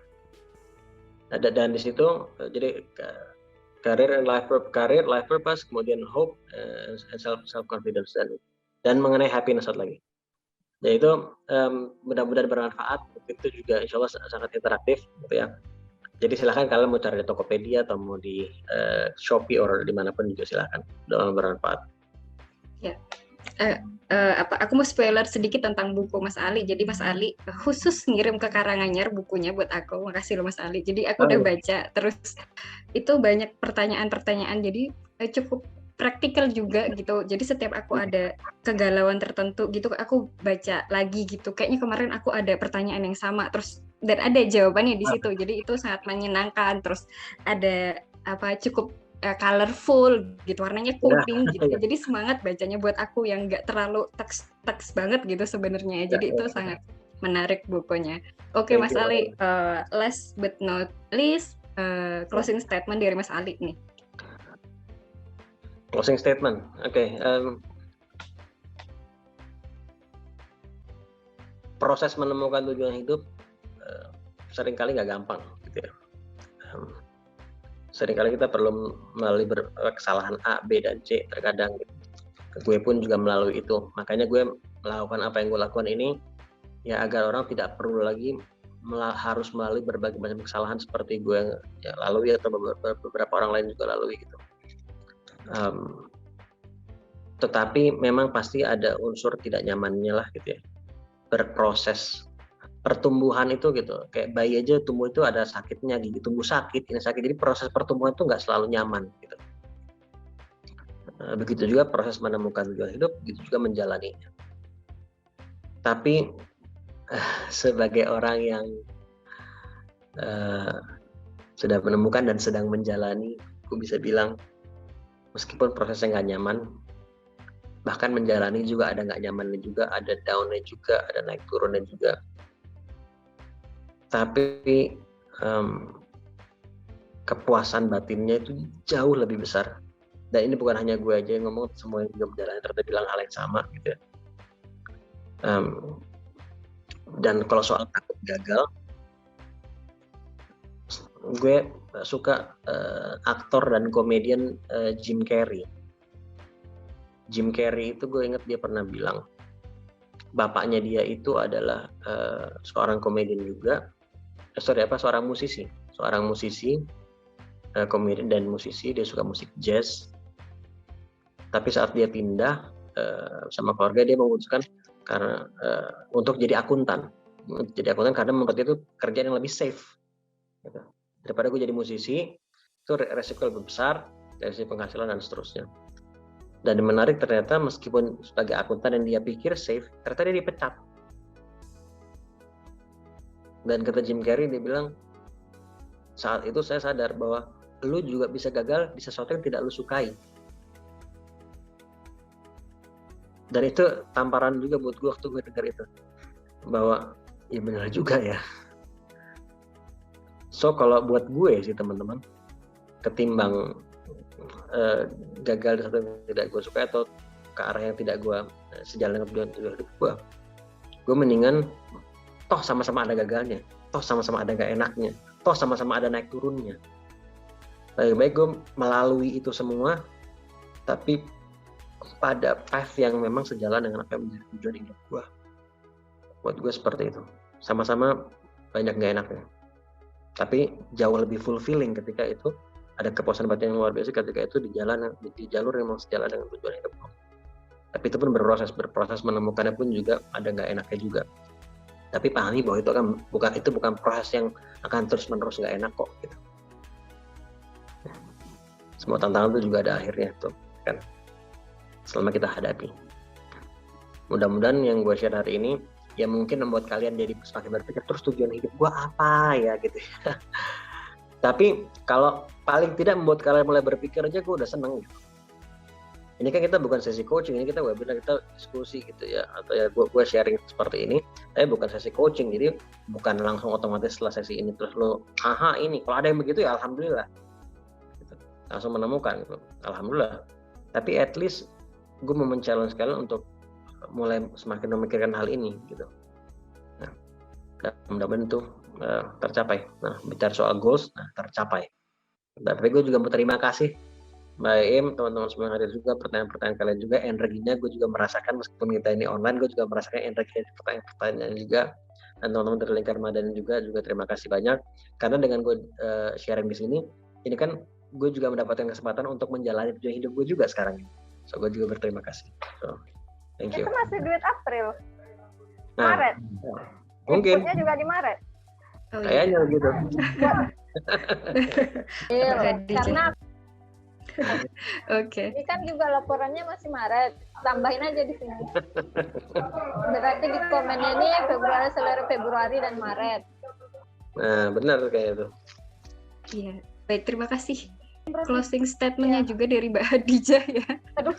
C: Dan di situ jadi career and life purpose, kemudian hope and self confidence dan mengenai happiness satu lagi. Ya itu mudah-mudahan bermanfaat. Itu juga insya Allah sangat interaktif gitu ya. Jadi silahkan kalian mau cari di Tokopedia atau mau di Shopee atau dimanapun juga silahkan. Mudah-mudahan bermanfaat.
B: Ya. Aku mau spoiler sedikit tentang buku Mas Ali. Jadi Mas Ali khusus ngirim ke Karanganyar bukunya buat aku. Makasih loh Mas Ali. Jadi aku udah baca. Terus itu banyak pertanyaan-pertanyaan. Jadi cukup praktikal juga gitu. Jadi setiap aku ada kegalauan tertentu gitu, aku baca lagi gitu. Kayaknya kemarin aku ada pertanyaan yang sama, terus dan ada jawabannya di situ. Jadi itu sangat menyenangkan. Terus ada cukup colorful gitu, warnanya kuning gitu. Jadi semangat bacanya buat aku yang nggak terlalu teks banget gitu sebenarnya. Jadi itu sangat menarik bukunya. Oke, Mas Ali, last but not least, closing statement dari Mas Ali nih.
C: Closing statement, oke. Proses menemukan tujuan hidup seringkali nggak gampang, gitu ya. Seringkali kita perlu melalui kesalahan A, B, dan C terkadang. Gitu. Gue pun juga melalui itu. Makanya gue melakukan apa yang gue lakukan ini, ya agar orang tidak perlu lagi harus melalui berbagai macam kesalahan seperti gue yang lalui atau beberapa orang lain juga lalui gitu. Tetapi memang pasti ada unsur tidak nyamannya lah gitu ya, berproses pertumbuhan itu gitu, kayak bayi aja tumbuh itu ada sakitnya, gigi tumbuh sakit, ini sakit, jadi proses pertumbuhan itu nggak selalu nyaman gitu. Begitu juga proses menemukan tujuan hidup, begitu juga menjalaninya. Tapi sebagai orang yang sudah menemukan dan sedang menjalani, aku bisa bilang meskipun prosesnya nggak nyaman, bahkan menjalani juga ada nggak nyamannya juga, ada down-nya juga, ada naik turunnya juga. Tapi kepuasan batinnya itu jauh lebih besar. Dan ini bukan hanya gue aja yang ngomong, semua yang juga menjalani ternyata bilang hal yang sama gitu. Dan kalau soal takut gagal, gue suka aktor dan komedian Jim Carrey. Jim Carrey itu gue ingat dia pernah bilang, bapaknya dia itu adalah seorang komedian juga, seorang musisi, komedian dan musisi. Dia suka musik jazz. Tapi saat dia pindah sama keluarga, dia memutuskan karena untuk jadi akuntan. Karena menurut dia itu kerjaan yang lebih safe. Gitu. Daripada gue jadi musisi, itu resiko lebih besar dari sisi penghasilan dan seterusnya. Dan yang menarik ternyata meskipun sebagai akuntan yang dia pikir safe, ternyata dia dipecat. Dan kata Jim Carrey, dia bilang, saat itu saya sadar bahwa lu juga bisa gagal di sesuatu yang tidak lu sukai. Dan itu tamparan juga buat gue waktu gue dengar itu. Bahwa ya benar juga ya. So kalau buat gue sih teman-teman, ketimbang gagal di sesuatu yang tidak gue sukai atau ke arah yang tidak gue sejalan dengan tujuan hidup gue mendingan toh sama-sama ada gagalnya, toh sama-sama ada gak enaknya, toh sama-sama ada naik turunnya. Lebih baik gue melalui itu semua, tapi pada path yang memang sejalan dengan apa yang menjadi tujuan hidup gue. Buat gue seperti itu. Sama-sama banyak gak enaknya, tapi jauh lebih fulfilling ketika itu ada kepuasan batin yang luar biasa ketika itu di jalur yang memang sejalan dengan tujuan hidup gue. Tapi itu pun berproses menemukannya pun juga ada gak enaknya juga. Tapi pahami bahwa itu bukan proses yang akan terus-menerus gak enak kok gitu. Semua tantangan itu juga ada akhirnya tuh kan. Selama kita hadapi. Mudah-mudahan yang gue share hari ini ya mungkin membuat kalian jadi semakin berpikir terus tujuan hidup gue apa ya gitu ya. Tapi kalau paling tidak membuat kalian mulai berpikir aja gue udah seneng gitu. Ini kan kita bukan sesi coaching, ini kita webinar, kita diskusi gitu ya, atau ya gue sharing seperti ini, tapi bukan sesi coaching, jadi bukan langsung otomatis setelah sesi ini terus lo, ini kalau ada yang begitu ya alhamdulillah, gitu. Langsung menemukan gitu, alhamdulillah. Tapi at least gue mau men-challenge kalian untuk mulai semakin memikirkan hal ini gitu. Nah, mudah-mudahan itu tercapai. Nah, bicara soal goals, tercapai. Tapi gue juga mau terima kasih Mbak Im, teman-teman semua yang hadir juga, pertanyaan-pertanyaan kalian juga, energinya gue juga merasakan meskipun kita ini online, gue juga merasakan energi pertanyaan-pertanyaan juga. Dan teman-teman dari Lingkar Madani juga terima kasih banyak. Karena dengan gue sharing di sini, ini kan gue juga mendapatkan kesempatan untuk menjalani tujuan hidup gue juga sekarang ini. So gue juga berterima kasih. So, thank you.
D: Itu masih duit April,
C: Nah,
D: Maret.
C: Mungkin.
D: Inputnya juga di Maret.
C: Kayaknya gitu.
D: Iya, karena
B: Oke.
D: ini kan juga laporannya masih Maret, tambahin aja di sini. Berarti di komennya ini Februari dan Maret.
C: Nah, benar kayak itu.
B: Iya, baik, terima kasih. Closing statement-nya juga dari Mbak Hadijah ya.
D: Aduh.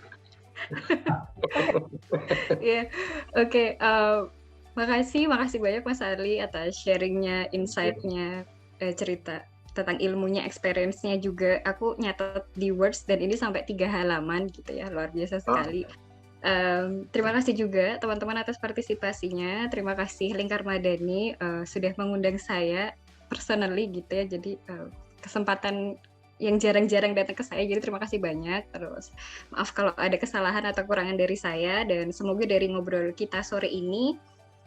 B: Ya, oke. Makasih banyak Mas Ali atas sharingnya, insight-nya, cerita tentang ilmunya, experience-nya juga. Aku nyatet di Words dan ini sampai 3 halaman gitu ya, luar biasa sekali. Terima kasih juga teman-teman atas partisipasinya. Terima kasih Lingkar Madani sudah mengundang saya personally gitu ya. Jadi kesempatan yang jarang-jarang datang ke saya, jadi terima kasih banyak. Terus maaf kalau ada kesalahan atau kekurangan dari saya, dan semoga dari ngobrol kita sore ini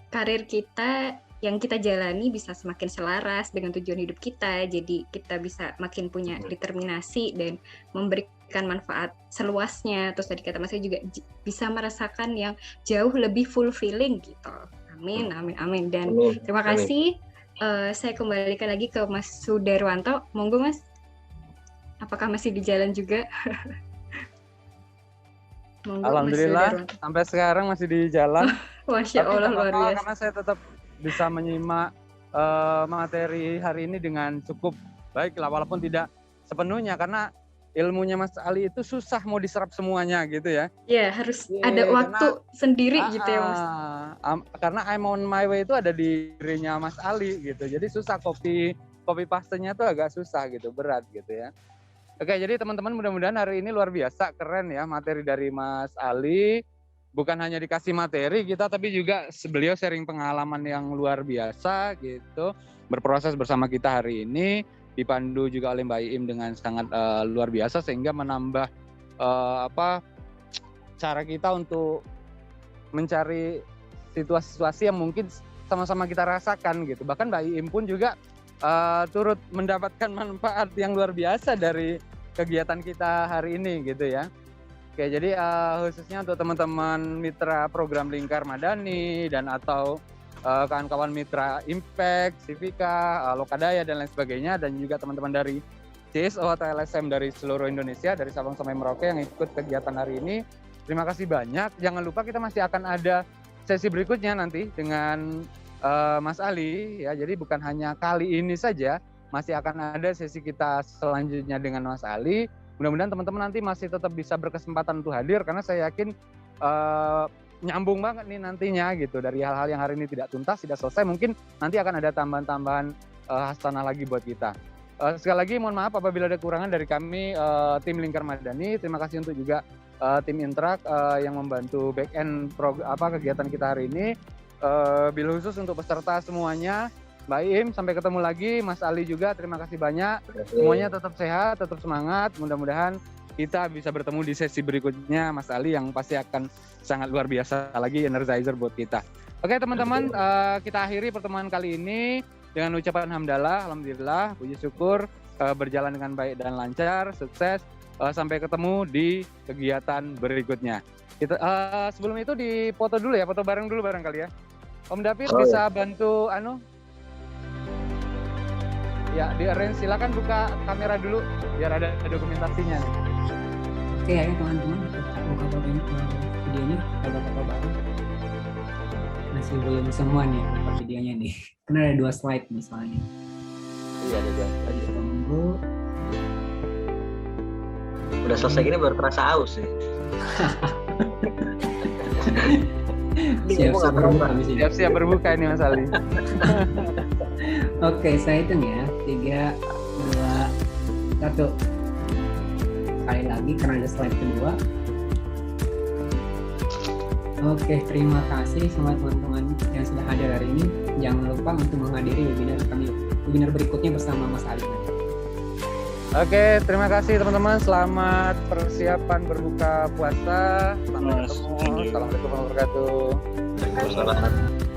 B: karir kita yang kita jalani bisa semakin selaras dengan tujuan hidup kita, jadi kita bisa makin punya determinasi dan memberikan manfaat seluasnya. Terus tadi kata Mas juga bisa merasakan yang jauh lebih fulfilling gitu. Amin. Dan terima kasih. Saya kembalikan lagi ke Mas Sudarwanto. Monggo Mas, apakah masih di jalan juga? Monggo,
A: Alhamdulillah sampai sekarang masih di jalan.
B: Masya Allah, luar biasa.
A: Karena saya tetap bisa menyimak materi hari ini dengan cukup baik lah, walaupun tidak sepenuhnya, karena ilmunya Mas Ali itu susah mau diserap semuanya gitu ya.
B: Iya, harus ada waktu sendiri gitu ya Mas.
A: Karena I'm on my way itu ada di dirinya Mas Ali gitu, jadi susah copy paste-nya tuh agak susah gitu, berat gitu ya. Oke, jadi teman-teman mudah-mudahan hari ini luar biasa, keren ya materi dari Mas Ali. Bukan hanya dikasih materi kita, tapi juga beliau sharing pengalaman yang luar biasa gitu, berproses bersama kita hari ini, dipandu juga oleh Mbak Im dengan sangat luar biasa, sehingga menambah cara kita untuk mencari situasi-situasi yang mungkin sama-sama kita rasakan gitu. Bahkan Mbak Im pun juga turut mendapatkan manfaat yang luar biasa dari kegiatan kita hari ini gitu ya. Oke, jadi khususnya untuk teman-teman mitra program Lingkar Madani dan atau kawan-kawan mitra Impact, Civika, Lokadaya dan lain sebagainya, dan juga teman-teman dari CSO atau LSM dari seluruh Indonesia, dari Sabang sampai Merauke yang ikut kegiatan hari ini. Terima kasih banyak. Jangan lupa kita masih akan ada sesi berikutnya nanti dengan Mas Ali ya. Jadi bukan hanya kali ini saja, masih akan ada sesi kita selanjutnya dengan Mas Ali. Mudah-mudahan teman-teman nanti masih tetap bisa berkesempatan untuk hadir, karena saya yakin nyambung banget nih nantinya gitu, dari hal-hal yang hari ini tidak tuntas, tidak selesai, mungkin nanti akan ada tambahan-tambahan hasanah lagi buat kita. Sekali lagi mohon maaf apabila ada kekurangan dari kami tim Lingkar Madani. Terima kasih untuk juga tim Intrak yang membantu back end kegiatan kita hari ini. bil khusus untuk peserta semuanya. Mbak Im, sampai ketemu lagi. Mas Ali juga, terima kasih banyak. Semuanya tetap sehat, tetap semangat. Mudah-mudahan kita bisa bertemu di sesi berikutnya, Mas Ali, yang pasti akan sangat luar biasa lagi, energizer buat kita. Oke teman-teman, kita akhiri pertemuan kali ini dengan ucapan hamdalah, alhamdulillah, puji syukur, berjalan dengan baik dan lancar, sukses. Sampai ketemu di kegiatan berikutnya. Kita, sebelum itu dipoto dulu ya, foto bareng dulu barangkali ya. Om David bisa bantu ya, di arrange, silakan buka kamera dulu biar ada dokumentasinya.
E: Oke ya teman-teman, kita buka videonya, foto-foto baru. Masih belum semua nih videonya nih, karena ada 2 slide misalnya.
C: Iya, ada 2 slide.
E: Tunggu.
C: Udah selesai gini baru terasa aus sih.
A: Siap-siap berbuka ini Mas Ali.
E: Oke, saya hitung ya. 3, 2, 1. Sekali lagi karena ada slide kedua. Oke, terima kasih semua teman-teman yang sudah hadir hari ini. Jangan lupa untuk menghadiri webinar berikutnya bersama Mas Ali.
A: Oke, terima kasih teman-teman. Selamat persiapan berbuka puasa. Sampai ketemu. Assalamualaikum warahmatullahi wabarakatuh.
C: Waalaikumsalam.